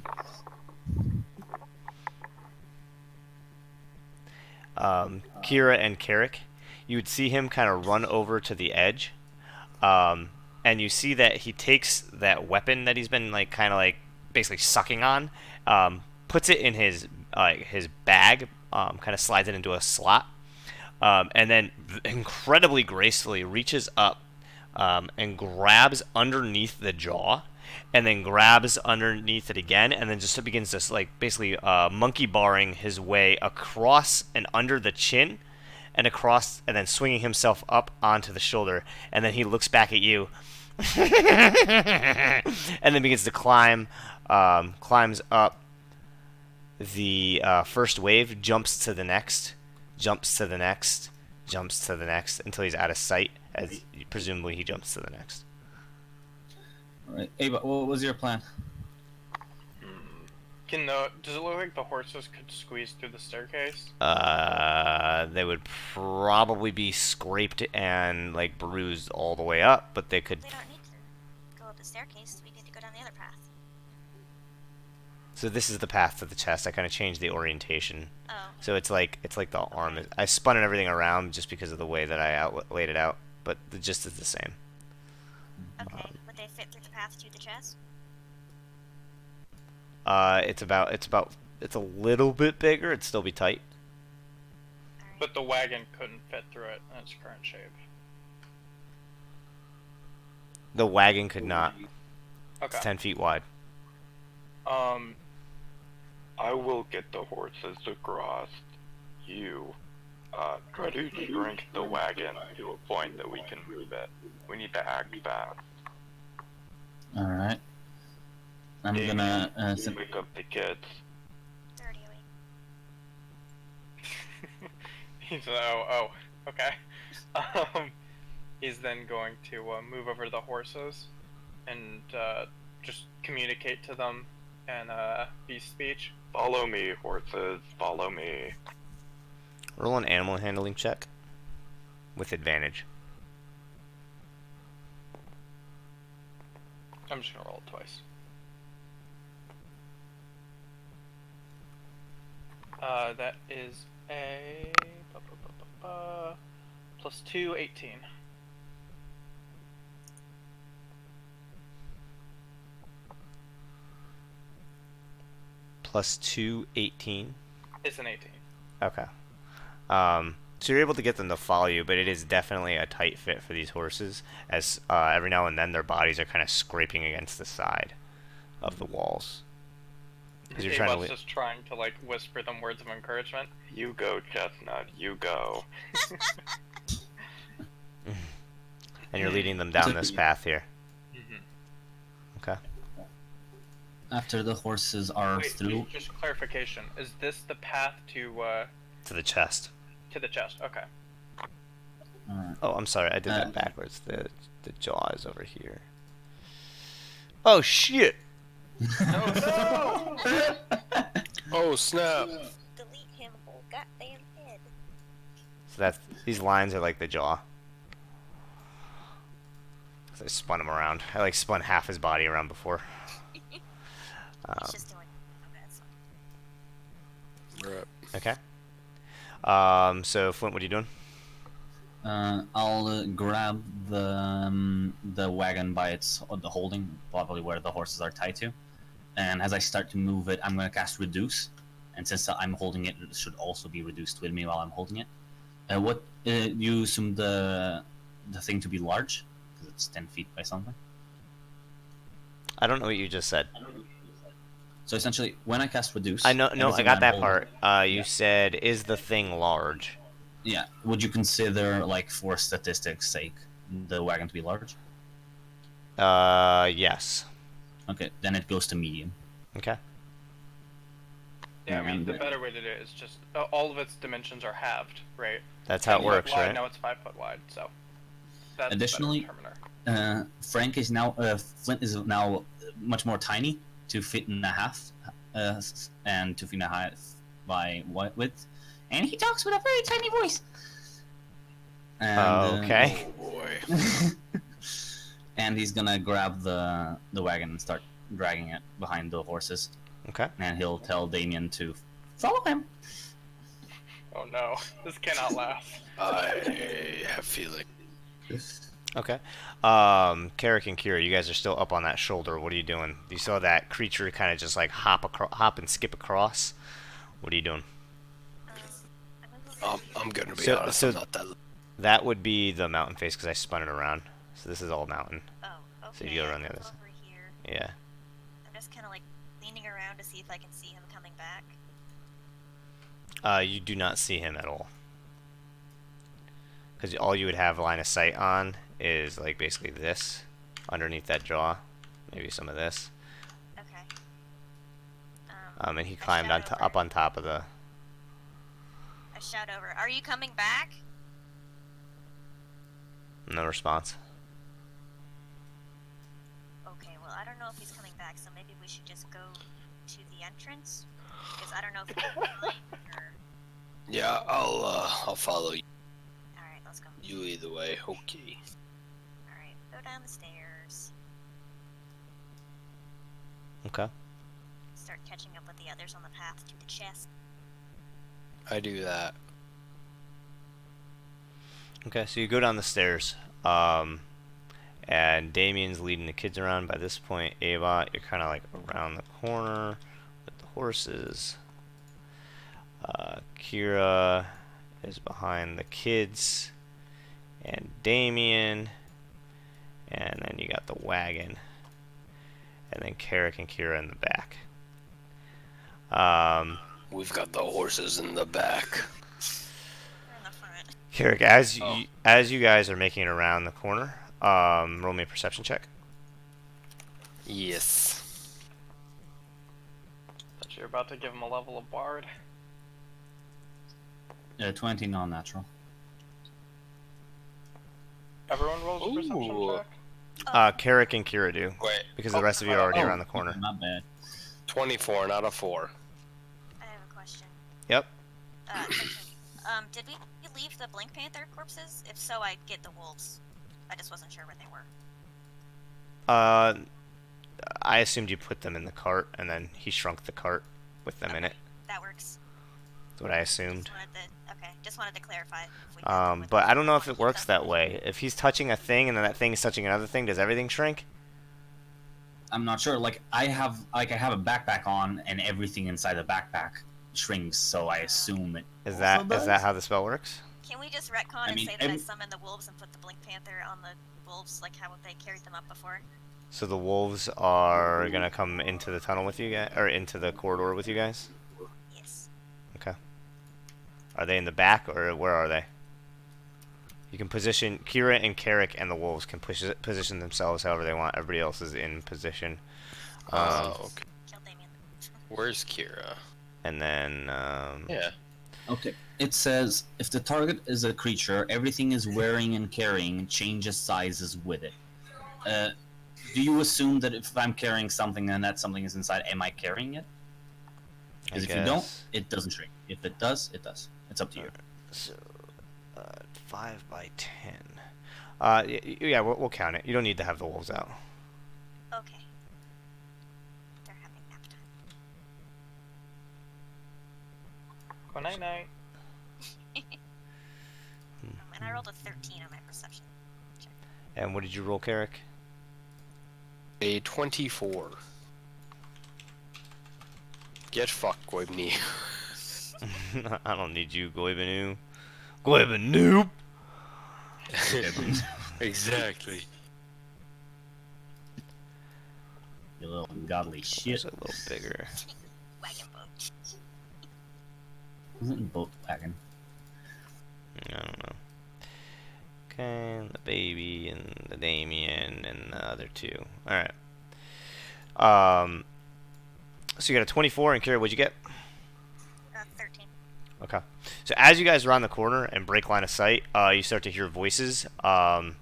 Kira and Carrick, you would see him kind of run over to the edge, and you see that he takes that weapon that he's been like kind of like basically sucking on, puts it in his bag, kind of slides it into a slot, and then incredibly gracefully reaches up and grabs underneath the jaw, and then grabs underneath it again, and then just begins to like basically monkey barring his way across and under the chin, and across, and then swinging himself up onto the shoulder, and then he looks back at you, and then begins to climb, climbs up the first wave, jumps to the next, jumps to the next, jumps to the next, until he's out of sight, as presumably he jumps to the next. Alright, A-bot, what was your plan? Does it look like the horses could squeeze through the staircase? They would probably be scraped and like bruised all the way up, but they could. They don't need to go up the staircase. We need to go down the other path. So this is the path to the chest. I kind of changed the orientation. Oh. So it's like the arm. I spun everything around just because of the way that I laid it out, but the gist is the same. Okay. Would they fit through the path to the chest? It's a little bit bigger. It'd still be tight. Alright. But the wagon couldn't fit through it in its current shape. The wagon could not. Okay. It's 10 feet wide. I will get the horses across. You, try to shrink the wagon to a point that we can move it. We need to act fast. Alright. I'm gonna Pick up the kids. 30 away. He's okay. He's then going to move over the horses and just communicate to them in beast speech. Follow me, horses. Follow me. Roll an animal handling check with advantage. I'm just gonna roll it twice. That is a +2, 18. +2, 18. It's an 18. Okay. So you're able to get them to follow you, but it is definitely a tight fit for these horses, as every now and then their bodies are kind of scraping against the side of the walls. Because you're trying to. Just trying to like whisper them words of encouragement. You go, Chestnut. You go. And you're leading them down this path here. Okay. after the horses are Wait, through. just clarification. Is this the path to the chest. the chest? Okay. Oh, I'm sorry. I did that backwards. The jaw is over here. Oh shit! No! Oh snap! Delete him whole goddamn head. So these lines are like the jaw. So I spun him around. I like spun half his body around before. It's just doing. Okay, that's fine. Okay. So Flint, what are you doing? I'll grab the wagon by the holding, probably where the horses are tied to, and as I start to move it, I'm going to cast Reduce, and since I'm holding it, it should also be reduced with me while I'm holding it. You assume the thing to be large, because it's 10 feet by something? I don't know what you just said. So essentially, when I cast Reduce... I know. No, I got that holding, part. You said, is the thing large? Yeah. Would you consider, like, for statistics' sake, the wagon to be large? Yes. Okay, then it goes to medium. Okay. Yeah, I mean, And- the better way to do it is just all of its dimensions are halved, right? That's how it 10 foot works, wide, right? Now it's 5 foot wide, so that's Additionally, the better determiner. Frank is now Flint is now much more tiny, 2 feet and a half, and 2 feet and a half by width, and he talks with a very tiny voice. And, Okay. Oh boy. and he's gonna grab the wagon and start dragging it behind the horses, Okay. and he'll tell Damien to follow him. Oh no, this cannot last. I have feeling. Okay. Carrick and Kira, you guys are still up on that shoulder. What are you doing? You saw that creature kind of just like hop and skip across. What are you doing? I'm gonna be So- honest. so- I'm not that. That would be the mountain face because I spun it around. So this is all mountain. Oh, okay. So you go around the other I'm side. over here. Yeah. I'm just kind of like leaning around to see if I can see him coming back. You do not see him at all. Because all you would have line of sight on is like basically this underneath that jaw. Maybe some of this. Okay. And he I climbed shout over. up on top of the. I shout over. Are you coming back? No response. Okay. Well, I don't know if he's coming back, so maybe we should just go to the entrance because I don't know if. Yeah, I'll follow you. All right, let's go. You either way. Okay. All right, go down the stairs. Okay. So start catching up with the others on the path to the chest. I do that. Okay, so you go down the stairs, and Damien's leading the kids around. By this point, Ava, you're kind of like around the corner with the horses. Kira is behind the kids, and Damien, and then you got the wagon, and then Carrick and Kira in the back. We've got the horses in the back. We're in the front. Carrick, as you guys are making it around the corner, roll me a perception check. Yes. That you're about to give him a level of bard. 20 non-natural. Everyone rolls a perception Ooh. check. Carrick and Kira do, Wait. because the rest of you are already around the corner. Not bad. 24, not a 4. I have a question. Yep. Did we leave the Blink Panther corpses? If so, I'd get the wolves. I just wasn't sure where they were. I assumed you put them in the cart, and then he shrunk the cart with them in it. That works. That's what I assumed. Just wanted to clarify. If we did them with But the I don't know if wolves it works them. that way. If he's touching a thing and then that thing is touching another thing, does everything shrink? I'm not sure. Like I have a backpack on, and everything inside the backpack shrinks. So I assume it. Is also that does? how the spell works? Can we just retcon and mean, say that I every- summoned the wolves and put the Blink Panther on the wolves, like how they carried them up before? So the wolves are gonna come into the tunnel with you guys, or into the corridor with you guys? Yes. Okay. Are they in the back, or where are they? You can position Kira and Carrick, and the wolves can position themselves however they want. Everybody else is in position. Okay. Kill Damien. Where's Kira? And then Yeah. Okay. It says if the target is a creature, everything is wearing and carrying changes sizes with it. Do you assume that if I'm carrying something and that something is inside, am I carrying it? Because if you don't, guess. it doesn't shrink. If it does, it does. It's up to you. So, 5 by 10. Yeah, we'll count it. You don't need to have the wolves out. Okay. They're having nap time. Go night night. And I rolled a 13 on my perception check. And what did you roll, Carrick? A 24. Get fucked, Goibni. I don't need you, Goibanu. Goibanu! Exactly. You little godly shit. It's a little bigger. Wagon boat. Isn't boat wagon? I don't know. Okay, and the baby and the Damien and the other two. Alright. So you got a 24, and Kira, what'd you get? 13. Okay. So as you guys are on the corner and break line of sight, you start to hear voices, and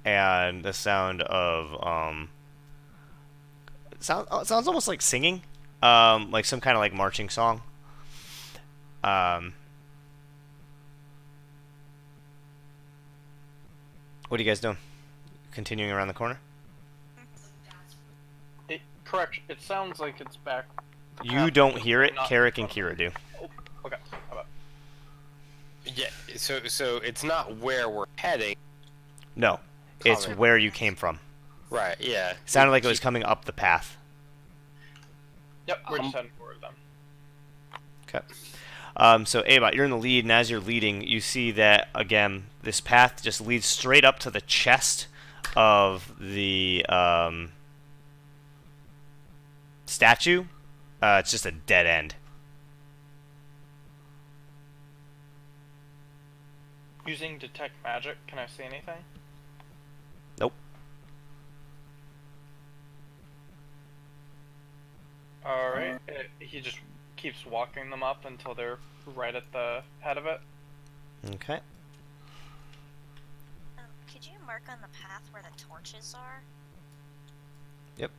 the sound of sounds almost like singing, like some kind of like marching song. What are you guys doing? Continuing around the corner? Correct. It sounds like it's back. You don't hear it. Not- Carrick and Kira do. Oh, okay. How about? Yeah, so it's not where we're heading. No, it's Comment. where you came from. Right, yeah. Sounded like it was coming up the path. Yep, we're just heading forward then. Okay. So Ava, you're in the lead, and as you're leading, you see that again, this path just leads straight up to the chest of the statue. It's just a dead end. Using detect magic, can I see anything? Nope. Alright. He just keeps walking them up until they're right at the head of it. Okay. Could you mark on the path where the torches are? Yep.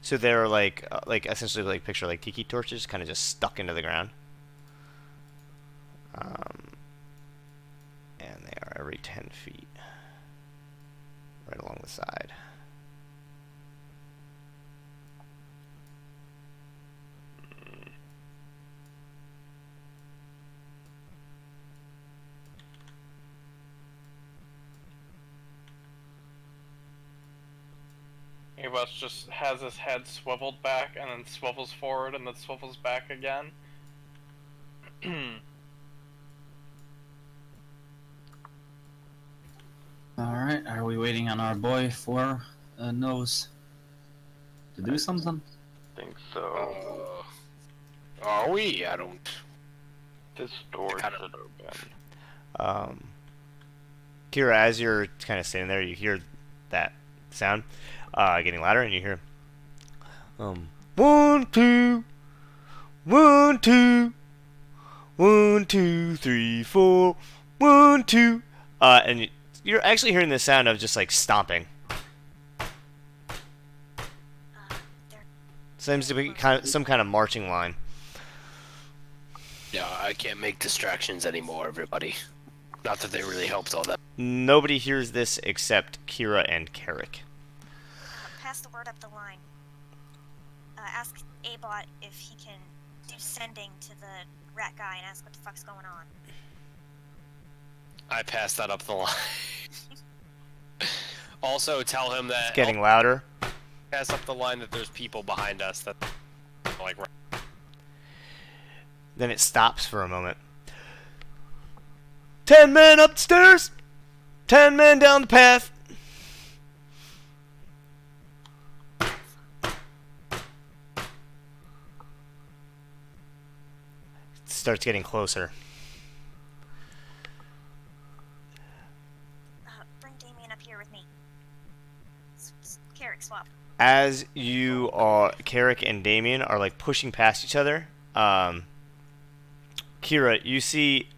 So they're like essentially like picture like tiki torches, kind of just stuck into the ground. And they are every 10 feet, right along the side. Abot just has his head swiveled back and then swivels forward and then swivels back again. Alright, are we waiting on our boy for nose to do something? Think so. Are we? I don't. This door kinda- should open. Kira, as you're kind of sitting there, you hear that sound getting louder, and you hear 1 2 1 2 1 2 3 4 1 2, and you're actually hearing the sound of just like stomping. They're Seems to be some kind of marching line. Yeah, I can't make distractions anymore, everybody. Not that they really helped all that. Nobody hears this except Kira and Carrick. pass the word up the line. Ask Abot if he can do sending to the rat guy and ask what the fuck's going on. I passed that up the line. Also, tell him that. It's getting louder. Pass up the line that there's people behind us that, like. Then it stops for a moment. 10 men up the stairs! 10 men down the path! It starts getting closer. Bring Damien up here with me. Carrick swap. As you are, Carrick and Damien are like pushing past each other, Kira, you see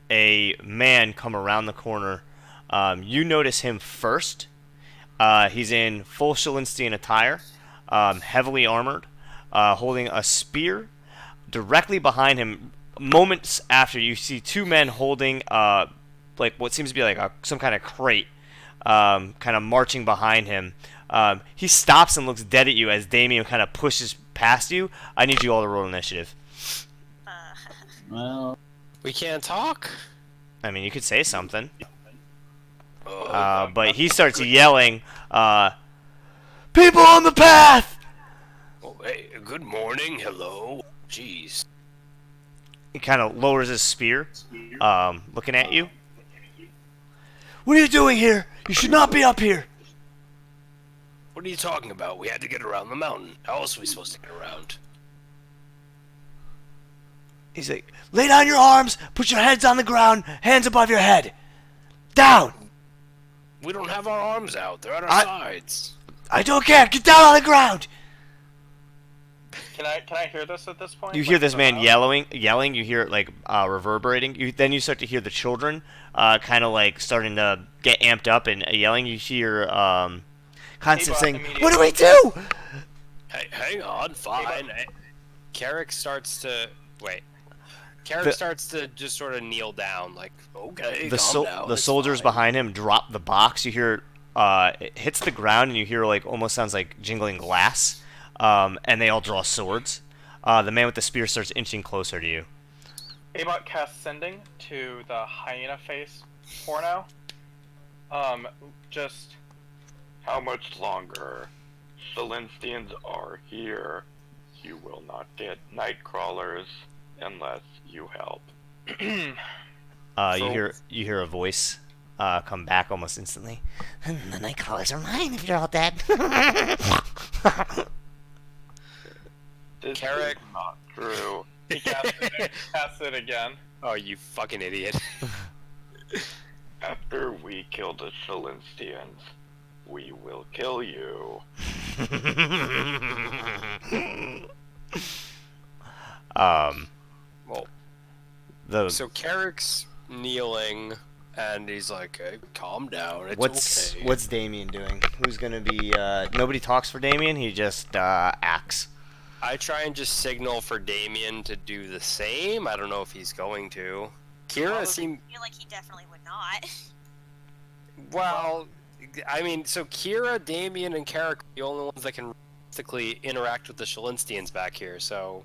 a man come around the corner. You notice him first. He's in full Shalinstian attire, heavily armored, holding a spear. Directly behind him, moments after, you see two men holding like what seems to be like some kind of crate, kind of marching behind him. He stops and looks dead at you as Damien kind of pushes past you. I need you all to roll initiative. Well, We can't talk? I mean, you could say something. Oh, But he starts yelling, "People on the path!" oh, hey, good morning, hello. Jeez. He kind of lowers his spear, looking at you. "What are you doing here? You should not be up here." What are you talking about? We had to get around the mountain. How else are we supposed to get around? He's like, "Lay down your arms, put your heads on the ground, hands above your head. Down!" We don't have our arms out. They're at our sides. "I don't care, get down on the ground!" Can I hear this at this point? You Like, hear this from man above? yelling, you hear it like reverberating. Then you start to hear the children kind of like starting to get amped up and yelling. You hear Constance Abot saying, immediately- "What do we do?" Hey, hang on, fine. Carrick starts to... Wait. Carrick The- starts to just sort of kneel down, like, okay, The calm down, the it's soldiers fine. behind him drop the box. You hear it hits the ground, and you hear like almost sounds like jingling glass. And they all draw swords. The man with the spear starts inching closer to you. Abot casts sending to the hyena face for now. Just How much longer? Shalinstians are here. You will not get night crawlers unless you help. You hear a voice come back almost instantly. The night crawlers are mine if you're all dead. This Carrick. is not true. he casts it again. Oh, you fucking idiot. After we kill the Shalinstians, we will kill you. Well, The so Carrick's kneeling, and he's like, hey, calm down, it's okay. what's Damien doing? Who's gonna be? Nobody talks for Damien. He just acts. I try and just signal for Damien to do the same. I don't know if he's going to. Kira seemed... I feel like he definitely would not. Well, I mean, so Kira, Damien, and Carrick are the only ones that can realistically interact with the Shalinstians back here, so...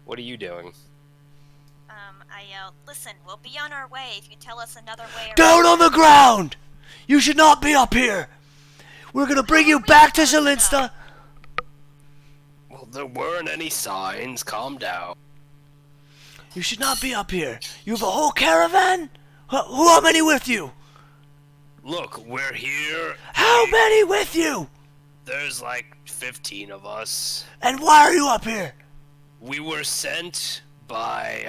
What are you doing? I yell, listen, we'll be on our way if you tell us another way around. Down on the ground! You should not be up here. We're gonna bring you back to Shalinsta! Well, there weren't any signs. Calm down. You should not be up here. You have a whole caravan? How many with you? Look, we're here. How many with you? There's like 15 of us. And why are you up here? We were sent by,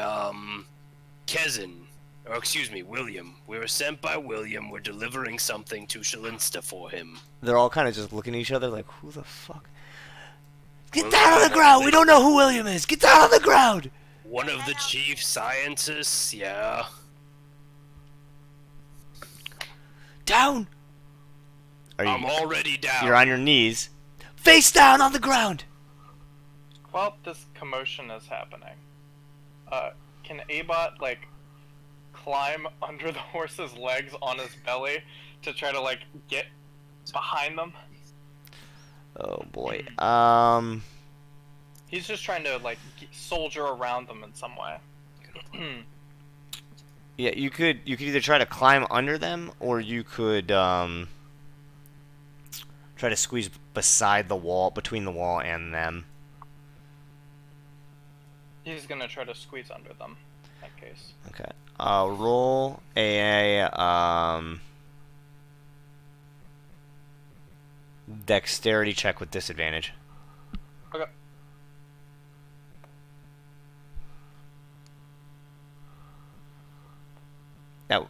Kezin. Or excuse me, William. We were sent by William. We're delivering something to Shalinsta for him. They're all kind of just looking at each other like, who the fuck? Get down on the ground! We don't know who William is! Get down on the ground! One of the chief scientists, yeah. Down! I'm already down. You're on your knees. Face down on the ground! While this commotion is happening, can Abot, like, climb under the horse's legs on his belly to try to, like, get behind them? Oh boy. He's just trying to, like, soldier around them in some way. Yeah, you could either try to climb under them, or you could try to squeeze beside the wall, between the wall and them. He's gonna try to squeeze under them, in that case. Okay. Roll a dexterity check with disadvantage. Okay. No,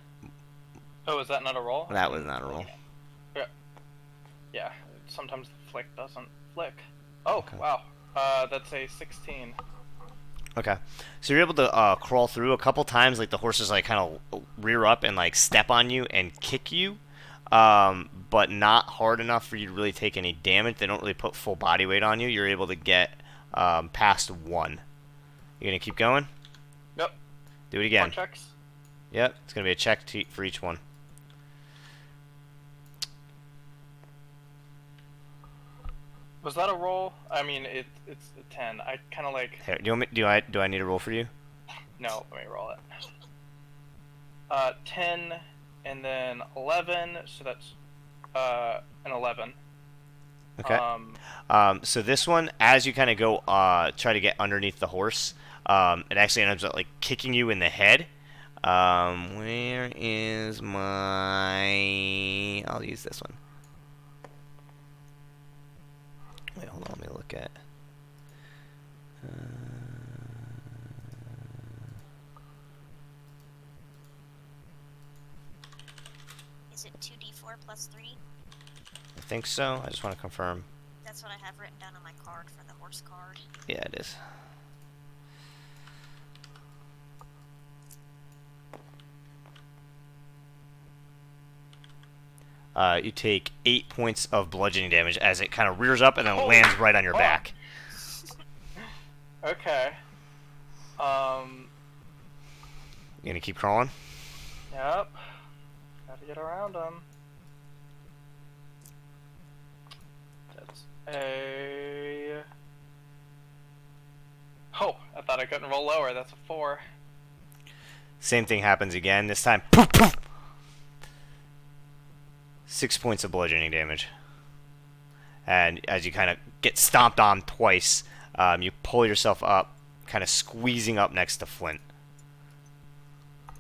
Oh, is that not a roll? that was not a roll. Yeah, sometimes the flick doesn't flick. Oh, Okay. wow. That's a 16. Okay, so you're able to crawl through a couple times. Like the horses like kind of rear up and like step on you and kick you, but not hard enough for you to really take any damage. They don't really put full body weight on you. You're able to get past one. You gonna keep going? Yep. Do it again. More checks. Yep, it's gonna be a check for each one. Was that a roll? I mean, it's a 10. I kind of like... Here, do I need a roll for you? No, let me roll it. 10, and then 11, so that's an 11. Okay. So this one, as you kind of go try to get underneath the horse, it actually ends up like kicking you in the head. Where is my... I'll use this one. Wait, hold on, let me look at... Is it 2d4 plus 3? I think so. I just want to confirm. That's what I have written down on my card for the horse card. Yeah, it is. You take 8 points of bludgeoning damage as it kind of rears up and then lands right on your back. Okay. You gonna keep crawling? Yep. Gotta get around him. That's a... Oh, I thought I couldn't roll lower. That's a 4. Same thing happens again. This time, poof, poof. 6 points of bludgeoning damage. And as you kind of get stomped on twice, you pull yourself up, kind of squeezing up next to Flint.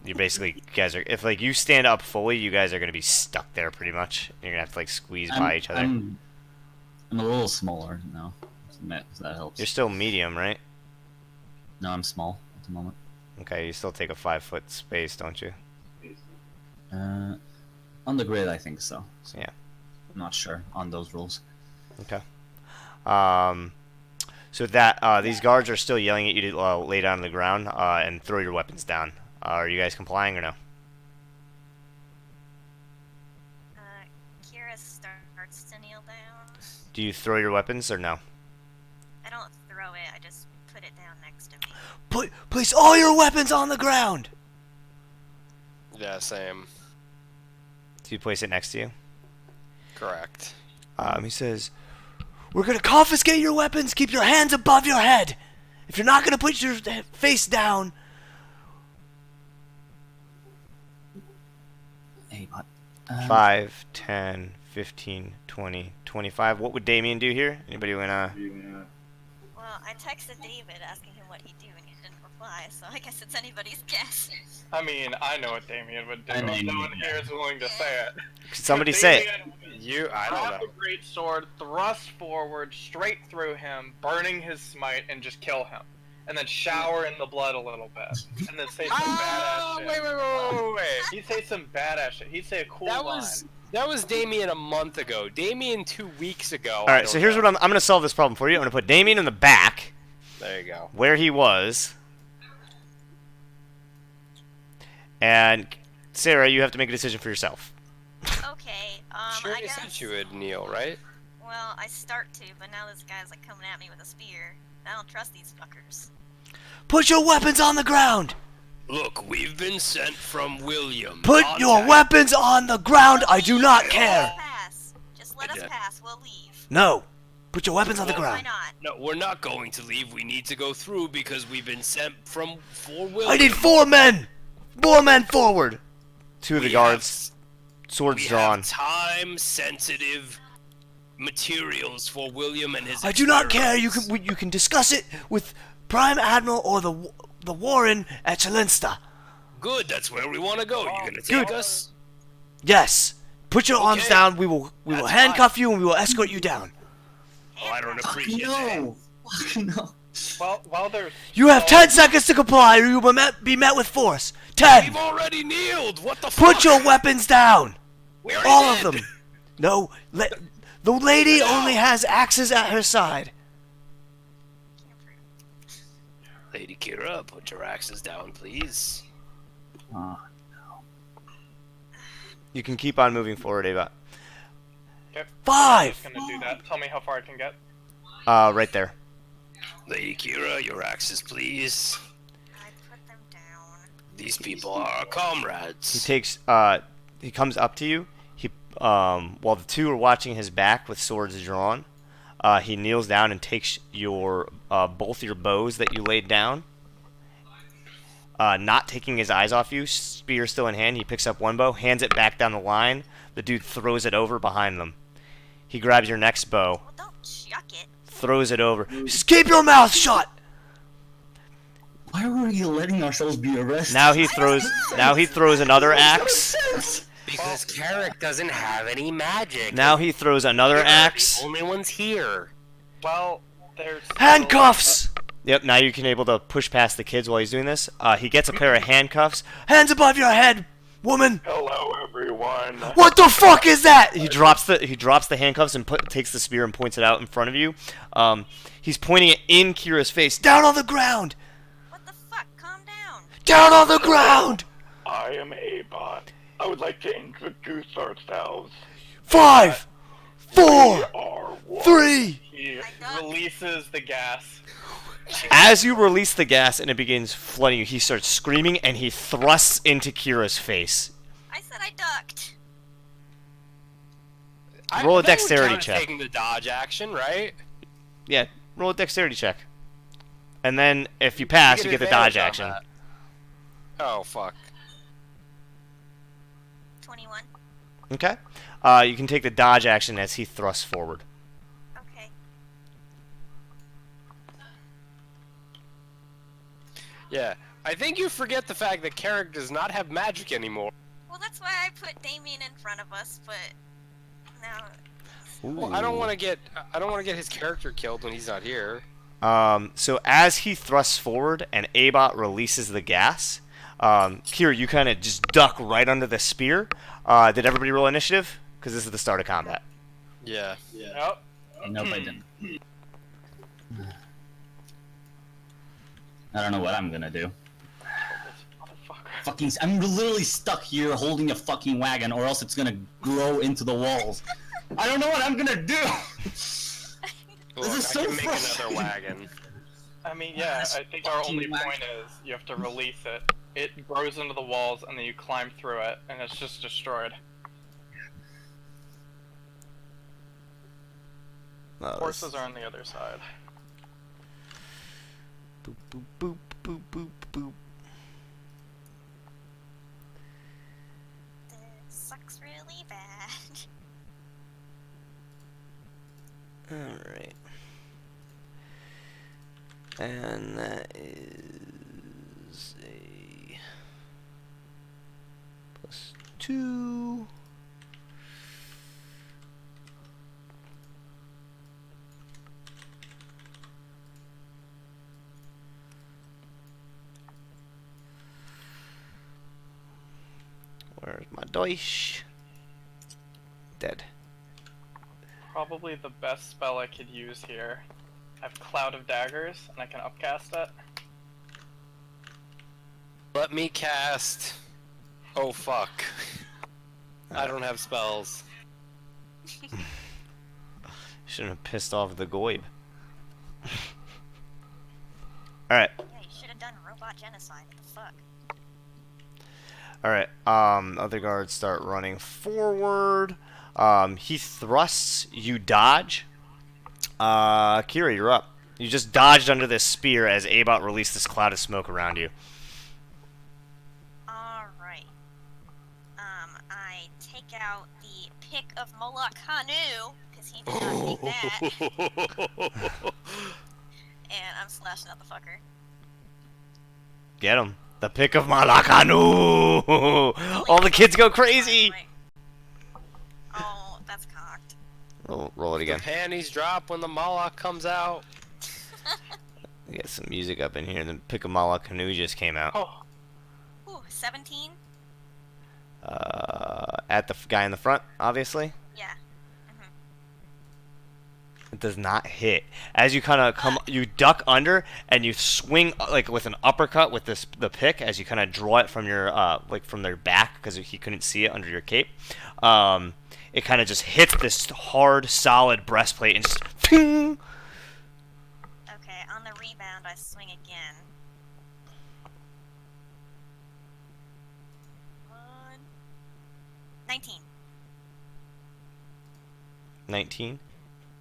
You basically, you guys are, if like you stand up fully, you guys are going to be stuck there pretty much. You're going to have to like squeeze by each other. I'm a little smaller now, so that helps. You're still medium, right? No, I'm small at the moment. Okay, you still take a 5-foot space, don't you? On the grid, I think so. Yeah. I'm not sure on those rules. Okay. So that these guards are still yelling at you to lay down on the ground and throw your weapons down. Are you guys complying or no? Kira starts to kneel down. Do you throw your weapons or no? I don't throw it, I just put it down next to me. Place all your weapons on the ground! Yeah, same. Do you place it next to you? Correct. He says, "We're gonna confiscate your weapons. Keep your hands above your head. If you're not gonna put your face down..." 8, 5, 10, 15, 20, 25. What would Damien do here? Anybody wanna? Well, I texted David asking him what he'd do, and he didn't reply, so I guess it's anybody's guess. I mean, I know what Damien would do. I mean, No one here is willing to say it. Somebody say it. Damien I don't grab know. the great sword, thrust forward, straight through him, burning his smite, and just kill him. And then shower in the blood a little bit. And then say some badass shit. Wait. He'd say some badass shit. He'd say a cool line. That was Damien a month ago. Damien 2 weeks ago. All right, so here's what I'm gonna solve this problem for you. I'm gonna put Damien in the back, There you go. where he was, and Sarah, you have to make a decision for yourself. Okay, Sure, I you guess. said you would kneel, right? Well, I start to, but now this guy's like coming at me with a spear. I don't trust these fuckers. Put your weapons on the ground. Look, we've been sent from William. Put your weapons on the ground. I do not Let care. us pass. Just let us Yeah. pass. We'll leave. No. Put your weapons on the Why ground. not? No, we're not going to leave. We need to go through because we've been sent for William. I need 4 men. 4 men forward. 2 of the We guards, swords We drawn. have time-sensitive materials for William and his. I do not care. experiments. You can discuss it with Prime Admiral or the Warren at Chalensta. Good. That's where we want to go. You gonna take Good. us? Yes. Put your arms Okay. down. We will That's handcuff you and we will escort you down. Oh, I don't Fuck appreciate that. no! Fuck no! Well, while there's... You have 10 seconds to comply or you will be met with force. 10. We've already kneeled. What the fuck? Put your weapons down. We already All of did. them. No. The lady only has axes at her side. Lady Kira, put your axes down, please. Oh, You can keep on moving forward, Ava. Yep. 5. I'm just gonna do that. Tell me how far I can get. Right there. Lady Kira, your axes, please. I put them down. These people are our comrades. He takes. He comes up to you. He while the 2 are watching his back with swords drawn, he kneels down and takes your both your bows that you laid down. Not taking his eyes off you, spear still in hand, he picks up one bow, hands it back down the line. The dude throws it over behind them. He grabs your next bow, Well, don't chuck it. throws it over. Just keep your mouth shut. why were you letting ourselves be arrested? Now he throws another axe. Because Carrick doesn't have any magic. Now he throws another We're axe. the only ones here. Well, there's... Handcuffs! Yep, now you can able to push past the kids while he's doing this. He gets a pair of handcuffs. Hands above your head, woman! Hello, everyone. What the fuck is that? He drops the handcuffs and takes the spear and points it out in front of you. He's pointing it in Kira's face. Down on the ground! What the fuck? Calm down. Down on the ground! I am Abot. I would like to introduce ourselves. 5, 4, We are one. 3. He I got- releases the gas. As you release the gas and it begins flooding you, he starts screaming and he thrusts into Kira's face. I said I ducked. Roll a that would dexterity count as check. Taking the dodge action, right? Yeah, roll a dexterity check. And then if you pass, you get the advantage dodge on action. that. Oh fuck. 21. Okay. You can take the dodge action as he thrusts forward. Okay. Yeah, I think you forget the fact that Carrick does not have magic anymore. Well, that's why I put Damien in front of us, but now Well, I don't want to get his character killed when he's not here. So as he thrusts forward and Abot releases the gas, Kira, you kind of just duck right under the spear. Did everybody roll initiative? Because this is the start of combat. Yeah. Yep. Nope, I didn't. I don't know what I'm gonna do. Fucking, I'm literally stuck here holding a fucking wagon, or else it's gonna grow into the walls. I don't know what I'm gonna do. Look, is I so can make another frustrating. wagon. I mean, yeah, I think our only fucking whack. point is you have to release it. It grows into the walls, and then you climb through it, and it's just destroyed. Horses are on the other side. Boop, boop, boop, boop, boop, boop. this sucks really bad. Alright. And that is a +2. Where's my dice? Dead. Probably the best spell I could use here. I have Cloud of Daggers, and I can upcast it. Let me cast. Oh fuck. I don't have spells. Shouldn't have pissed off the Goyb. Alright. Yeah, you should have done robot genocide. What the fuck? Alright, other guards start running forward. He thrusts, you dodge. Kira, you're up. You just dodged under this spear as Abot released this cloud of smoke around you. Alright. I take out the pick of Moloch Hanu, because he did not take that, and I'm slashing out the fucker. Get him. The pick of Malakanu! All the kids go crazy! Oh, that's cocked. Roll it again. The panties drop when the Moloch comes out. Get some music up in here. The pick of Malakanu just came out. Oh, Ooh, 17? At the guy in the front, obviously. Yeah. It does not hit. As you kind of come, you duck under and you swing like with an uppercut with the pick as you kind of draw it from your like from their back because he couldn't see it under your cape. It kind of just hits this hard, solid breastplate and just. Ping! Okay, on the rebound, I swing again. 19. 19.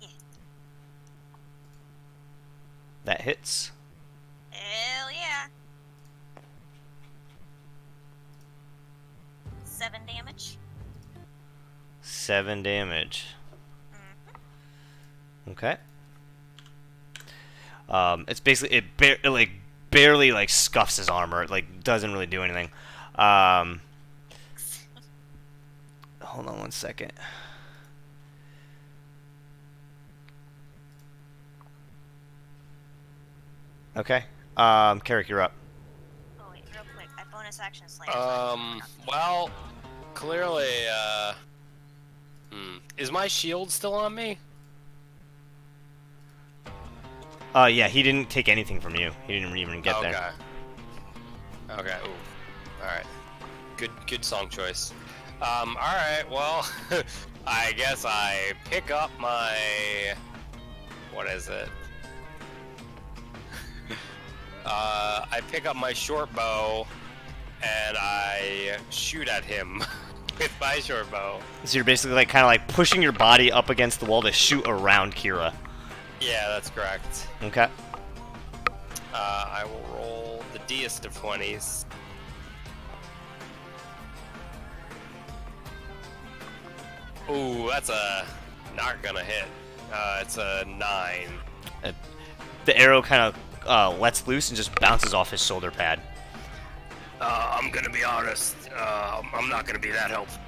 Yeah. That hits. Hell yeah. 7 damage. 7 damage. Okay. It's basically it barely like scuffs his armor. It like doesn't really do anything. Hold on one second. Okay. Carrick, you're up. Oh wait, real quick. I bonus action slash. Well, clearly, is my shield still on me? Yeah, he didn't take anything from you. He didn't even get Okay. there. Okay. Ooh. All right. Good song choice. All right. Well, I guess I pick up my. What is it? I pick up my short bow, and I shoot at him with my short bow. So you're basically like kind of like pushing your body up against the wall to shoot around Kira. Yeah, that's correct. Okay. I will roll the D-est of 20s. Ooh, that's not gonna hit. It's a 9. The arrow kind of lets loose and just bounces off his shoulder pad. I'm gonna be honest. I'm not gonna be that helpful.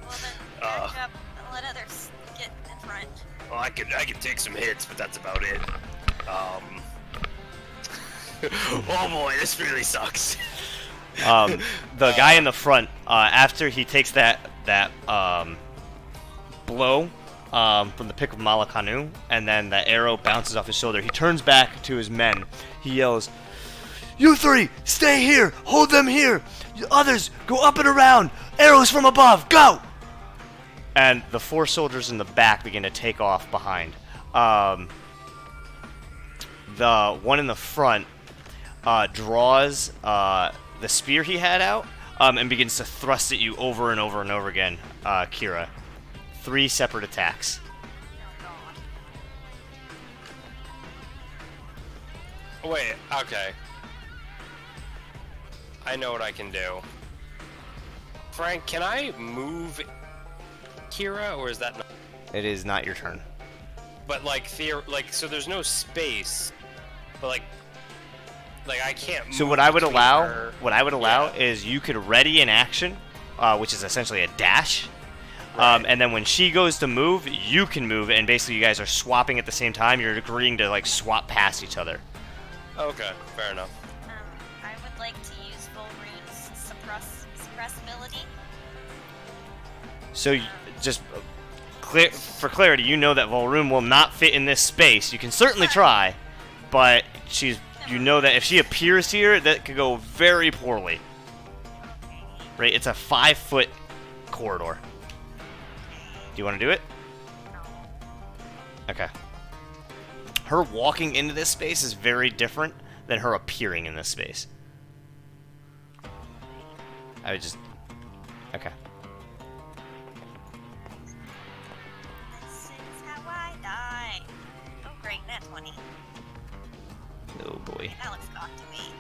Well then, back up and let others get in front. Well, I can take some hits, but that's about it. Oh boy, this really sucks. The guy in the front, after he takes that blow from the pick of Malakanu, and then the arrow bounces off his shoulder, he turns back to his men. He yells, "You three, stay here! Hold them here! You others, go up and around! Arrows from above, go!" And the 4 soldiers in the back begin to take off behind. The one in the front draws the spear he had out and begins to thrust at you over and over and over again, Kira. 3 separate attacks. Oh god. Wait, okay. I know what I can do. Frank, can I move Kira, or is that not... It is not your turn. But like so there's no space, but like I can't. So move what I would between allow, her- allow Yeah. is you could ready an action, which is essentially a dash. Right. And then when she goes to move, you can move, and basically you guys are swapping at the same time. You're agreeing to like swap past each other. Okay, fair enough. I would like to use Volrune's suppress ability. So just for clarity, you know that Volroom will not fit in this space. You can certainly try, but you know that if she appears here, that could go very poorly. Right? It's a 5-foot corridor. Do you want to do it? Okay. Her walking into this space is very different than her appearing in this space. I would just... Okay. This is how I die. Oh great, nat 20. Oh boy. That looks cocked to me.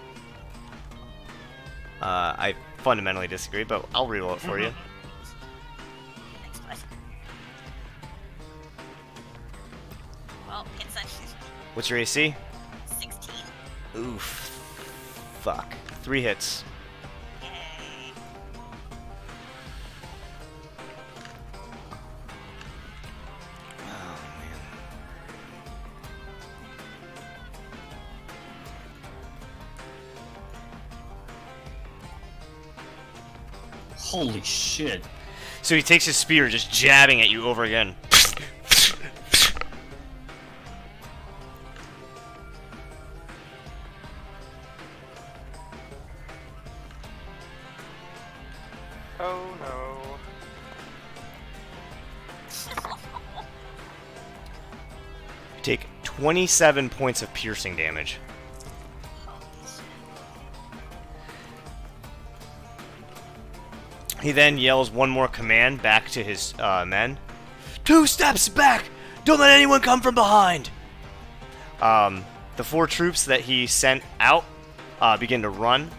I fundamentally disagree, but I'll reroll it for you. Next one. Well, hits on What's your AC? 16. Oof. Fuck. 3 hits. Yay. Oh, man. Holy shit. So he takes his spear, just jabbing at you over again. Oh no. You take 27 points of piercing damage. He then yells one more command back to his men. 2 steps back! Don't let anyone come from behind! The 4 troops that he sent out begin to run.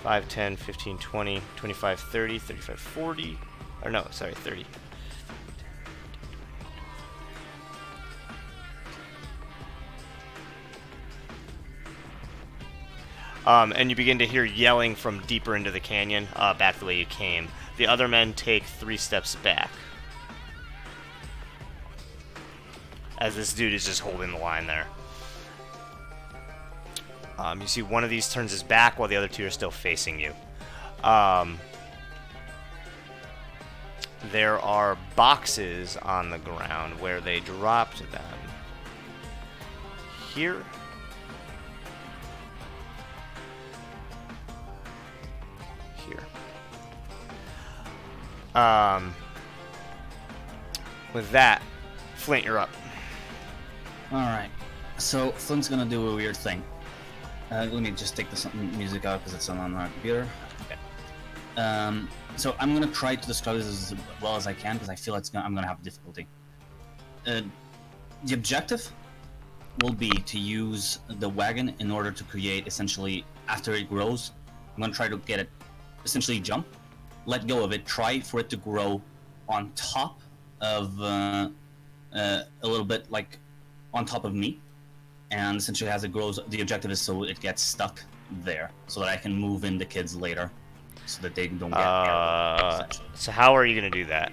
5, 10, 15, 20, 25, 30, 35, 40. Or no, sorry, 30. And you begin to hear yelling from deeper into the canyon, back the way you came. The other men take 3 steps back. As this dude is just holding the line there. You see one of these turns his back while the other 2 are still facing you. There are boxes on the ground where they dropped them. Here. Here. With that, Flint, you're up. Alright. So, Flint's gonna do a weird thing. Let me just take this music out because it's on our computer. Okay. So I'm gonna try to describe this as well as I can because I feel I'm gonna have difficulty. The objective will be to use the wagon in order to create, essentially, after it grows, I'm gonna try to get it, essentially jump, let go of it, try for it to grow on top of, a little bit like on top of me. And essentially, as it grows, the objective is so it gets stuck there, so that I can move in the kids later, so that they don't get airborne, essentially. So how are you going to do that?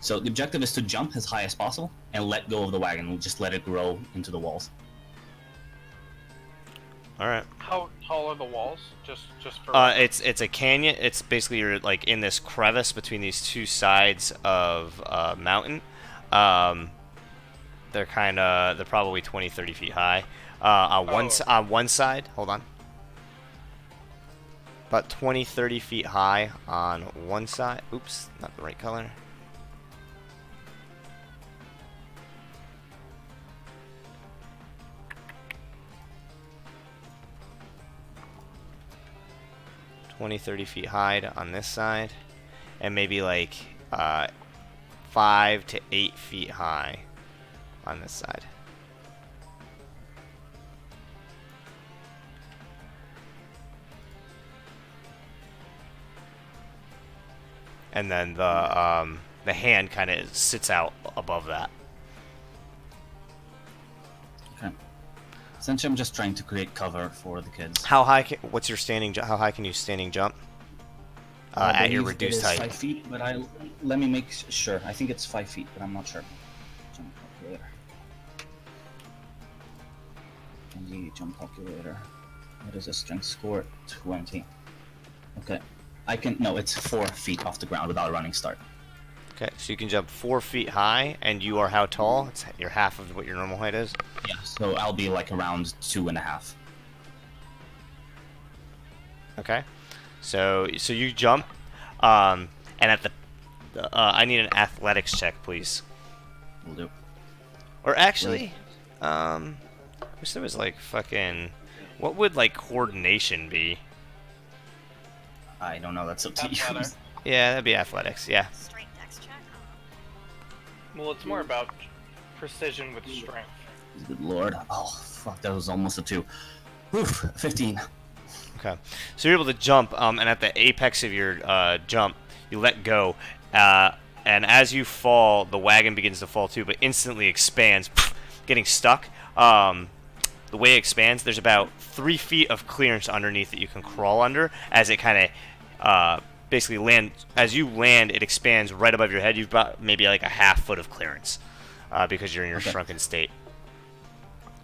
So the objective is to jump as high as possible and let go of the wagon. We'll just let it grow into the walls. All right. How tall are the walls? Just for. It's a canyon. It's basically you're like in this crevice between these 2 sides of mountain. They're probably 20, 30 feet high. On one side, hold on. About 20, 30 feet high on one side. Oops, not the right color. (20, 30 feet high on this side, and maybe like 5 to 8 feet high on this side. And then the hand kind of sits out above that. Essentially, I'm just trying to create cover for the kids. How high? What's your standing? How high can you standing jump? I At your believe it reduced is height. 5 feet, but let me make sure. I think it's 5 feet, but I'm not sure. Jump calculator. Jump calculator. What is a strength score? 20. Okay. No, it's 4 feet off the ground without a running start. Okay, so you can jump 4 feet high, and you are how tall? You're half of what your normal height is. Yeah, so I'll be like around 2.5. Okay, so you jump, and at the, I need an athletics check, please. Will do. Or actually, wish there was like fucking, what would like coordination be? I don't know. That's up to you. Athletic. Yeah, that'd be athletics. Yeah. Straight dex check. Well, it's more about precision with strength. Good lord. Oh, fuck, that was almost a 2. Oof, 15. Okay, so you're able to jump, and at the apex of your jump, you let go, and as you fall, the wagon begins to fall too, but instantly expands, getting stuck. The way it expands, there's about 3 feet of clearance underneath that you can crawl under, as it kind of basically land. As you land, it expands right above your head. You've got maybe like a half foot of clearance, because you're in your shrunken state.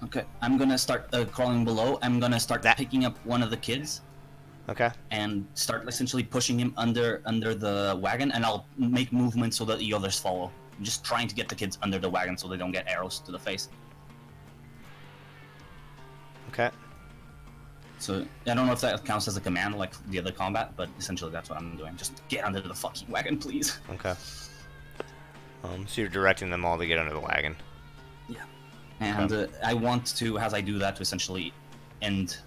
Okay, I'm gonna start crawling below. I'm gonna start picking up one of the kids. Okay. And start essentially pushing him under the wagon, and I'll make movements so that the others follow. I'm just trying to get the kids under the wagon so they don't get arrows to the face. Okay. So I don't know if that counts as a command like the other combat, but essentially that's what I'm doing. Just get under the fucking wagon, please. Okay. So you're directing them all to get under the wagon. Yeah. And I want to, as I do that, to essentially end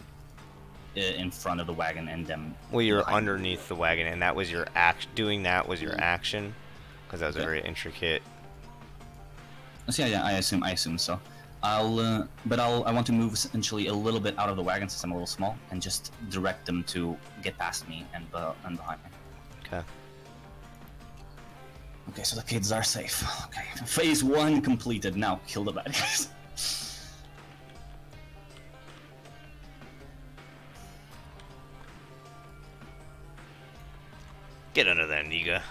in front of the wagon and them. Well, you're underneath the wagon, and that was your action. Doing that was your action, because that was a very intricate. So yeah, I assume so. I want to move essentially a little bit out of the wagon since I'm a little small, and just direct them to get past me and behind me. Okay. Okay, so the kids are safe. Okay, phase 1 completed. Now kill the bad guys. Get under there, Niga.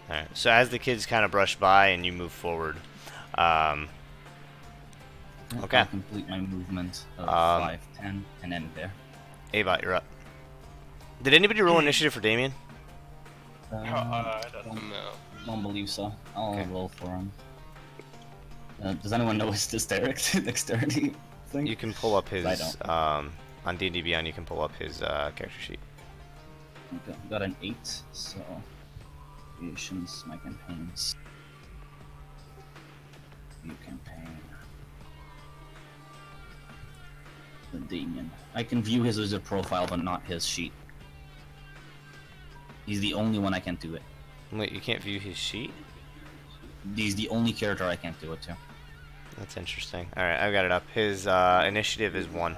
Alright, so as the kids kind of brush by and you move forward, okay. I'll complete my movement of 5, 10, and end there. Abot, you're up. Did anybody roll initiative for Damien? No. Don't believe so. I'll roll for him. Does anyone know his dexterity thing? You can pull up his, I don't. on D&D Beyond, you can pull up his character sheet. Okay, got an 8, so creations, my campaigns. New campaign. The Damien. I can view his user profile, but not his sheet. He's the only one I can't do it. Wait, you can't view his sheet? He's the only character I can't do it to. That's interesting. Alright, I've got it up. His initiative is 1.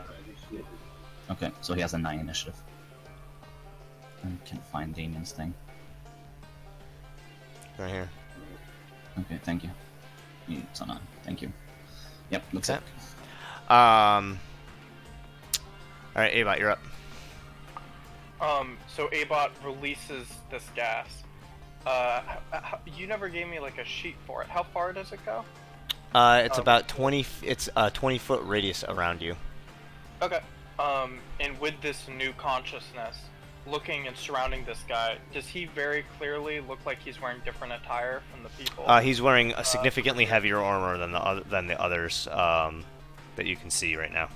Okay, so he has a 9 initiative. I can't find Damien's thing. Right here. Okay, thank you. It's on. Thank you. Yep, looks Okay. like. Alright, Abot, you're up. So Abot releases this gas. You never gave me like a sheet for it. How far does it go? It's about 20. It's a 20-foot radius around you. Okay. And with this new consciousness, looking and surrounding this guy, does he very clearly look like he's wearing different attire from the people? He's wearing a significantly heavier armor than the others that you can see right now.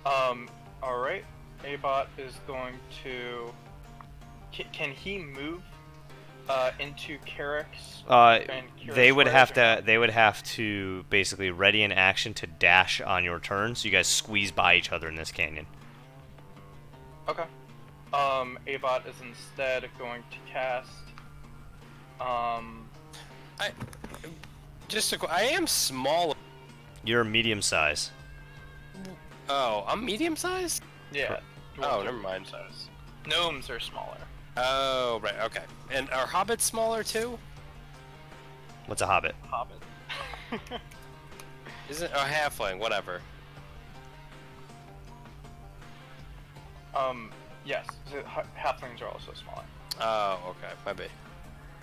All right. Abot is going to. Can he move into Carrick's? They would have to. They would have to basically ready an action to dash on your turn, so you guys squeeze by each other in this canyon. Okay. Abot is instead going to cast. I am small. You're medium size. Oh, I'm medium sized? Yeah. Oh, never mind. Gnomes are smaller. Oh, right, okay. And are hobbits smaller too? What's a hobbit? Hobbit. Isn't a halfling? Whatever. Yes. Halflings are also smaller. Oh, okay. My bad.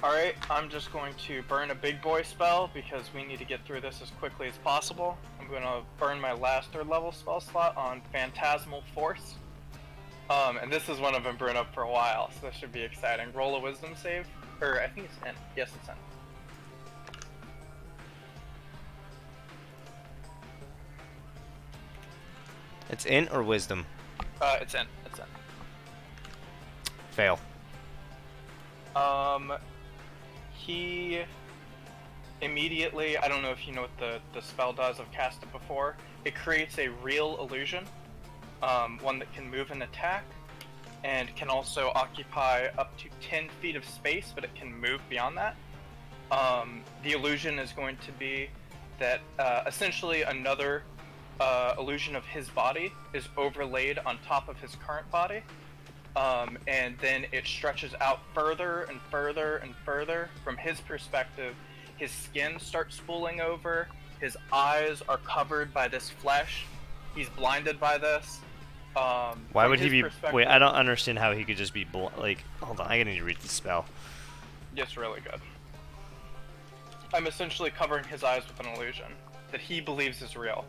Alright, I'm just going to burn a big boy spell because we need to get through this as quickly as possible. I'm going to burn my last 3rd level spell slot on Phantasmal Force. And this is one I've been burning up for a while, so this should be exciting. Roll a wisdom save. Or, I think it's in. Yes, it's in. It's in or wisdom? It's in. It's in. Fail. He immediately, I don't know if you know what the spell does, I've cast it before. It creates a real illusion, one that can move and attack, and can also occupy up to 10 feet of space, but it can move beyond that. The illusion is going to be that essentially another illusion of his body is overlaid on top of his current body. And then it stretches out further and further and further. From his perspective, his skin starts spooling over, his eyes are covered by this flesh, he's blinded by this. Why would he be... Wait, I don't understand how he could just be... Like, hold on, I need to read the spell. It's really good. I'm essentially covering his eyes with an illusion that he believes is real.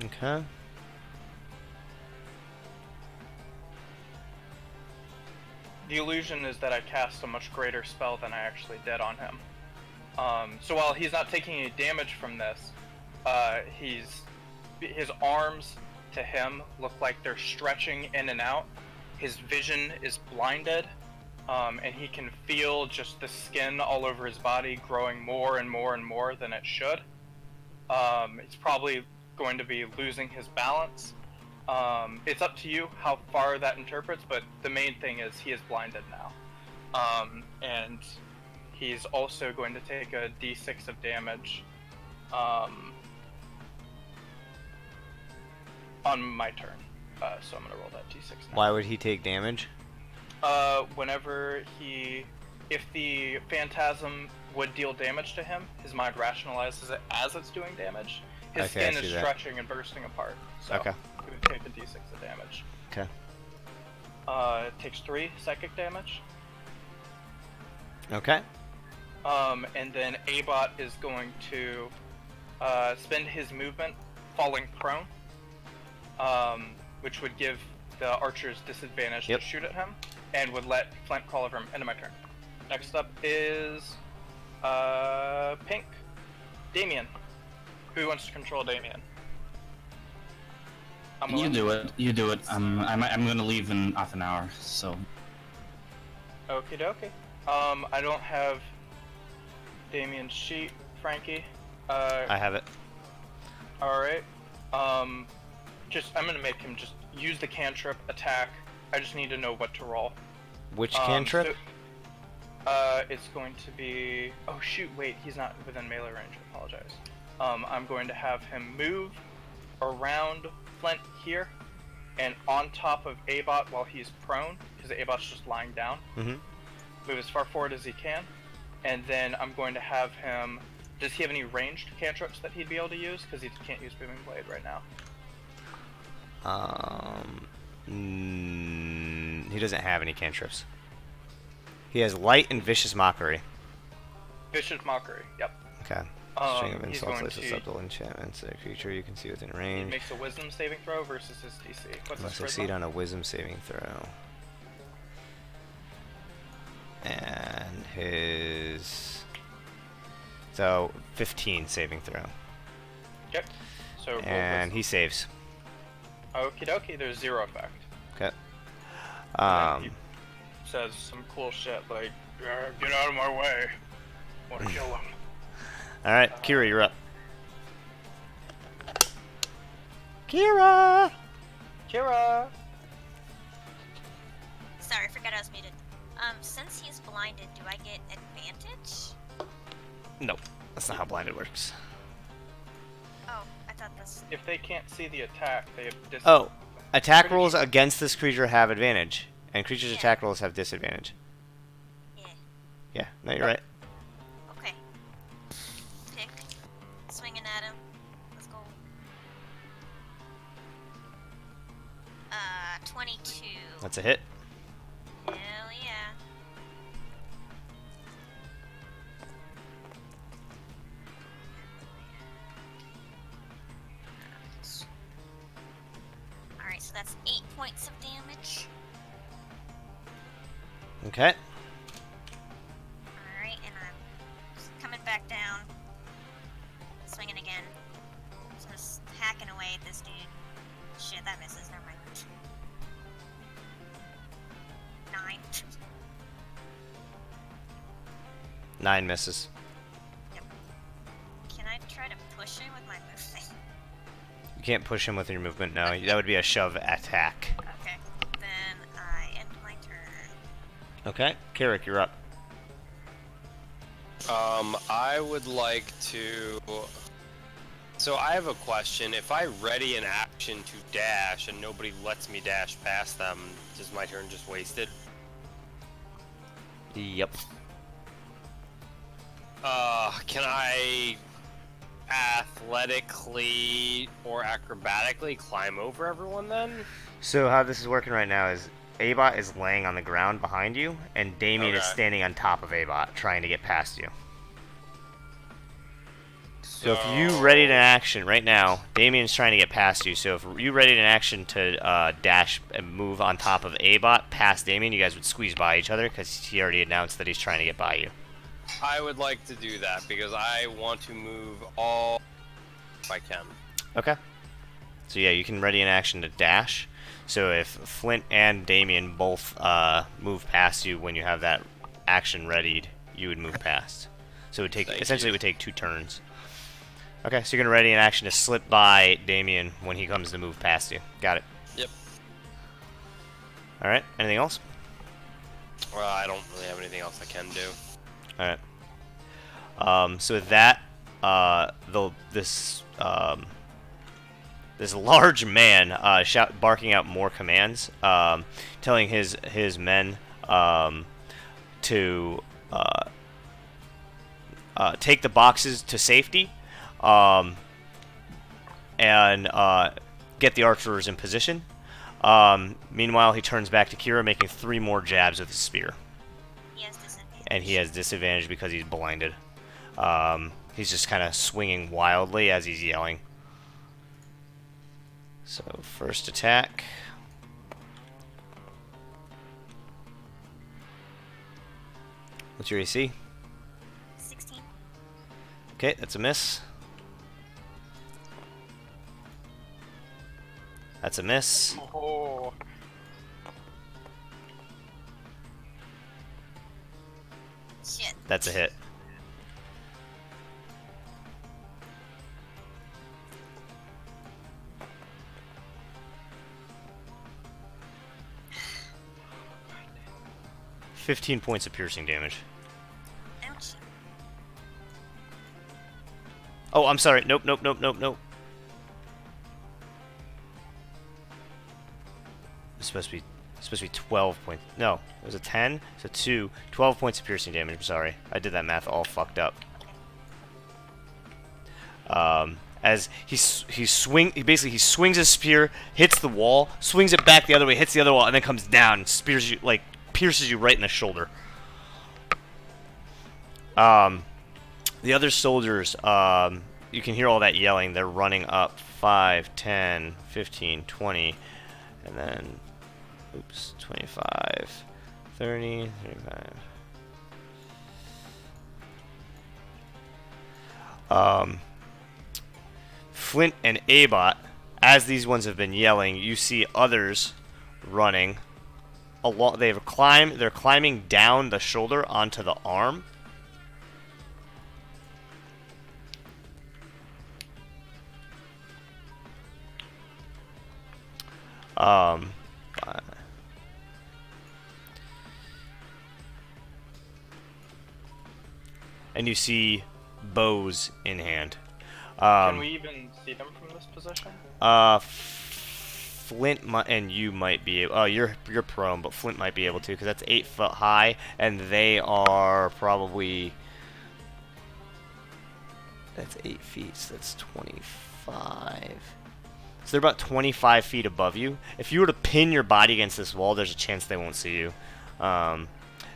Okay. The illusion is that I cast a much greater spell than I actually did on him. So while he's not taking any damage from this, his arms to him look like they're stretching in and out. His vision is blinded, and he can feel just the skin all over his body growing more and more and more than it should. It's probably going to be losing his balance. It's up to you how far that interprets, but the main thing is he is blinded now. And he's also going to take a d6 of damage on my turn. So I'm going to roll that d6 now. Why would he take damage? Whenever if the phantasm would deal damage to him, his mind rationalizes it as it's doing damage. His Okay, I skin is see that. stretching and bursting apart. So Okay. he would take a d6 of damage. Okay. It takes 3 psychic damage. Okay. And then Abot is going to spend his movement falling prone, which would give the archers disadvantage Yep. to shoot at him, and would let Flint crawl over him. End of my turn. Next up is Pink. Damien. Who wants to control Damien? You do it. You do it. I'm gonna leave in half an hour, so. Okie dokie. I don't have Damien's sheet, Frankie. I have it. Alright. I'm gonna make him just use the cantrip, attack. I just need to know what to roll. Which cantrip? It's going to be... Oh shoot, wait, he's not within melee range, I apologize. I'm going to have him move around Flint here, and on top of Abot while he's prone, because Abot's just lying down. Mm-hmm. Move as far forward as he can, and then I'm going to have him... Does he have any ranged cantrips that he'd be able to use? Because he can't use Booming Blade right now. He doesn't have any cantrips. He has Light and Vicious Mockery. Vicious Mockery, yep. Okay. String of He's insults, going less to... susceptible enchantments. A creature you can see within He range. makes a Wisdom saving throw versus his DC. What's Must his succeed charisma? on a Wisdom saving throw. And his... So, 15 saving throw. Yep. So roll And wisdom. he saves. Okie dokie, there's 0 effect. Okay. And then he says some cool shit like, get out of my way. Want to kill him. Alright, Kira, you're up. Kira! Kira! Sorry, I forgot I was muted. Since he's blinded, do I get advantage? No, that's not how blinded works. Oh, I thought this. If they can't see the attack, they have Oh, attack Pretty rolls sure. against this creature have advantage, and creatures' Yeah. attack rolls have disadvantage. Yeah. Yeah, no, you're right. Okay. Pick. Swinging at him. Let's go. 22. That's a hit. Hell yeah. Alright, so that's 8 points of damage. Okay. Alright, and I'm coming back down. Swinging again. Just hacking away at this dude. Shit, that misses. Never mind. 9. 9 misses. Can I try to push him with my movement? You can't push him with your movement, no. That would be a shove attack. Okay. Then I end my turn. Okay, Carrick, you're up. I would like to. So I have a question. If I ready an action to dash and nobody lets me dash past them, is my turn just wasted? Yep. Can I athletically or acrobatically climb over everyone then? So how this is working right now is Abot is laying on the ground behind you, and Damien is Okay. standing on top of Abot, trying to get past you. So if you readied an action right now, Damien's trying to get past you. So if you readied an action to dash and move on top of Abot past Damien, you guys would squeeze by each other because he already announced that he's trying to get by you. I would like to do that because I want to move all if I can. Okay. So yeah, you can ready an action to dash. So if Flint and Damien both move past you when you have that action readied, you would move past. So it would take essentially it would take 2 turns. Okay, so you're gonna ready an action to slip by Damien when he comes to move past you. Got it. Yep. All right. Anything else? Well, I don't really have anything else I can do. All right. So with that, this large man barking out more commands, telling his men to take the boxes to safety, and get the archers in position. Meanwhile, he turns back to Kira, making 3 more jabs with his spear. He has disadvantage. And he has disadvantage because he's blinded. He's just kind of swinging wildly as he's yelling. So, first attack. What's your AC? 16. Okay, that's a miss. That's a miss. Oh, Shit. That's a hit. $15 points of piercing damage. Ouch. Oh, I'm sorry. Nope. It's supposed to be 12 points. No, it was a 10. So 12 points of piercing damage. I'm sorry. I did that math all fucked up. As he swings his spear, hits the wall, swings it back the other way, hits the other wall, and then comes down and spears you, like, pierces you right in the shoulder. The other soldiers, you can hear all that yelling. They're running up 5, 10, 15, 20, and then, 25, 30, 35. Flint and Abot, as these ones have been yelling, you see others running along. They're climbing down the shoulder onto the arm. and you see bows in hand. Can we even see them from this position? Flint and you might be able. Oh, you're prone, but Flint might be able to because that's 8 foot high, and they are probably. That's 8 feet. So that's 25. So they're about 25 feet above you. If you were to pin your body against this wall, there's a chance they won't see you.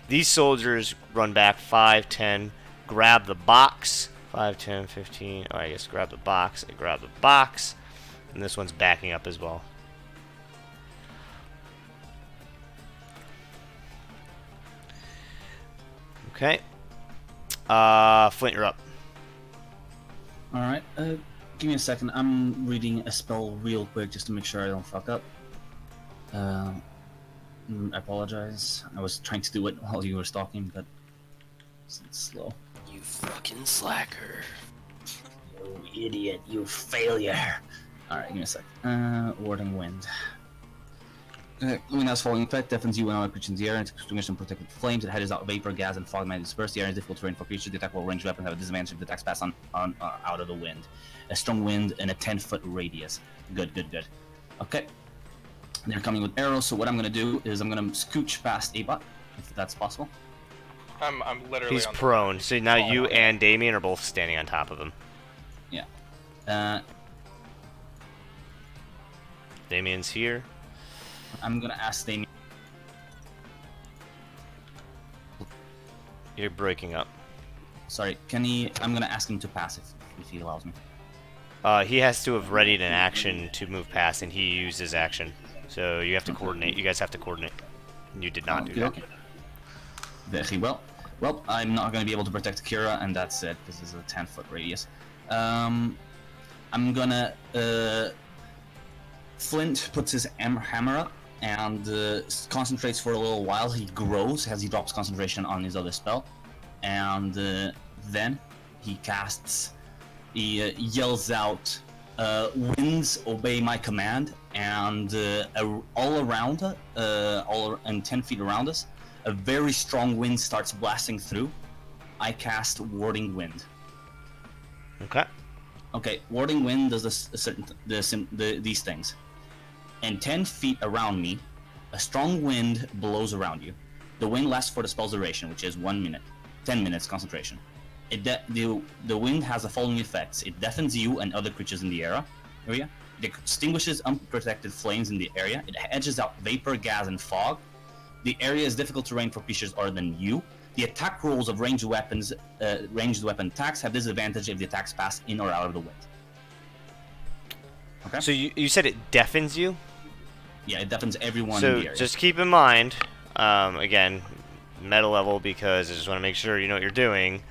These soldiers run back 5, 10, grab the box. 5, 10, 15. Oh, I guess grab the box. I grab the box. And this one's backing up as well. Okay. Flint, you're up. Alright, give me a second. I'm reading a spell real quick just to make sure I don't fuck up. I apologize. I was trying to do it while you were talking, but it's slow. You fucking slacker. You idiot, you failure. Alright, give me a sec. Warding Wind. Wind has falling effect, deafens you when all creatures in the air, and extinguishes and protected flames. It hedges out vapor, gas, and fog might disperse. The air is difficult terrain for creatures. The attack will ranged weapons have a disadvantage if the attacks pass on out of the wind. A strong wind in a 10-foot radius. Good. Okay. They're coming with arrows, so what I'm gonna do is I'm gonna scooch past Abot, if that's possible. I'm literally. He's on the prone, so now you and Damien are both standing on top of him. Yeah. Damien's here. I'm gonna ask Damien. You're breaking up. Sorry, can he? I'm gonna ask him to pass if he allows me. He has to have readied an action to move past, and he used his action. So you have to coordinate. You guys have to coordinate. You did not do that. Okay. Very well. Well, I'm not going to be able to protect Kira, and that's it. This is a 10-foot radius. I'm gonna. Flint puts his hammer up and concentrates for a little while. He grows as he drops concentration on his other spell, and then he casts. He yells out, "Winds, obey my command!" And all around, and 10 feet around us, a very strong wind starts blasting through. I cast Warding Wind. Okay. Okay, Warding Wind does these things. And 10 feet around me, a strong wind blows around you. The wind lasts for the spell's duration, which is 1 minute. 10 minutes concentration. The wind has the following effects. It deafens you and other creatures in the area. It extinguishes unprotected flames in the area. It edges out vapor, gas, and fog. The area is difficult terrain for creatures other than you. The attack rolls of ranged weapon attacks have disadvantage if the attacks pass in or out of the wind. Okay. So you said it deafens you? Yeah, it deafens everyone So in the area. just keep in mind, again, meta level, because I just want to make sure you know what you're doing.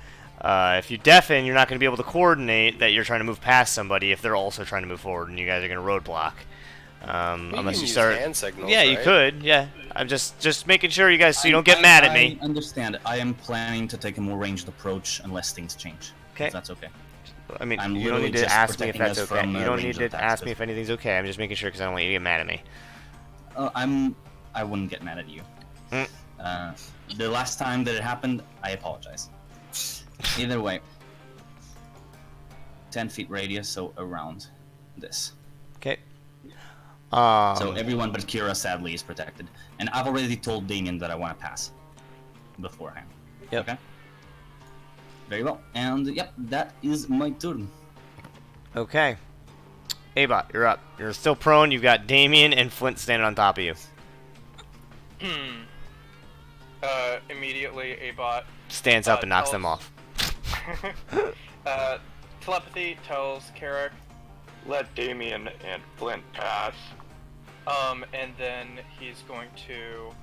If you deafen, you're not going to be able to coordinate that you're trying to move past somebody if they're also trying to move forward, and you guys are going to roadblock. Unless you start. Hand signals, Yeah, you right? could. Yeah, I'm just making sure you guys so you don't get mad at me. I understand. I am planning to take a more ranged approach unless things change. Okay. If that's okay. I mean, I'm you don't need literally to just ask me if protecting that's us okay. from, You don't ranged need to attacks, ask me if anything's okay. I'm just making sure because I don't want you to get mad at me. I wouldn't get mad at you. Mm. The last time that it happened, I apologize. Either way, 10 feet radius, so around this. Okay. So everyone but Kira, sadly, is protected. And I've already told Damien that I want to pass beforehand. Yep. Okay? Very well. And, yep, that is my turn. Okay. Abot, you're up. You're still prone. You've got Damien and Flint standing on top of you. Immediately, Abot Stands up and knocks tells- them off. Telepathy tells Carrick, Let Damien and Flint pass. and then he's going to,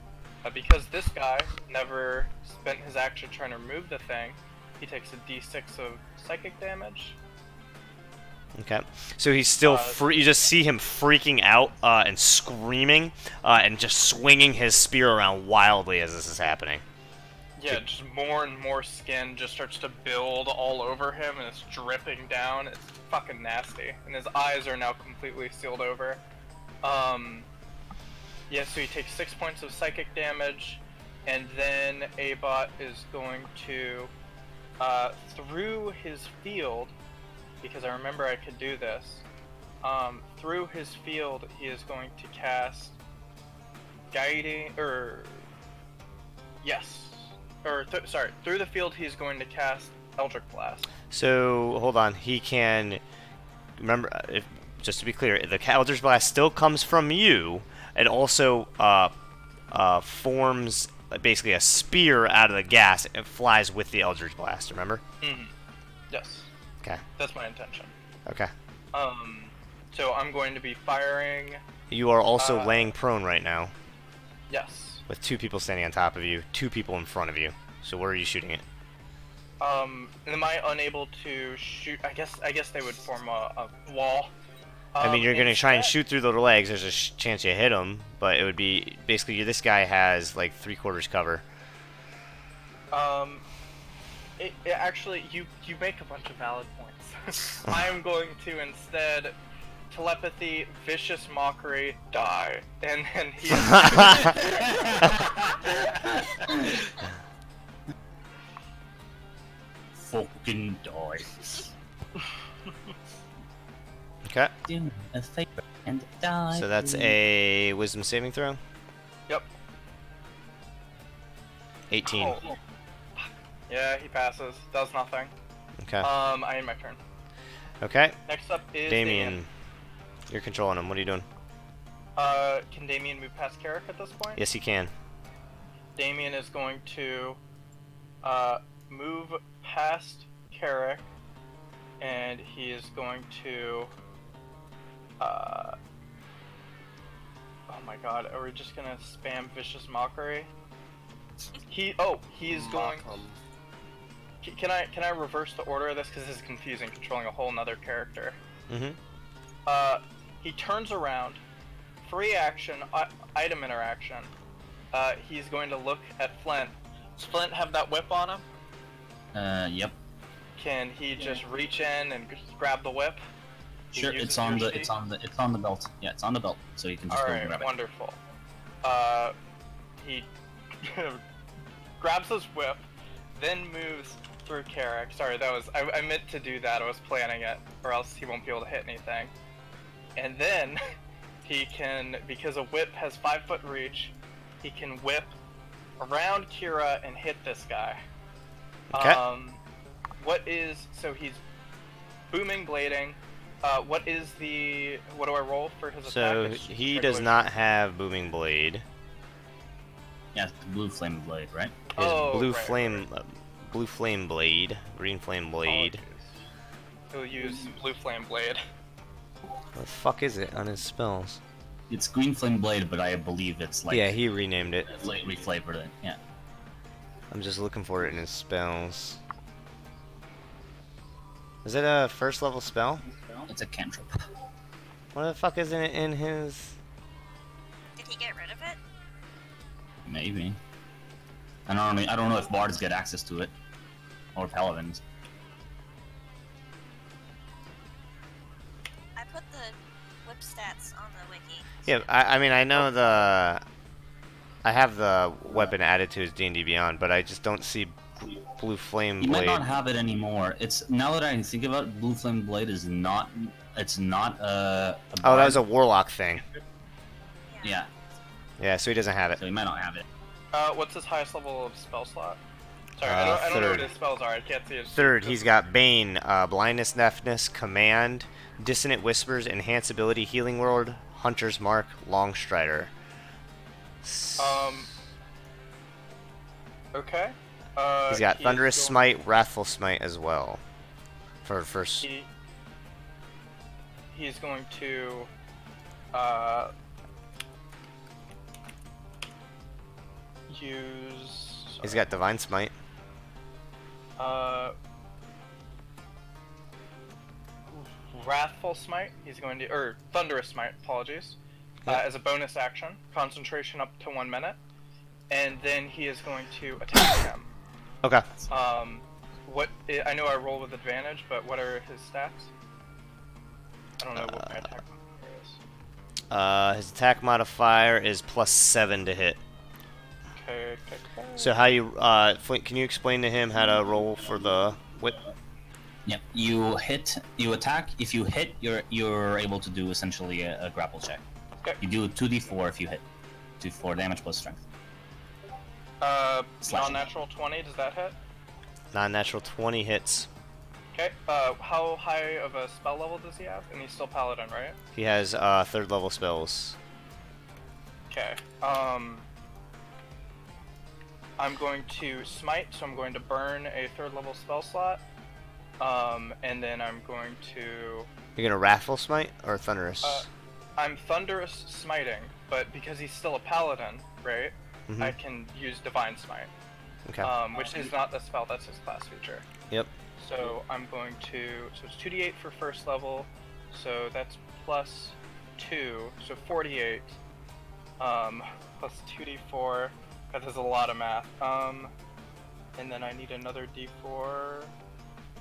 because this guy never spent his action trying to remove the thing, he takes a d6 of psychic damage. Okay. So he's still you just see him freaking out and screaming and just swinging his spear around wildly as this is happening. Yeah, just more and more skin just starts to build all over him, and it's dripping down. It's fucking nasty, and his eyes are now completely sealed over. Yeah, so he takes 6 points of psychic damage, and then Abot is going to through his field, because I remember I could do this. Through his field, he is going to cast guiding, sorry. Through the field, he's going to cast Eldritch Blast. So hold on, he can remember. Just to be clear, the Eldritch Blast still comes from you. It also forms basically a spear out of the gas. It flies with the Eldritch Blast. Remember? Mm-hmm. Yes. Okay. That's my intention. Okay. So I'm going to be firing. You are also laying prone right now, Yes. with 2 people standing on top of you, 2 people in front of you. So where are you shooting it? Am I unable to shoot? I guess they would form a wall. I mean, you're gonna try and Instead- shoot through the legs. There's a chance you hit him, but it would be basically this guy has like 3/4 cover. Actually, you make a bunch of valid points. I am going to instead telepathy, vicious mockery, die, and then he. Fucking die. Okay. Do me a favor and die. So that's a wisdom saving throw. Yep. 18. Oh. Yeah, he passes. Does nothing. Okay. I end my turn. Okay. Next up is Damien. You're controlling him. What are you doing? Can Damien move past Carrick at this point? Yes, he can. Damien is going to move past Carrick, and he is going to. Oh my God! Are we just gonna spam vicious mockery? He's going. Can I reverse the order of this, because this is confusing, controlling a whole nother character. Mm-hmm. He turns around, free action, item interaction. He's going to look at Flint. Does Flint have that whip on him? Yep. Can he just reach in and grab the whip? He Sure, uses it's on your the sheet? it's on the belt. Yeah, it's on the belt, so you can just All go right, grab it. wonderful. He grabs his whip, then moves through Carrick. Sorry, I meant to do that. I was planning it, or else he won't be able to hit anything. And then he can, because a whip has 5-foot reach, he can whip around Kira and hit this guy. Okay. So he's booming blading. What do I roll for his attack? So It's just he regular does not have booming blade. Yeah, it's the blue flame blade, right? His Oh, blue right, flame, blue flame blade, green flame blade. He'll use blue flame blade. What the fuck is it on his spells? It's green flame blade, but I believe it's like Yeah, he renamed it. reflavored it. Yeah. I'm just looking for it in his spells. Is it a first level spell? It's a cantrip. What the fuck isn't it in his? Did he get rid of it? Maybe. I don't know if bards get access to it, or paladins. I put the whip stats on the wiki. Yeah, I mean I know I have the weapon added to his D&D Beyond, but I just don't see blue flame You might blade. not have it anymore. It's now that I think about it, blue flame blade is not. It's not a. Oh, that was a warlock thing. Yeah, Yeah, so he doesn't have it. so you might not have it. What's his highest level of spell slot? Sorry, I don't know what third. his spells are. I can't see his. Third, he's got Bane, Blindness, Deafness, Command, Dissonant Whispers, Enhance Ability, Healing Word, Hunter's Mark, Long Strider. Okay. He's got he is Thunderous going- Smite, Wrathful Smite as well. For first. He's going to use. He's got Divine Smite. Wrathful Smite. He's going to, or Thunderous Smite. Apologies. Yep. As a bonus action, concentration up to 1 minute, and then he is going to attack him. Okay. I know I roll with advantage, but what are his stats? I don't know what my attack modifier is. His attack modifier is +7 to hit. Okay. So how you, Flint, can you explain to him how to roll for the whip? Yep. You hit, you attack. If you hit, you're able to do essentially a grapple check. Okay. You do 2d4 if you hit. 2d4 damage plus strength. Slashing. Non-natural 20, does that hit? Non-natural 20 hits. Okay, how high of a spell level does he have? And he's still paladin, right? He has third level spells. Okay, I'm going to smite, so I'm going to burn a third level spell slot. And then I'm going to... You're gonna Wrathful Smite or Thunderous? I'm Thunderous Smiting, but because he's still a paladin, right? Mhm. I can use Divine Smite. Okay. Which is not a spell, that's his class feature. Yep. So I'm going to, so it's 2d8 for first level, so that's plus 2, so 48, plus 2d4, that is a lot of math, and then I need another d4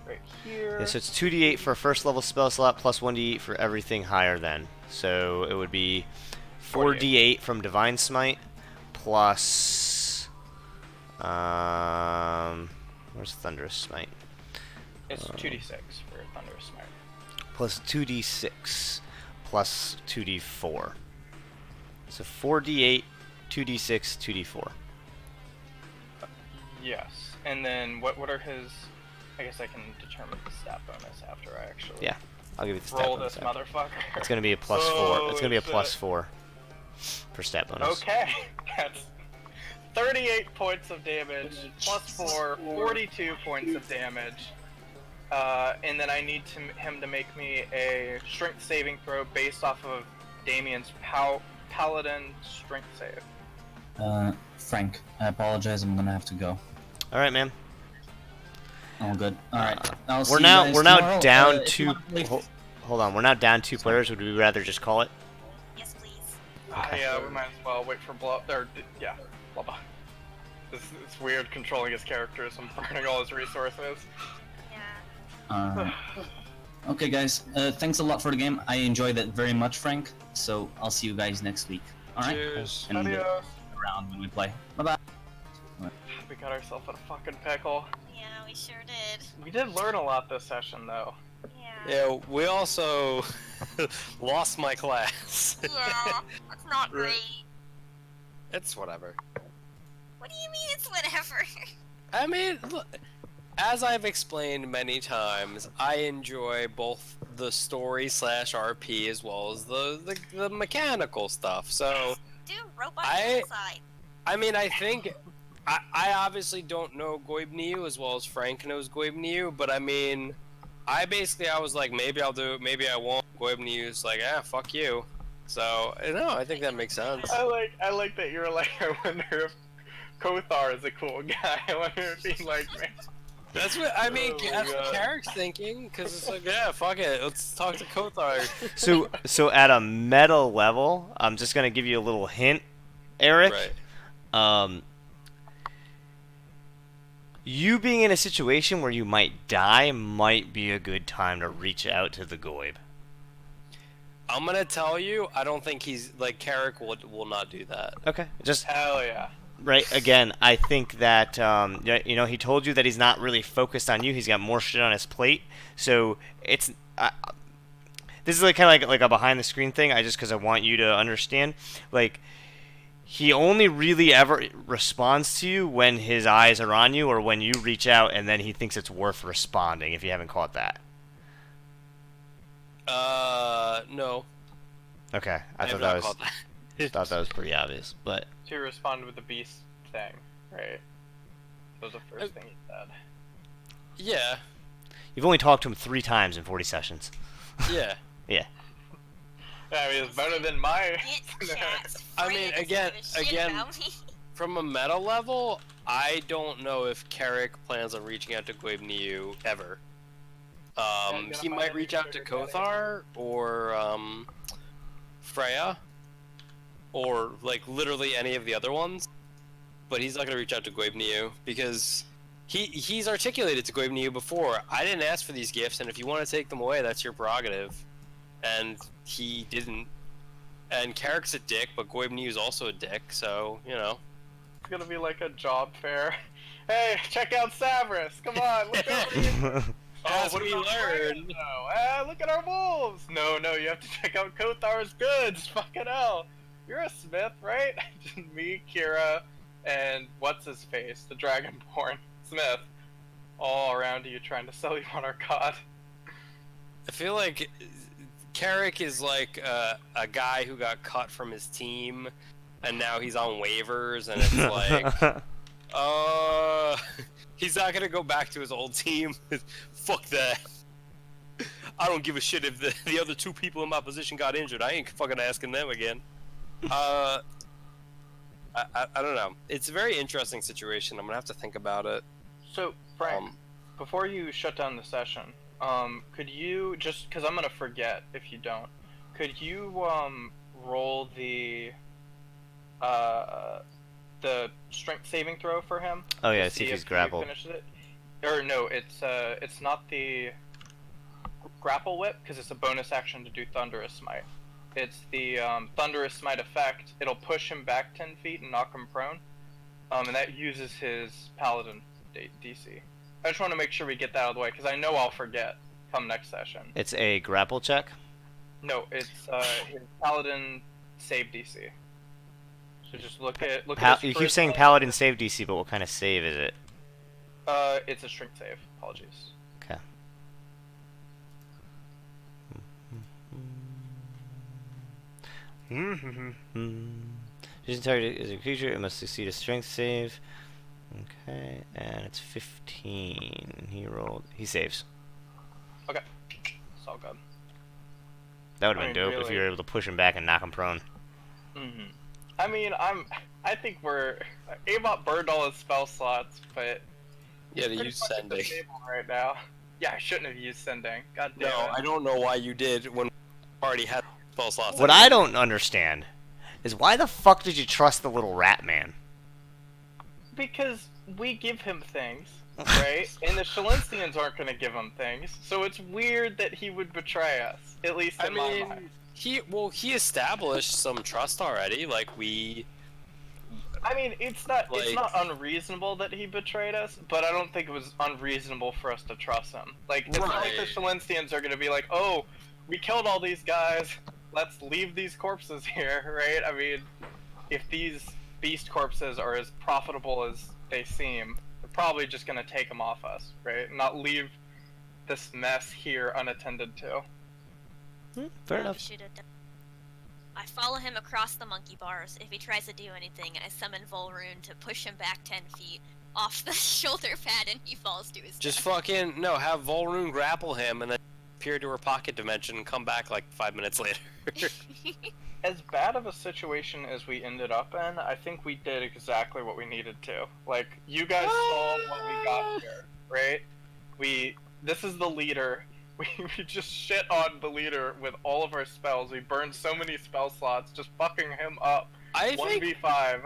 right here. Yeah, so it's 2d8 for a first level spell slot plus 1d8 for everything higher than. So it would be 4d8 from Divine Smite plus, where's Thunderous Smite? It's 2d6 for Thunderous Smite. Plus 2d6 plus 2d4. So 4d8, 2d6, 2d4. Yes, and then what are his, I guess I can determine the stat bonus after I actually Yeah, I'll give you the stat roll bonus this after. motherfucker. It's gonna be a plus 4. It's gonna be a shit. plus 4 for stat bonus. Okay, that's 38 points of damage, plus 4, 42 points of damage. And then I need him to make me a strength saving throw based off of Damien's paladin strength save. Frank, I apologize. I'm gonna have to go. All right, man. All good. All right. I'll see We're you now guys we're now tomorrow. down If two. not, like- Hold on, we're now down 2 players. Would we rather just call it? Yes, please. Okay. Yeah, we might as well wait for blah blah. It's weird controlling his characters and burning all his resources. Yeah. Okay, guys. Thanks a lot for the game. I enjoyed it very much, Frank. So I'll see you guys next week. All right. Cheers. And Adios. around when we play. Bye bye. We got ourselves in a fucking pickle. Yeah, we sure did. We did learn a lot this session, though. Yeah. Yeah, we also lost my class. Yeah, that's not Right. great. It's whatever. What do you mean it's whatever? I mean, look, as I've explained many times, I enjoy both the story / RP as well as the mechanical stuff. So, Dude, robot I- inside. I mean, I think I obviously don't know Goibniu as well as Frank knows Goibniu, but I mean, I was like, maybe I'll do it, maybe I won't. Goibniu's like, fuck you. So, no, I think that makes sense. I like that you're like, I wonder if Kothar is a cool guy. I wonder if he likes me. That's what I mean. Oh my That's what God. Carrick's thinking, because it's like, yeah, fuck it, let's talk to Kothar. So at a meta level, I'm just gonna give you a little hint, Eric. Right. You being in a situation where you might die might be a good time to reach out to the Goib. I'm gonna tell you, I don't think he's like Carrick will not do that. Okay. Just Hell yeah. right again. I think that he told you that he's not really focused on you. He's got more shit on his plate. So it's this is like kind of like a behind the screen thing. Because I want you to understand, like. He only really ever responds to you when his eyes are on you or when you reach out and then he thinks it's worth responding, if you haven't caught that. No. Okay. I have thought not that caught was thought that was pretty obvious, but To respond with the beast thing, right? That was the first thing he said. Yeah. you've only talked to him 3 times in 40 sessions. Yeah. Yeah. Yeah, I mean, it's better than my. Get chat. I mean, Frank again- doesn't give a shit again- about me. From a meta level, I don't know if Carrick plans on reaching out to Goibniu ever. He might reach out to Kothar or Freya, or like literally any of the other ones, but he's not gonna reach out to Goibniu because he's articulated to Goibniu before. I didn't ask for these gifts, and if you want to take them away, that's your prerogative. And he didn't. And Carrick's a dick, but Goibniu's also a dick, so you know. It's gonna be like a job fair. Hey, check out Savras! Come on, look over here! Oh, As what we about learn. no, look at our wolves! No, you have to check out Kothar's goods! Fucking hell! You're a smith, right? Me, Kira, and what's-his-face, the Dragonborn Smith, all around you trying to sell you on our god. I feel like Carrick is like a guy who got cut from his team, and now he's on waivers, and it's like, he's not gonna go back to his old team. Fuck that. I don't give a shit if the other 2 people in my position got injured. I ain't fucking asking them again. I don't know. It's a very interesting situation. I'm gonna have to think about it. So, Frank, before you shut down the session, could you, just because I'm gonna forget if you don't, could you roll the strength saving throw for him? Oh yeah, to see if he's he grappled. finishes it? Or no, it's not the grapple whip because it's a bonus action to do thunderous smite. It's the thunderous smite effect. It'll push him back 10 feet and knock him prone, and that uses his paladin DC. I just want to make sure we get that out of the way because I know I'll forget come next session. It's a grapple check. No, it's his paladin save DC. So just look at You keep saying paladin save DC, but what kind of save is it? It's a strength save. Apologies. Okay. Choosing target is a creature. It must succeed a strength save. Okay, and it's 15. He saves. Okay, it's all good. That would have I been mean, dope if really. you were able to push him back and knock him prone. I mean, I think we're Avot burned all his spell slots, but Yeah, to pretty use much at the sending. table right now. Yeah, I shouldn't have used sending. God damn No, it. I don't know why you did when we already had spell slots. What I don't understand is why the fuck did you trust the little rat man? Because we give him things, right? And the Shalinstians aren't going to give him things, so it's weird that he would betray us. At least in my mind. he established some trust already. Like I mean, it's not unreasonable that he betrayed us, but I don't think it was unreasonable for us to trust him. Like, it's not like the Shalinstians are going to be like, oh, we killed all these guys, let's leave these corpses here, right? I mean, if these beast corpses are as profitable as they seem, they're probably just going to take them off us, right? Not leave this mess here unattended to. Fair We enough. should have done. I follow him across the monkey bars. If he tries to do anything, I summon Volrune to push him back 10 feet off the shoulder pad and he falls to his just death. fucking no. Have Volrune grapple him and then appear to her pocket dimension and come back like 5 minutes later. As bad of a situation as we ended up in, I think we did exactly what we needed to. Like, you guys saw what we got here, right? This is the leader. We just shit on the leader with all of our spells. We burned so many spell slots, just fucking him up. I think 1v5,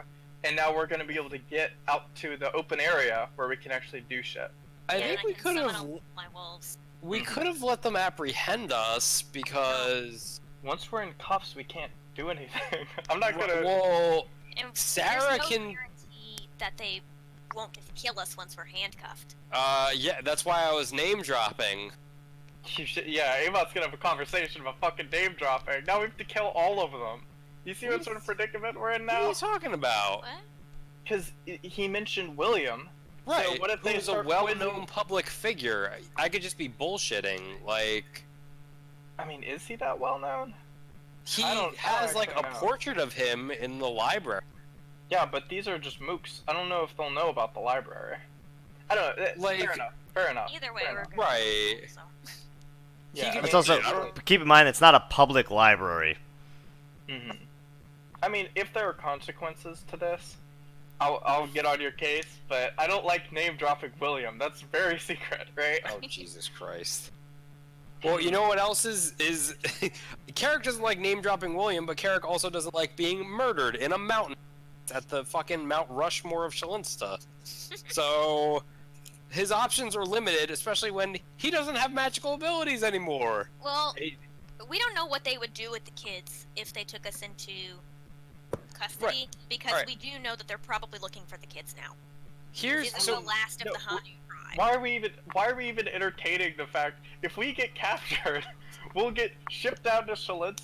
and now we're gonna be able to get out to the open area where we can actually do shit. I And think I we can could summon have all my wolves. let them apprehend us because Once we're in cuffs, we can't do anything. I'm not gonna. well, And Sarah there's no can- guarantee that they won't kill us once we're handcuffed. yeah, that's why I was name dropping. Yeah, Avot's gonna have a conversation about fucking name dropping. Now we have to kill all of them. You see what sort of predicament we're in What are now? you talking about? What? Because he mentioned William. Right, So what if they who's a start well-known quizzing- public figure? I could just be bullshitting. Like I mean, is he that well known? he I don't has like a actually know. portrait of him in the library. Yeah, but these are just mooks. I don't know if they'll know about the library. I don't know. Like- Fair enough. Fair enough. Either way, fair we're enough. gonna Right. So. Yeah, He It's can- also I don't- keep in mind it's not a public library. I mean, if there are consequences to this, I'll get on your case. But I don't like name dropping William. That's very secret, right? Oh Jesus Christ. Well, you know what else is Carrick doesn't like name dropping William, but Carrick also doesn't like being murdered in a mountain at the fucking Mount Rushmore of Shalinsta. So his options are limited, especially when he doesn't have magical abilities anymore. Well, Hey. we don't know what they would do with the kids if they took us into custody because Alright. we do know that they're probably looking for the kids now. Here's This is so the last of no, the Hanu tribe. Why are we even entertaining the fact if we get captured, we'll get shipped down to Shalens,